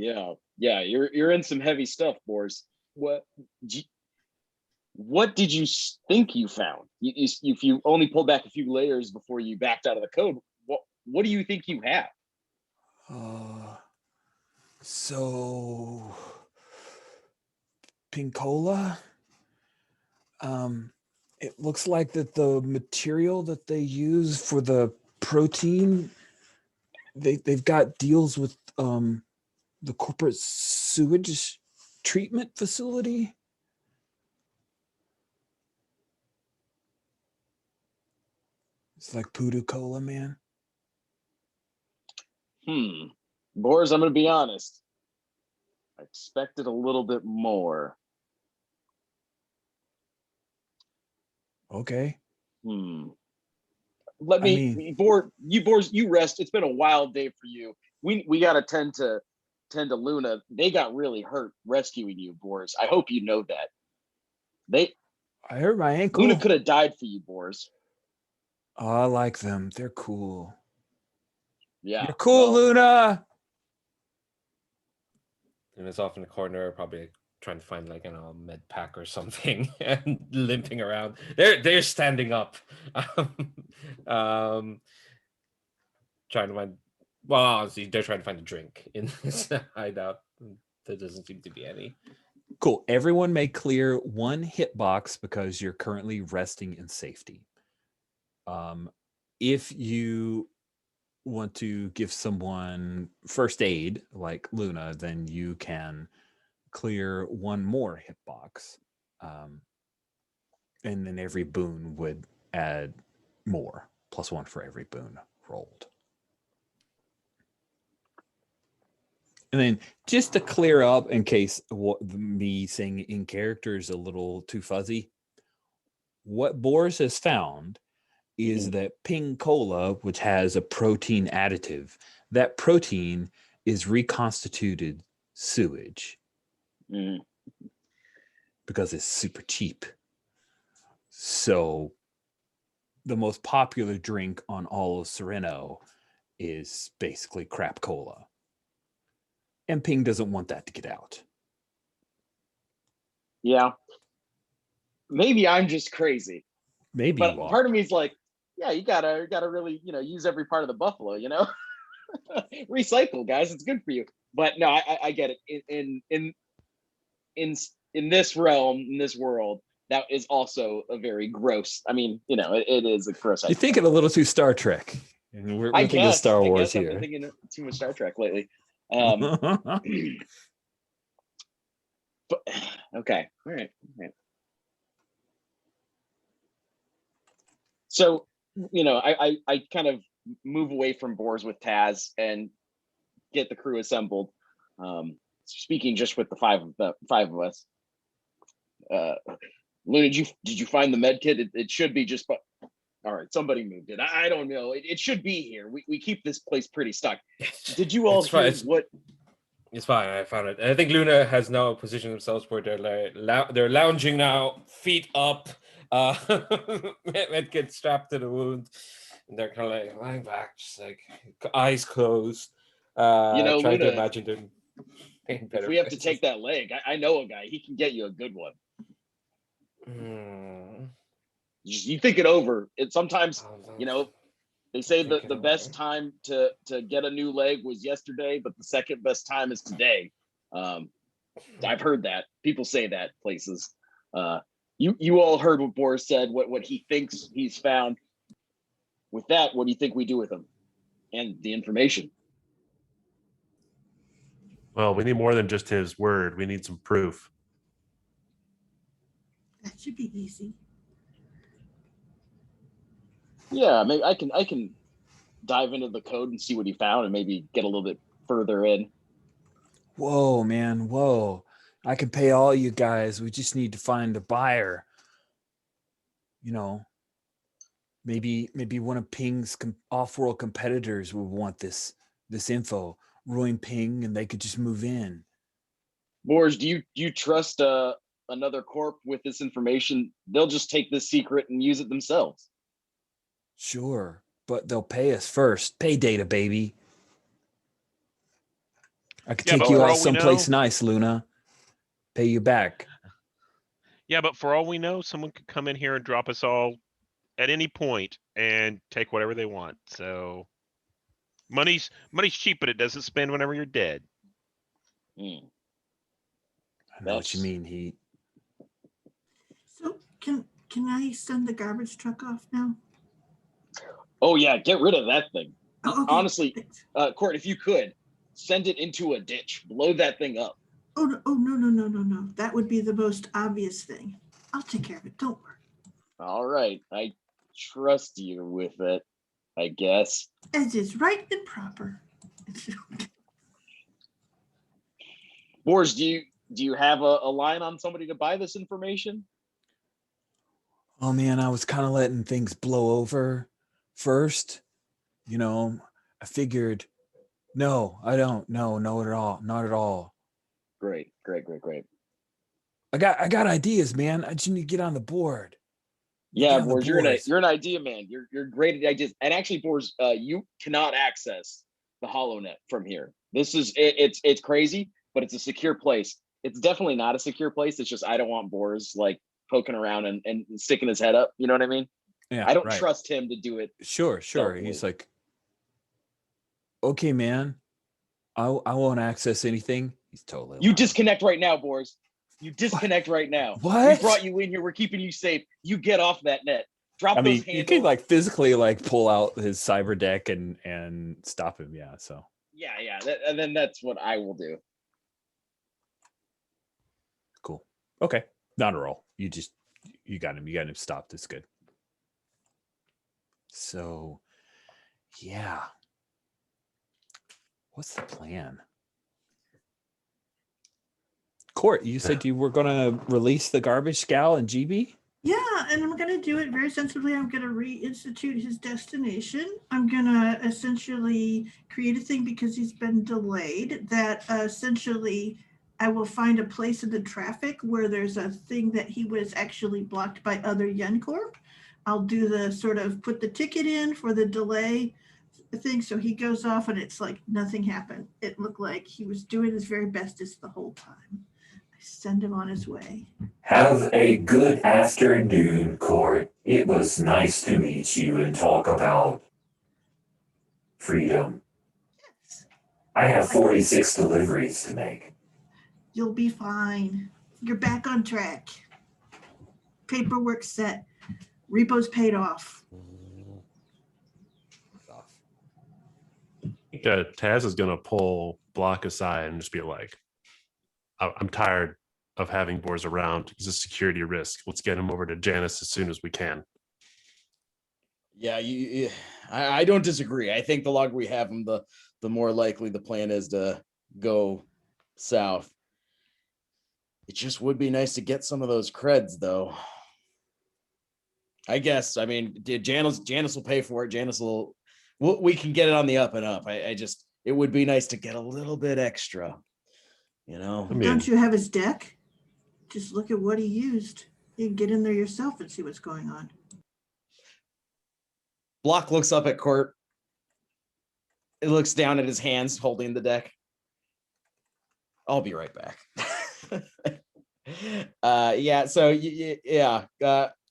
You're in some heavy stuff, Boris. What did you think you found? If you only pulled back a few layers before you backed out of the code, what do you think you have? So Pincola, it looks like that the material that they use for the protein, they've got deals with the corporate sewage treatment facility. It's like Poodoo Cola, man. Boris, I'm going to be honest. I expected a little bit more. Okay. Let me, Boris, you rest. It's been a wild day for you. We got to tend to Luna. They got really hurt rescuing you, Boris. I hope you know that. I hurt my ankle. Luna could have died for you, Boris. Oh, I like them. They're cool. Yeah. You're cool, Luna. Luna's off in the corner, probably trying to find like med pack or something and limping around. They're standing up. Trying to find honestly, they're trying to find a drink in this hideout. There doesn't seem to be any. Cool. Everyone may clear one hitbox because you're currently resting in safety. If you want to give someone first aid like Luna, then you can clear one more hitbox. And then every boon would add more, +1 for every boon rolled. And then just to clear up in case me saying in character is a little too fuzzy, what Boris has found is that ping cola, which has a protein additive, that protein is reconstituted sewage because it's super cheap. So the most popular drink on all of Serenno is basically crap cola. And Ping doesn't want that to get out. Yeah. Maybe I'm just crazy. Maybe but part of me is like, yeah, you gotta really, use every part of the buffalo, recycle, guys. It's good for you. But no, I get it. In this realm, in this world, that is also a very gross. I mean, it is a gross. You're thinking a little too Star Trek. And we're thinking Star Wars here. I've been thinking too much Star Trek lately. But okay, all right. So, I kind of move away from Boars with Taz and get the crew assembled. Speaking just with the five of us. Luna, did you find the med kit? It should be just. All right, somebody moved it. I don't know. It should be here. We keep this place pretty stuck. Did you all hear what? It's fine. I found it. I think Luna has now positioned themselves where they're lounging now, feet up, medkit strapped to the wound, and they're kind of like lying back, just like eyes closed, trying Luna, to imagine them. If we have to take that leg, I know a guy. He can get you a good one. You think it over. It sometimes, they say that the best time to get a new leg was yesterday, but the second best time is today. I've heard that. People say that places. You all heard what Boris said, what he thinks he's found. With that, what do you think we do with him and the information? Well, we need more than just his word. We need some proof. That should be easy. Yeah, maybe I can dive into the code and see what he found and maybe get a little bit further in. Whoa, man, whoa. I can pay all you guys. We just need to find a buyer. You know, maybe one of Ping's off-world competitors would want this info. Ruin Ping, and they could just move in. Boris, do you trust another corp with this information? They'll just take this secret and use it themselves. Sure, but they'll pay us first. Pay data, baby. I could take but you for out all we someplace know- nice, Luna. Pay you back. Yeah, but for all we know, someone could come in here and drop us all at any point and take whatever they want. So money's cheap, but it doesn't spend whenever you're dead. Hmm. I know what you mean, Heat. So can I send the garbage truck off now? Oh yeah, get rid of that thing. Oh, okay. Honestly, Court, if you could send it into a ditch, blow that thing up. Oh no. That would be the most obvious thing. I'll take care of it. Don't worry. All right, I trust you with it, I guess. As is right and proper. Boris, do you have a line on somebody to buy this information? Oh man, I was kind of letting things blow over first. You know, I figured, no, I don't. No, not at all. Not at all. Great. I got ideas, man. I just need to get on the board. Yeah, Get on the Boris, boards. you're an idea man. You're great at ideas. And actually, Boris, you cannot access the HoloNet from here. This is it's crazy, but it's a secure place. It's definitely not a secure place. It's just I don't want Boris like poking around and sticking his head up. You know what I mean? Yeah, I don't right. trust him to do it. Sure. stealthily. He's like, okay, man. I won't access anything. He's totally. You lying. disconnect right now, Boris. You disconnect right now. What? We brought you in here. We're keeping you safe. You get off that net. Drop I mean, those you handles. can like physically like pull out his cyber deck and stop him. Yeah. So Yeah. And then that's what I will do. cool. Okay. Not a roll. You got him. You got him stopped. It's good. So, yeah. What's the plan? Court, you said you were going to release the garbage scow and GB? Yeah, and I'm going to do it very sensibly. I'm going to reinstitute his destination. I'm going to essentially create a thing because he's been delayed that essentially I will find a place in the traffic where there's a thing that he was actually blocked by other Yencorp. I'll do the sort of put the ticket in for the delay thing. So he goes off and it's like nothing happened. It looked like he was doing his very bestest the whole time. Send him on his way. Have a good afternoon, Court. It was nice to meet you and talk about freedom. Yes. I have 46 deliveries to make. You'll be fine. You're back on track. Paperwork set. Repo's paid off. I think Taz is going to pull Block aside and just be like, I'm tired of having Boars around. He's a security risk. Let's get him over to Janice as soon as we can. Yeah, I don't disagree. I think the longer we have him, the more likely the plan is to go south. It just would be nice to get some of those creds, though. I guess. I mean, Janice will pay for it. Janice we can get it on the up and up. It would be nice to get a little bit extra. You know, I mean, Don't you have his deck? Just look at what he used. You can get in there yourself and see what's going on. Block looks up at Court. It looks down at his hands holding the deck. I'll be right back.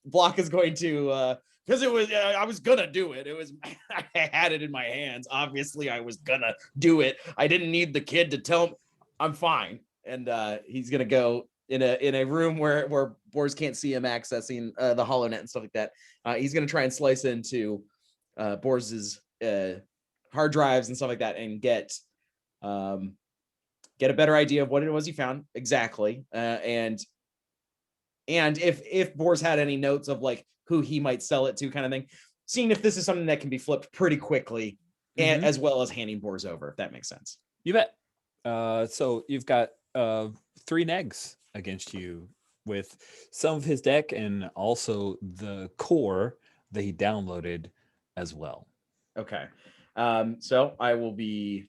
Block is going to because it was I was gonna do it. It was I had it in my hands. Obviously, I was gonna do it. I didn't need the kid to tell me I'm fine. And he's gonna go in a room where Boars can't see him accessing the HoloNet and stuff like that. He's gonna try and slice into Boars's hard drives and stuff like that and get a better idea of what it was he found exactly. And if Boars had any notes of like who he might sell it to, kind of thing, seeing if this is something that can be flipped pretty quickly, and as well as handing Boars over, if that makes sense. You bet. So you've got 3 negs against you with some of his deck and also the core that he downloaded as well. Okay. So I will be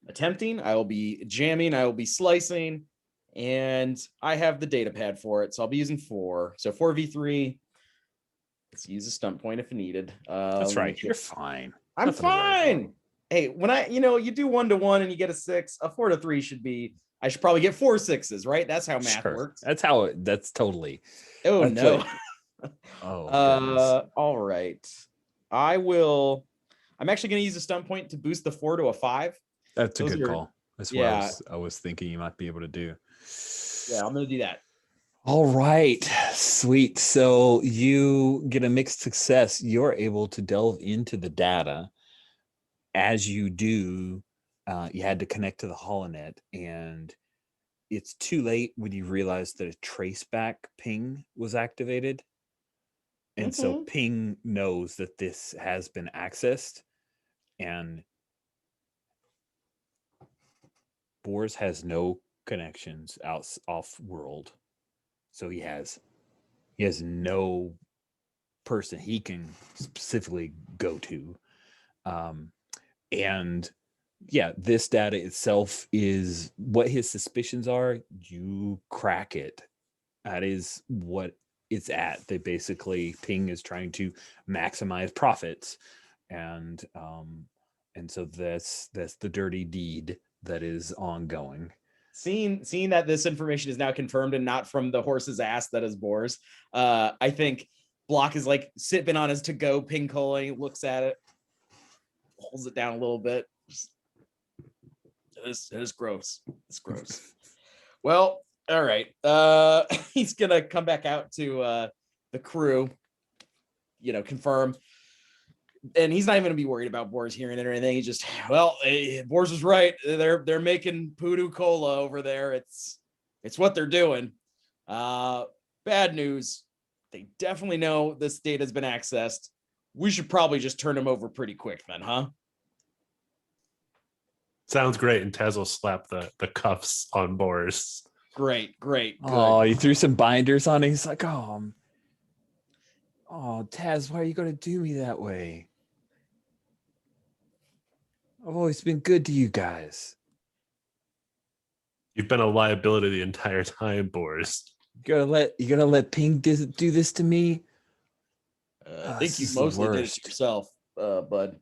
attempting, I will be jamming, I will be slicing, and I have the data pad for it. So I'll be using 4. So 4v3. Let's use a stunt point if needed. That's right. You're fine. I'm Nothing to worry about. fine. Hey, when you do 1-to-1 and you get a 6, a 4-to-3 should be. I should probably get 4 6s, right? That's how math Sure. works. That's totally. Oh that's no. like- oh goodness. All right. I'm actually going to use a stunt point to boost the 4 to a 5. That's a those good are- call. That's yeah. what I was thinking you might be able to do. Yeah, I'm going to do that. All right, sweet. So you get a mixed success. You're able to delve into the data. As you do, you had to connect to the HoloNet, and it's too late when you realize that a traceback ping was activated. And so ping knows that this has been accessed, and Boris has no connections off world. So he has no person he can specifically go to. And yeah, this data itself is what his suspicions are. You crack it. That is what it's at. They basically, Ping is trying to maximize profits. And so that's the dirty deed that is ongoing. Seeing that this information is now confirmed and not from the horse's ass that is Boris, I think Block is like sipping on his to-go ping cola, looks at it, holds it down a little bit. It is gross. It's gross. Well, all right. He's gonna come back out to the crew, confirm. And he's not even gonna be worried about Boris hearing it or anything. He just, Boris was right. They're making Poodoo Cola over there. It's what they're doing. Bad news. They definitely know this data has been accessed. We should probably just turn him over pretty quick then, huh? Sounds great. And Taz will slap the cuffs on Boris. Great. Good. Oh, he threw some binders on it. He's like, oh, Taz, why are you going to do me that way? I've always been good to you guys. You've been a liability the entire time, Boris. You gonna let Ping do this to me? I think you mostly did it yourself, bud.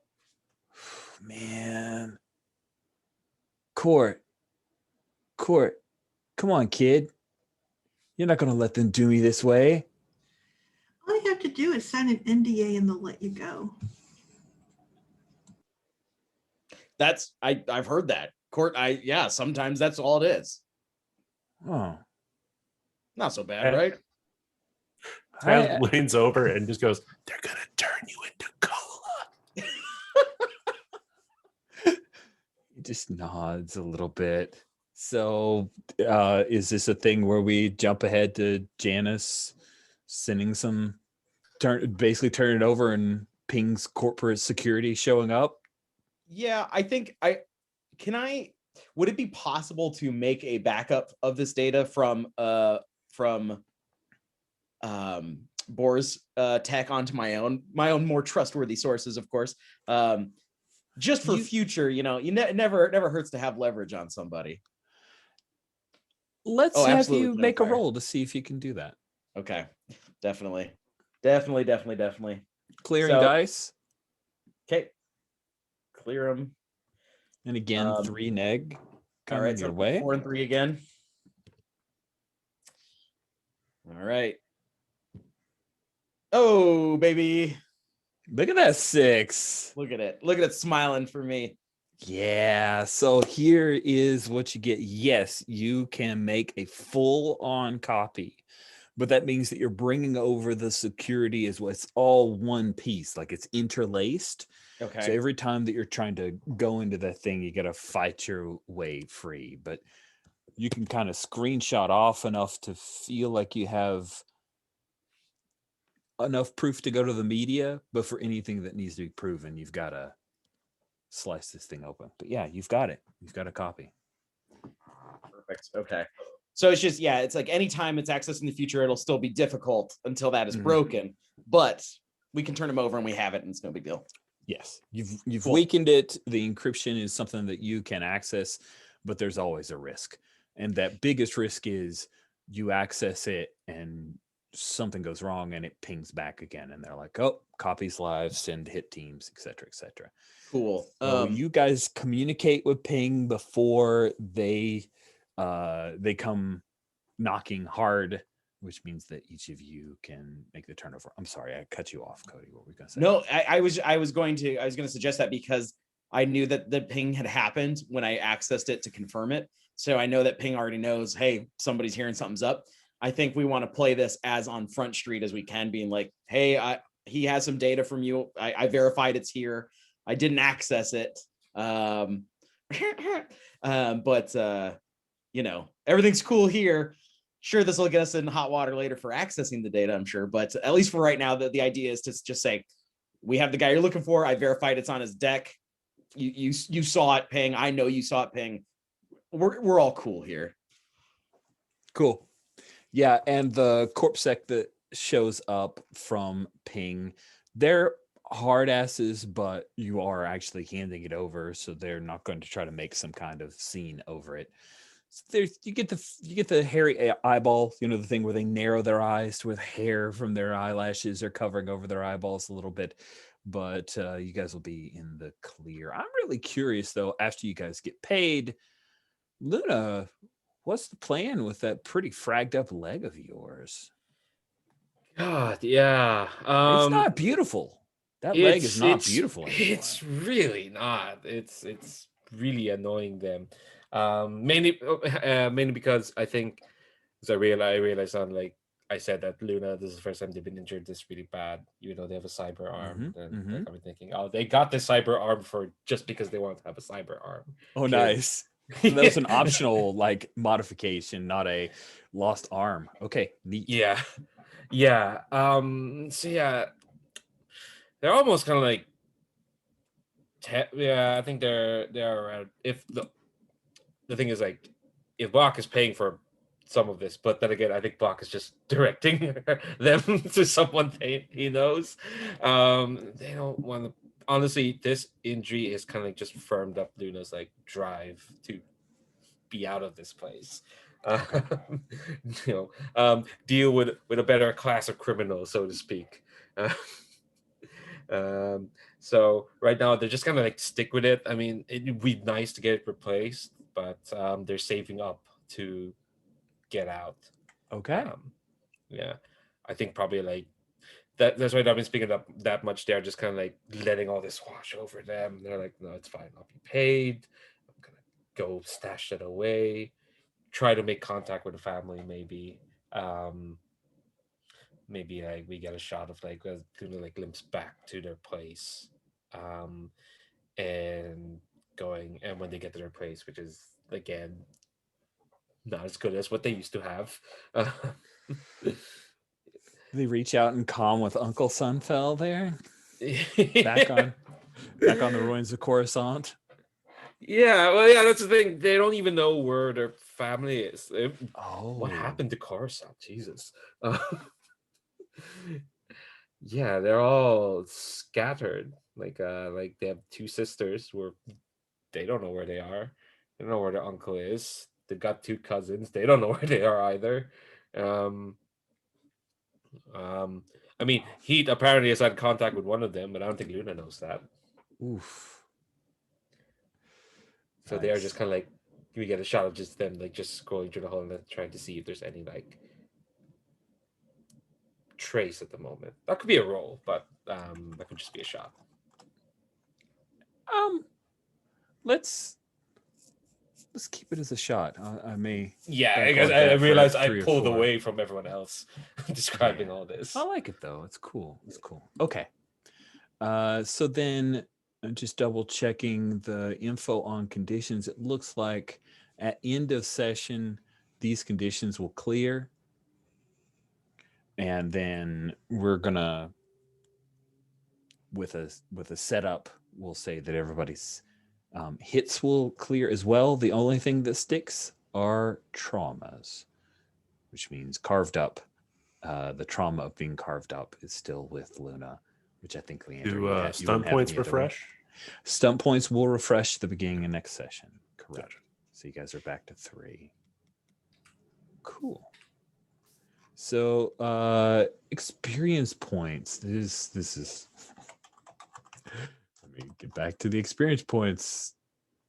Man. Court, come on, kid. You're not gonna let them do me this way. All you have to do is sign an NDA and they'll let you go. I've heard that. Court, sometimes that's all it is. Oh. Not so bad, right? Taz leans over and just goes, they're gonna turn you into cola. He just nods a little bit. So is this a thing where we jump ahead to Janice sending basically turn it over and Ping's corporate security showing up? Yeah, I think would it be possible to make a backup of this data from Bohr's tech onto my own more trustworthy sources, of course, just for future, never hurts to have leverage on somebody. Let's have you make a roll to see if you can do that. Okay, definitely. Clearing dice. Okay, clear them. And again, 3 neg. All right, your so way. 4 and 3 again. All right. Oh, baby. Look at that 6. Look at it smiling for me. Yeah. So here is what you get. Yes, you can make a full-on copy, but that means that you're bringing over the security as well. It's all one piece, like it's interlaced. Okay. So every time that you're trying to go into that thing, you got to fight your way free. But you can kind of screenshot off enough to feel like you have enough proof to go to the media. But for anything that needs to be proven, you've got to slice this thing open. But yeah, you've got it. You've got a copy. Perfect. Okay. So it's just, yeah, it's like anytime it's accessed in the future, it'll still be difficult until that is Mhm. broken. But we can turn them over and we have it, and it's no big deal. Yes, you've Cool. weakened it. The encryption is something that you can access, but there's always a risk. And that biggest risk is you access it and something goes wrong and it pings back again. And they're like, oh, copies live, send hit teams, et cetera, et cetera. Cool. So you guys communicate with Ping before they come knocking hard, which means that each of you can make the turnover. I'm sorry, I cut you off, Cody. What were we gonna say? No, I was going to suggest that because I knew that the ping had happened when I accessed it to confirm it. So I know that Ping already knows, hey, somebody's here and something's up. I think we want to play this as on Front Street as we can, being like, hey, he has some data from you. I verified it's here. I didn't access it. But you know, everything's cool here. Sure, this will get us in hot water later for accessing the data, I'm sure. But at least for right now, the idea is to just say, we have the guy you're looking for. I verified it's on his deck. You saw it, Ping. I know you saw it, Ping. We're all cool here. Cool. Yeah, and the corp sec that shows up from Ping, they're hard asses, but you are actually handing it over, so they're not going to try to make some kind of scene over it. So there's you get the hairy eyeball, you know, the thing where they narrow their eyes with hair from their eyelashes are covering over their eyeballs a little bit, but you guys will be in the clear. I'm really curious though, after you guys get paid, Luna, what's the plan with that pretty fragged up leg of yours? God, yeah. It's not beautiful. That leg is not beautiful anymore. It's really not. It's really annoying them. Mainly because I think, as I realized on, like I said, that Luna, this is the first time they've been injured this really bad. You know, they have a cyber arm. Like, I've been thinking, oh, they got the cyber arm for just because they want to have a cyber arm. Oh, nice. So that was an optional like modification, not a lost arm. Okay, neat. Yeah. Yeah. So yeah, they're almost kind of like yeah, I think they're around. If the thing is, like, if Bach is paying for some of this, but then again, I think Bach is just directing them to someone he knows. They don't want to. Honestly, this injury is kind of like just firmed up Luna's like drive to be out of this place. You know, deal with a better class of criminals, so to speak. So right now they're just kind of like stick with it. I mean, it'd be nice to get it replaced, but they're saving up to get out. Okay. Yeah, I think probably like that's why I've been speaking up that much. They're just kind of like letting all this wash over them. They're like, no, it's fine. I'll be paid. I'm gonna go stash it away. Try to make contact with the family, maybe. Maybe like we get a shot of like Luna like glimpse back to their place, and going, and when they get to their place, which is again not as good as what they used to have. They reach out and calm with Uncle Sunfell there. Back on the ruins of Coruscant. Yeah, well, yeah, that's the thing. They don't even know where their family is. What happened to Coruscant? Jesus. Yeah, they're all scattered. Like they have two sisters where they don't know where they are. They don't know where their uncle is. They've got two cousins. They don't know where they are either. I mean, Heat apparently has had contact with one of them, but I don't think Luna knows that. Oof. So they are just kind of like, we get a shot of just them like just scrolling through the hole and trying to see if there's any like trace at the moment. That could be a roll, but that could just be a shot. Let's keep it as a shot. I may. Yeah, because I realized I pulled away from everyone else describing all this. I like it though. It's cool. It's cool. Okay. So then just double checking the info on conditions. It looks like at end of session, these conditions will clear. And then we're gonna, with a setup, we'll say that everybody's Hits will clear as well. The only thing that sticks are traumas, which means carved up. The trauma of being carved up is still with Luna, which I think Leander, Do stun points refresh? Stunt points will refresh the beginning of next session. Correct. Gotcha. So you guys are back to 3. Cool. So experience points. This is let me get back to the experience points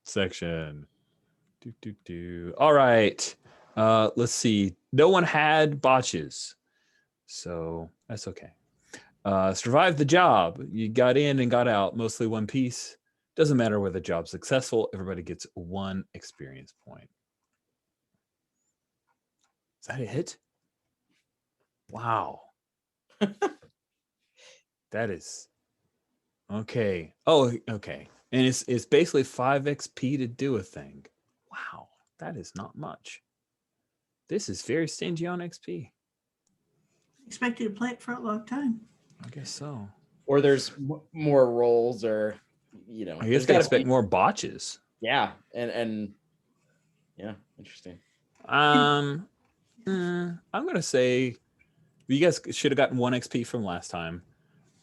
section. All right. Let's see. No one had botches, so that's okay. Survived the job. You got in and got out, mostly one piece. Doesn't matter whether the job's successful. Everybody gets 1 experience point. Is that it? Wow. That is okay. Oh, okay. And it's basically 5 XP to do a thing. Wow, that is not much. This is very stingy on XP. Expect you to play it for a long time. I guess so. Or there's more rolls, or I guess they expect more botches. Yeah, and yeah, interesting. I'm gonna say you guys should have gotten 1 XP from last time,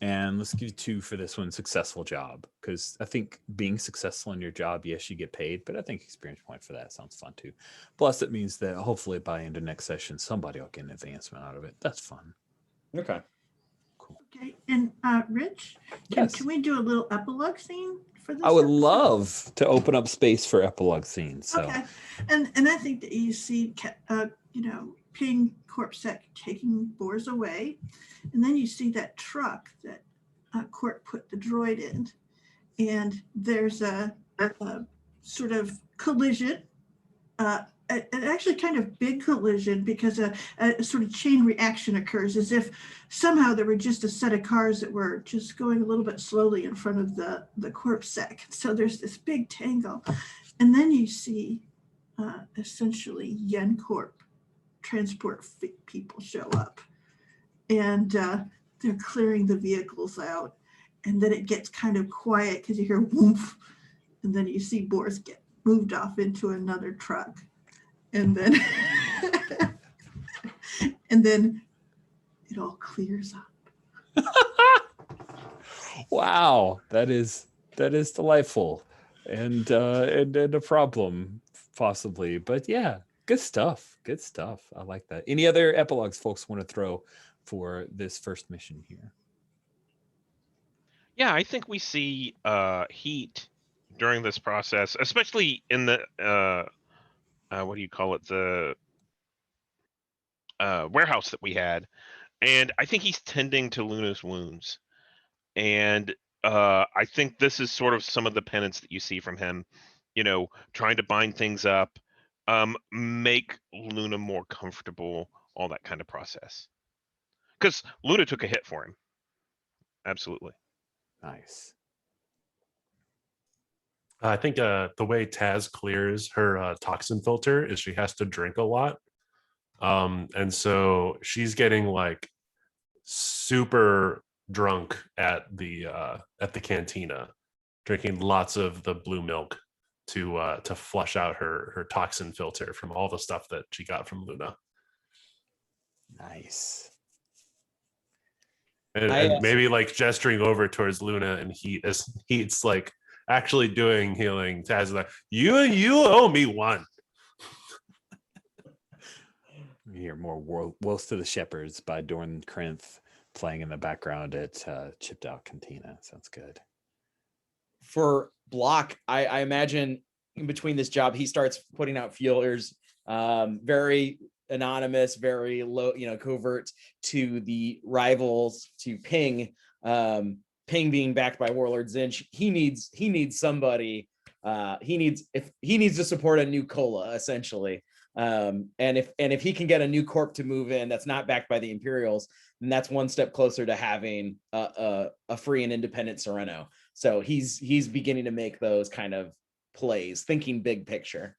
and let's give you 2 for this one. Successful job, because I think being successful in your job, yes, you get paid, but I think experience point for that sounds fun too. Plus, it means that hopefully by end of next session, somebody will get an advancement out of it. That's fun. Okay. Cool. Okay, and Rich, Yes. can we do a little epilogue scene for this? I would episode? love to open up space for epilogue scenes. So. Okay, and I think that you see, Ping Corpsec taking Boars away, and then you see that truck that Corp put the droid in, and there's a sort of collision, an actually kind of big collision, because a sort of chain reaction occurs, as if somehow there were just a set of cars that were just going a little bit slowly in front of the Corpsec. So there's this big tangle, and then you see essentially Yen Corp transport people show up, and they're clearing the vehicles out, and then it gets kind of quiet because you hear woof, and then you see Boris get moved off into another truck, and then and then it all clears up. Wow, that is delightful, and a problem possibly, but yeah, good stuff. Good stuff. I like that. Any other epilogues folks want to throw for this first mission here? Yeah, I think we see Heat during this process, especially in the what do you call it, the warehouse that we had, and I think he's tending to Luna's wounds, and I think this is sort of some of the penance that you see from him, trying to bind things up, make Luna more comfortable, all that kind of process, because Luna took a hit for him. Absolutely. Nice. I think the way Taz clears her toxin filter is she has to drink a lot. And so she's getting like super drunk at the cantina, drinking lots of the blue milk to flush out her toxin filter from all the stuff that she got from Luna. Nice. And maybe like gesturing over towards Luna and Heat, as Heat's like actually doing healing. Taz is like, you owe me one. We hear more Woes to the Shepherds by Dorn Krenth playing in the background at Chipped Out Cantina. Sounds good. For Block, I imagine in between this job, he starts putting out feelers, very anonymous, very low, covert to the rivals, to Ping. Ping being backed by Warlord Zsinj, he needs somebody. He needs to support a new cola, essentially. And if he can get a new corp to move in that's not backed by the Imperials, then that's one step closer to having a free and independent Serenno. So he's beginning to make those kind of plays, thinking big picture.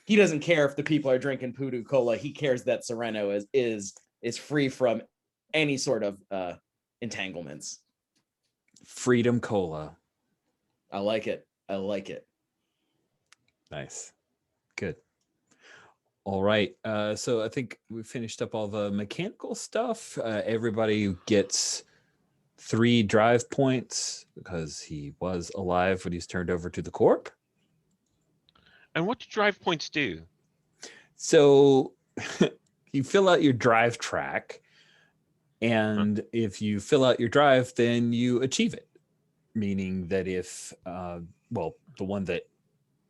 He doesn't care if the people are drinking Pudu Cola. He cares that Serenno is free from any sort of entanglements. Freedom Cola. I like it. I like it. Nice. Good. All right. So I think we finished up all the mechanical stuff. Everybody gets 3 drive points because he was alive when he's turned over to the corp. And what do drive points do? So you fill out your drive track, and if you fill out your drive, then you achieve it. Meaning that if, well, the one that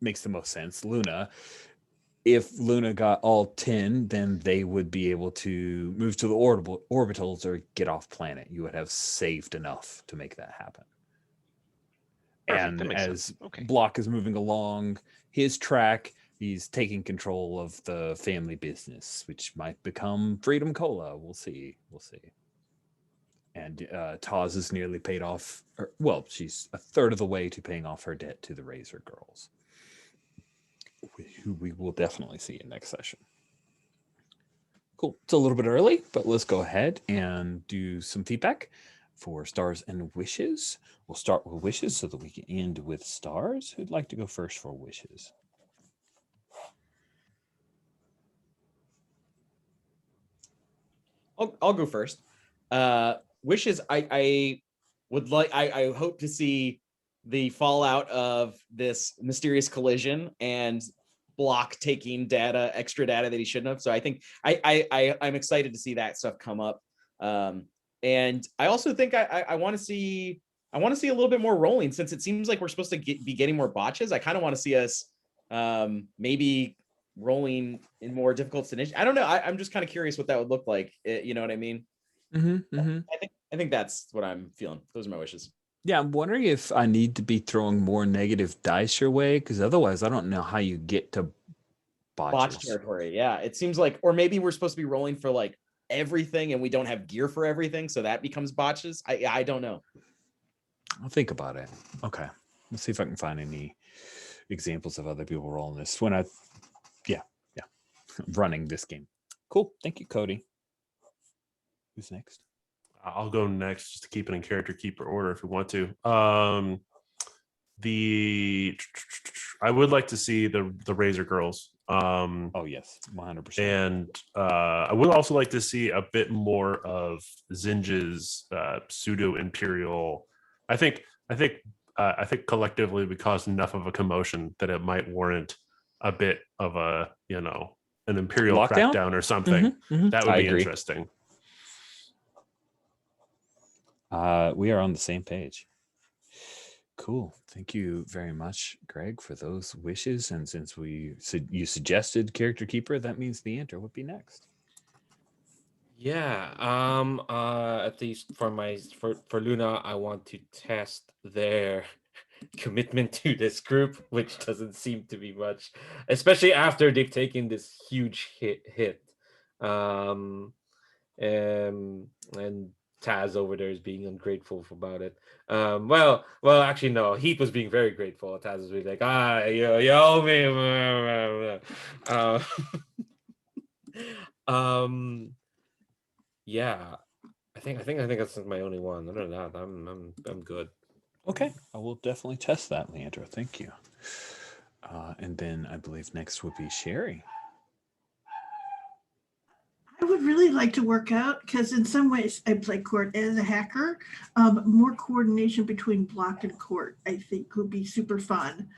makes the most sense, Luna, if Luna got all 10, then they would be able to move to the orbitals or get off planet. You would have saved enough to make that happen. Perfect, that And makes as sense. Okay. Block is moving along his track, he's taking control of the family business, which might become Freedom Cola. We'll see. We'll see. And Taz is nearly paid off. Well, she's a third of the way to paying off her debt to the Razor Girls, who we will definitely see in next session. Cool. It's a little bit early, but let's go ahead and do some feedback for stars and wishes. We'll start with wishes so that we can end with stars. Who'd like to go first for wishes? I'll go first. Wishes, I would like, I hope to see the fallout of this mysterious collision and Block taking data, extra data that he shouldn't have. So I think I'm excited to see that stuff come up. And I also think I want to see a little bit more rolling, since it seems like we're supposed to be getting more botches. I kind of want to see us maybe rolling in more difficult situations. I don't know. I'm just kind of curious what that would look like. You know what I mean? I think that's what I'm feeling. Those are my wishes. Yeah, I'm wondering if I need to be throwing more negative dice your way, because otherwise I don't know how you get to Botch botches. territory. Yeah, it seems like, or maybe we're supposed to be rolling for like everything and we don't have gear for everything, so that becomes botches. I don't know. I'll think about it. Okay. Let's see if I can find any examples of other people rolling this when running this game. Cool. Thank you, Cody. Who's next? I'll go next just to keep it in character keeper order if we want to. I would like to see the Razor Girls. Oh yes, 100%. And I would also like to see a bit more of Zsinj's pseudo Imperial. I think collectively we caused enough of a commotion that it might warrant a bit of a an Imperial Lockdown? crackdown or something. That would I be agree. interesting. We are on the same page. Cool. Thank you very much, Greg, for those wishes. And since you suggested character keeper, that means the enter would be next. Yeah. At least for Luna, I want to test their commitment to this group, which doesn't seem to be much, especially after they've taken this huge hit. And Taz over there is being ungrateful about it. Well, actually, no. Heat was being very grateful. Taz was being like, you owe me. Yeah. I think that's my only one. Other than that, I'm good. Okay, I will definitely test that, Leandro. Thank you. And then I believe next would be Sherry. I would really like to work out, because in some ways I play Court as a hacker. More coordination between Block and Court, I think, would be super fun.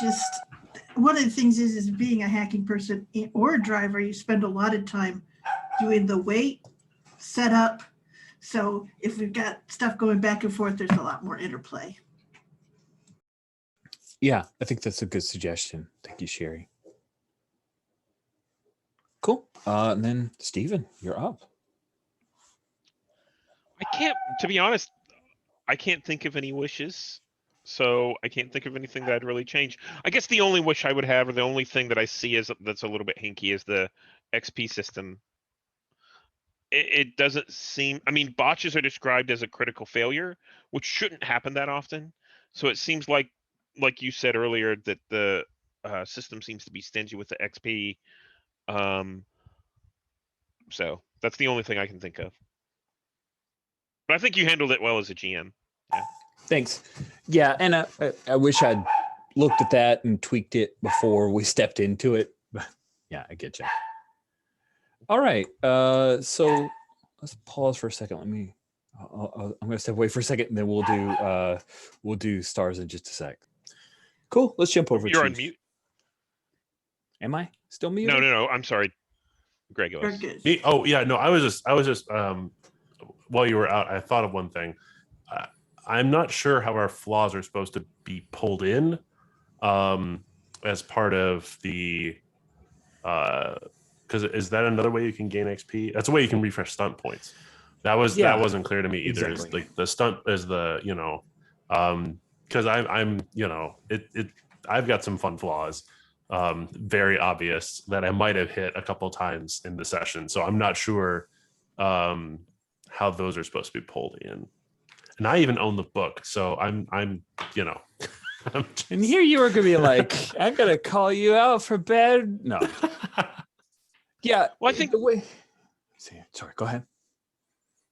Just one of the things is being a hacking person or a driver, you spend a lot of time doing the wait, setup. So if we've got stuff going back and forth, there's a lot more interplay. Yeah, I think that's a good suggestion. Thank you, Sherry. Cool. And then Steven, you're up. To be honest, I can't think of any wishes. So I can't think of anything that I'd really change. I guess the only wish I would have, or the only thing that I see that's a little bit hinky, is the XP system. It doesn't seem, I mean, botches are described as a critical failure, which shouldn't happen that often. So it seems like you said earlier, that the system seems to be stingy with the XP. So that's the only thing I can think of. But I think you handled it well as a GM. Yeah. Thanks. Yeah, and I wish I'd looked at that and tweaked it before we stepped into it. But yeah, I get you. All right. So let's pause for a second. I'm going to step away for a second, and then we'll do stars in just a sec. Cool. Let's jump over. You're to on mute. Am I still muted? No. I'm sorry, Greg. You're good. Oh yeah, no, I was just while you were out, I thought of one thing. I'm not sure how our flaws are supposed to be pulled in as part of the because is that another way you can gain XP? That's a way you can refresh stunt points. That wasn't clear to me either. Exactly. Like the stunt is the because I'm I've got some fun flaws, very obvious that I might have hit a couple times in the session. So I'm not sure how those are supposed to be pulled in. And I even own the book, so I'm I'm just... And here you were gonna be like, I'm gonna call you out for bad. No. Yeah. Well, I think the way. Sorry. Go ahead.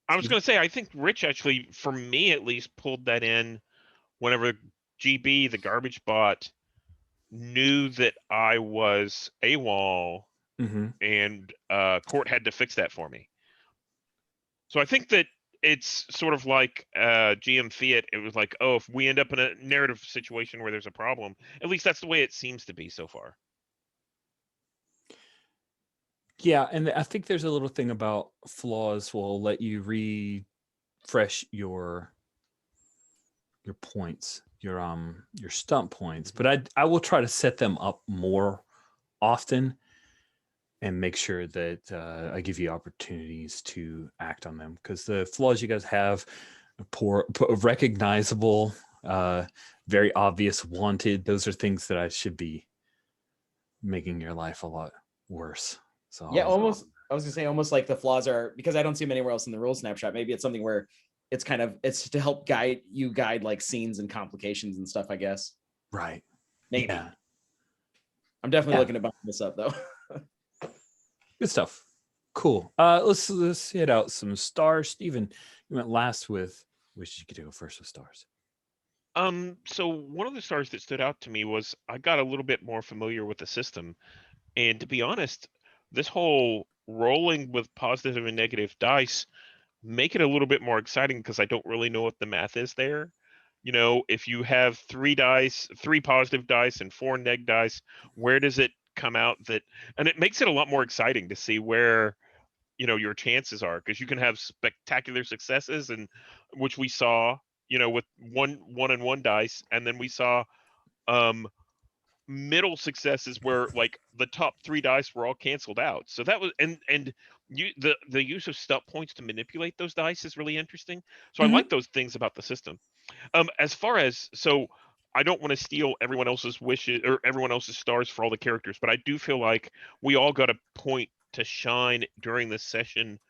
I was going to say, I think Rich actually, for me at least, pulled that in whenever GB, the garbage bot, knew that I was AWOL, and Court had to fix that for me. So I think that it's sort of like GM Fiat. It was like, oh, if we end up in a narrative situation where there's a problem, at least that's the way it seems to be so far. Yeah, and I think there's a little thing about flaws will let you refresh your points, your stunt points. But I will try to set them up more often and make sure that I give you opportunities to act on them, because the flaws you guys have, recognizable, very obvious, wanted. Those are things that I should be making your life a lot worse. So Yeah, almost. I was gonna say almost like the flaws are, because I don't see them anywhere else in the rule snapshot. Maybe it's something where it's to help guide like scenes and complications and stuff, I guess. Right. Maybe. Yeah. I'm definitely looking to bump this up though. Good stuff. Cool. Let's hit out some stars. Steven, you went last with which you could go first with stars. So one of the stars that stood out to me was I got a little bit more familiar with the system. And to be honest, this whole rolling with positive and negative dice make it a little bit more exciting, because I don't really know what the math is there. If you have 3 positive dice and 4 neg dice, where does it come out and it makes it a lot more exciting to see where your chances are, because you can have spectacular successes, and which we saw with one and 1 dice, and then we saw middle successes where like the top 3 dice were all canceled out. So that was and the use of stunt points to manipulate those dice is really interesting. So I like those things about the system. As far as, so I don't want to steal everyone else's wishes or everyone else's stars for all the characters, but I do feel like we all got a point to shine during this session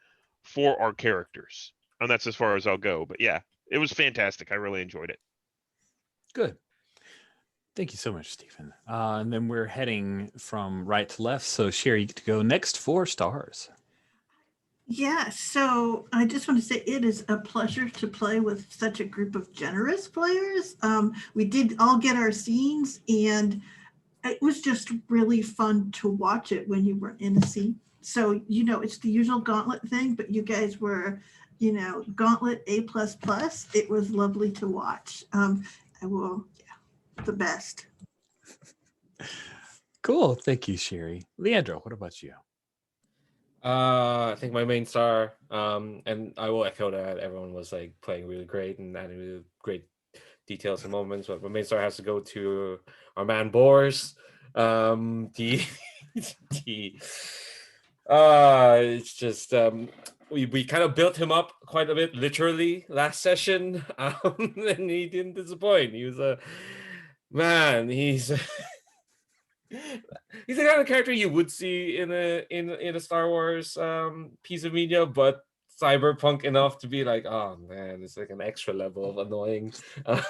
for our characters, and that's as far as I'll go. But yeah, it was fantastic. I really enjoyed it. Good. Thank you so much, Stephen. And then we're heading from right to left. So Sherry, you get to go next for stars. Yeah, so I just want to say it is a pleasure to play with such a group of generous players. We did all get our scenes, and it was just really fun to watch it when you were in a scene. So, it's the usual gauntlet thing, but you guys were, gauntlet A++. It was lovely to watch. The best. Cool. Thank you, Sherry. Leandro, what about you? I think my main star, and I will echo that everyone was like playing really great and adding really great details and moments, but my main star has to go to our man Boris. It's just we kind of built him up quite a bit literally last session, and he didn't disappoint. He was a man. He's he's the kind of character you would see in a Star Wars piece of media, but cyberpunk enough to be like, oh man, it's like an extra level of annoying. I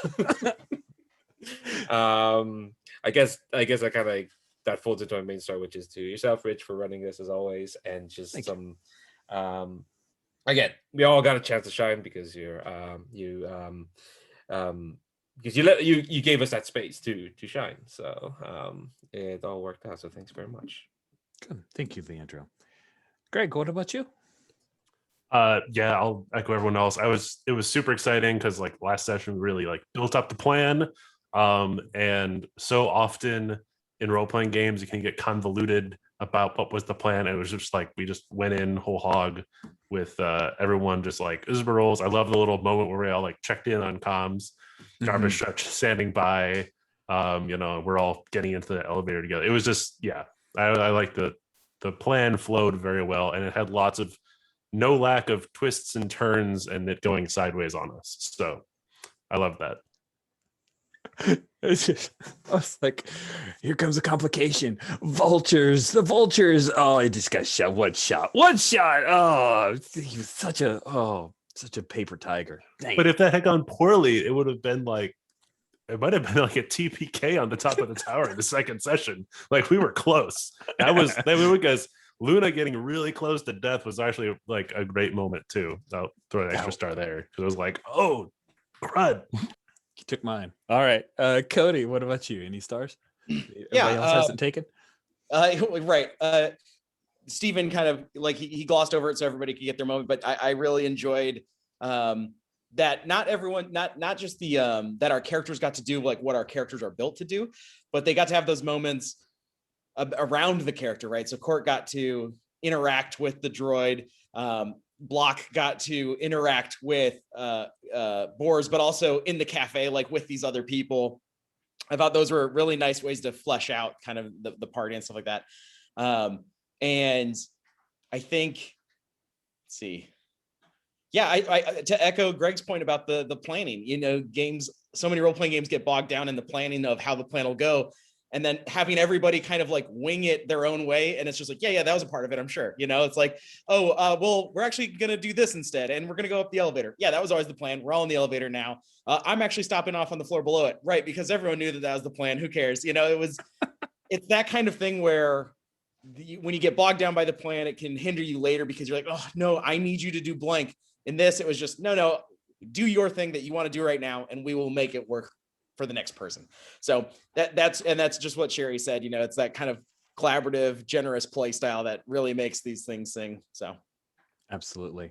guess I kind of like that folds into my main star, which is to yourself, Rich, for running this as always, and just Thank some. Again, we all got a chance to shine because because you gave us that space to shine. So it all worked out. So thanks very much. Good. Thank you, Leandro. Greg, what about you? Yeah, I'll echo everyone else. It was super exciting because like last session we really like built up the plan. And so often in role-playing games you can get convoluted about what was the plan. It was just like we just went in whole hog with everyone just like, this is my roles. I love the little moment where we all like checked in on comms, garbage truck standing by. We're all getting into the elevator together. It was just, yeah, I like the plan flowed very well, and it had lots of no lack of twists and turns and it going sideways on us. So I love that. It's just, I was like, here comes a complication. Vultures, the vultures. Oh, I just got shot. One shot. Oh, he was such a paper tiger. Dang. But if that had gone poorly, it would have been like, it might have been like a TPK on the top of the tower in the second session. Like we were close. That was because Luna getting really close to death was actually like a great moment too. I'll throw an extra star there because it was like, oh, crud. You took mine. All right, Cody, what about you? Any stars? Everybody else hasn't taken. Right. Steven kind of like he glossed over it so everybody could get their moment, but I really enjoyed that not everyone, not just the that our characters got to do like what our characters are built to do, but they got to have those moments around the character, right? So Court got to interact with the droid. Block got to interact with Boars, but also in the cafe, like with these other people. I thought those were really nice ways to flesh out kind of the party and stuff like that. And I think, let's see. Yeah, I to echo Greg's point about the planning, games, so many role-playing games get bogged down in the planning of how the plan will go. And then having everybody kind of like wing it their own way. And it's just like, yeah, that was a part of it, I'm sure. It's like, well, we're actually going to do this instead. And we're going to go up the elevator. Yeah, that was always the plan. We're all in the elevator now. I'm actually stopping off on the floor below it. Right. Because everyone knew that was the plan. Who cares? It's that kind of thing where when you get bogged down by the plan, it can hinder you later because you're like, oh, no, I need you to do blank. In this, it was just, no, do your thing that you want to do right now. And we will make it work for the next person. So that's just what Sherry said. It's that kind of collaborative, generous play style that really makes these things sing. So absolutely.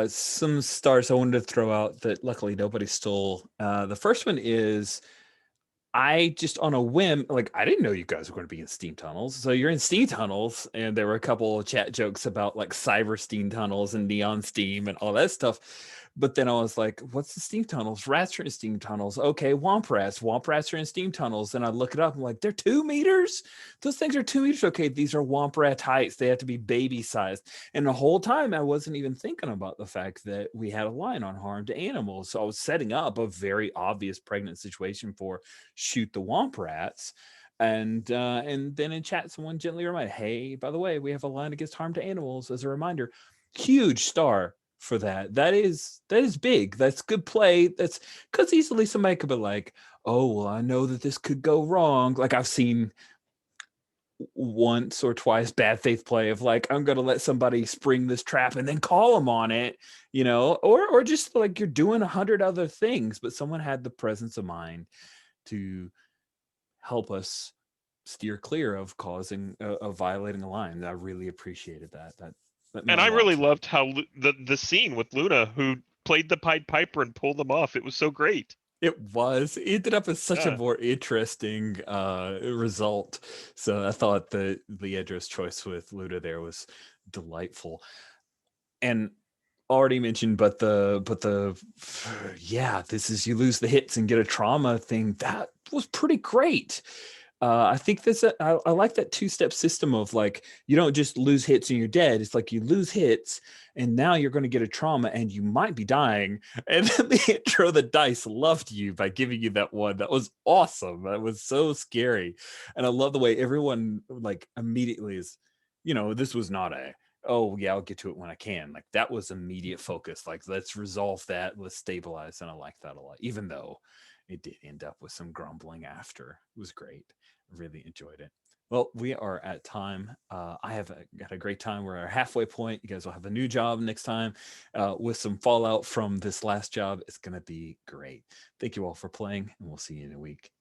Some stars I wanted to throw out that luckily nobody stole. The first one is, I just on a whim, like I didn't know you guys were going to be in steam tunnels. So you're in steam tunnels, and there were a couple of chat jokes about like cyber steam tunnels and neon steam and all that stuff. But then I was like, what's the steam tunnels? Rats are in steam tunnels. Okay, womp rats are in steam tunnels. And I look it up. I'm like, they're 2 meters? Those things are 2 meters. Okay, these are womp rat heights. They have to be baby sized. And the whole time I wasn't even thinking about the fact that we had a line on harm to animals. So I was setting up a very obvious pregnant situation for shoot the womp rats. And then in chat, someone gently reminded, hey, by the way, we have a line against harm to animals as a reminder. Huge star for that. That is big. That's good play. That's because easily somebody could be like, oh, well, I know that this could go wrong. Like I've seen once or twice bad faith play of like, I'm going to let somebody spring this trap and then call them on it, or just like you're doing 100 other things, but someone had the presence of mind to help us steer clear of causing of violating a line. I really appreciated that. And I really loved how the scene with Luna, who played the Pied Piper and pulled them off. It was so great. It ended up as such a more interesting result. So I thought the Leandra's choice with Luna there was delightful. And already mentioned, but this is you lose the hits and get a trauma thing. That was pretty great. I think I like that 2-step system of like, you don't just lose hits and you're dead. It's like you lose hits and now you're going to get a trauma and you might be dying. And then the intro, the dice loved you by giving you that one. That was awesome. That was so scary. And I love the way everyone like immediately is, this was not oh yeah, I'll get to it when I can. Like that was immediate focus. Like let's resolve that, let's stabilize. And I like that a lot, even though it did end up with some grumbling after. It was great. I really enjoyed it. Well, we are at time. I have had a great time. We're at our halfway point. You guys will have a new job next time with some fallout from this last job. It's going to be great. Thank you all for playing, and we'll see you in a week.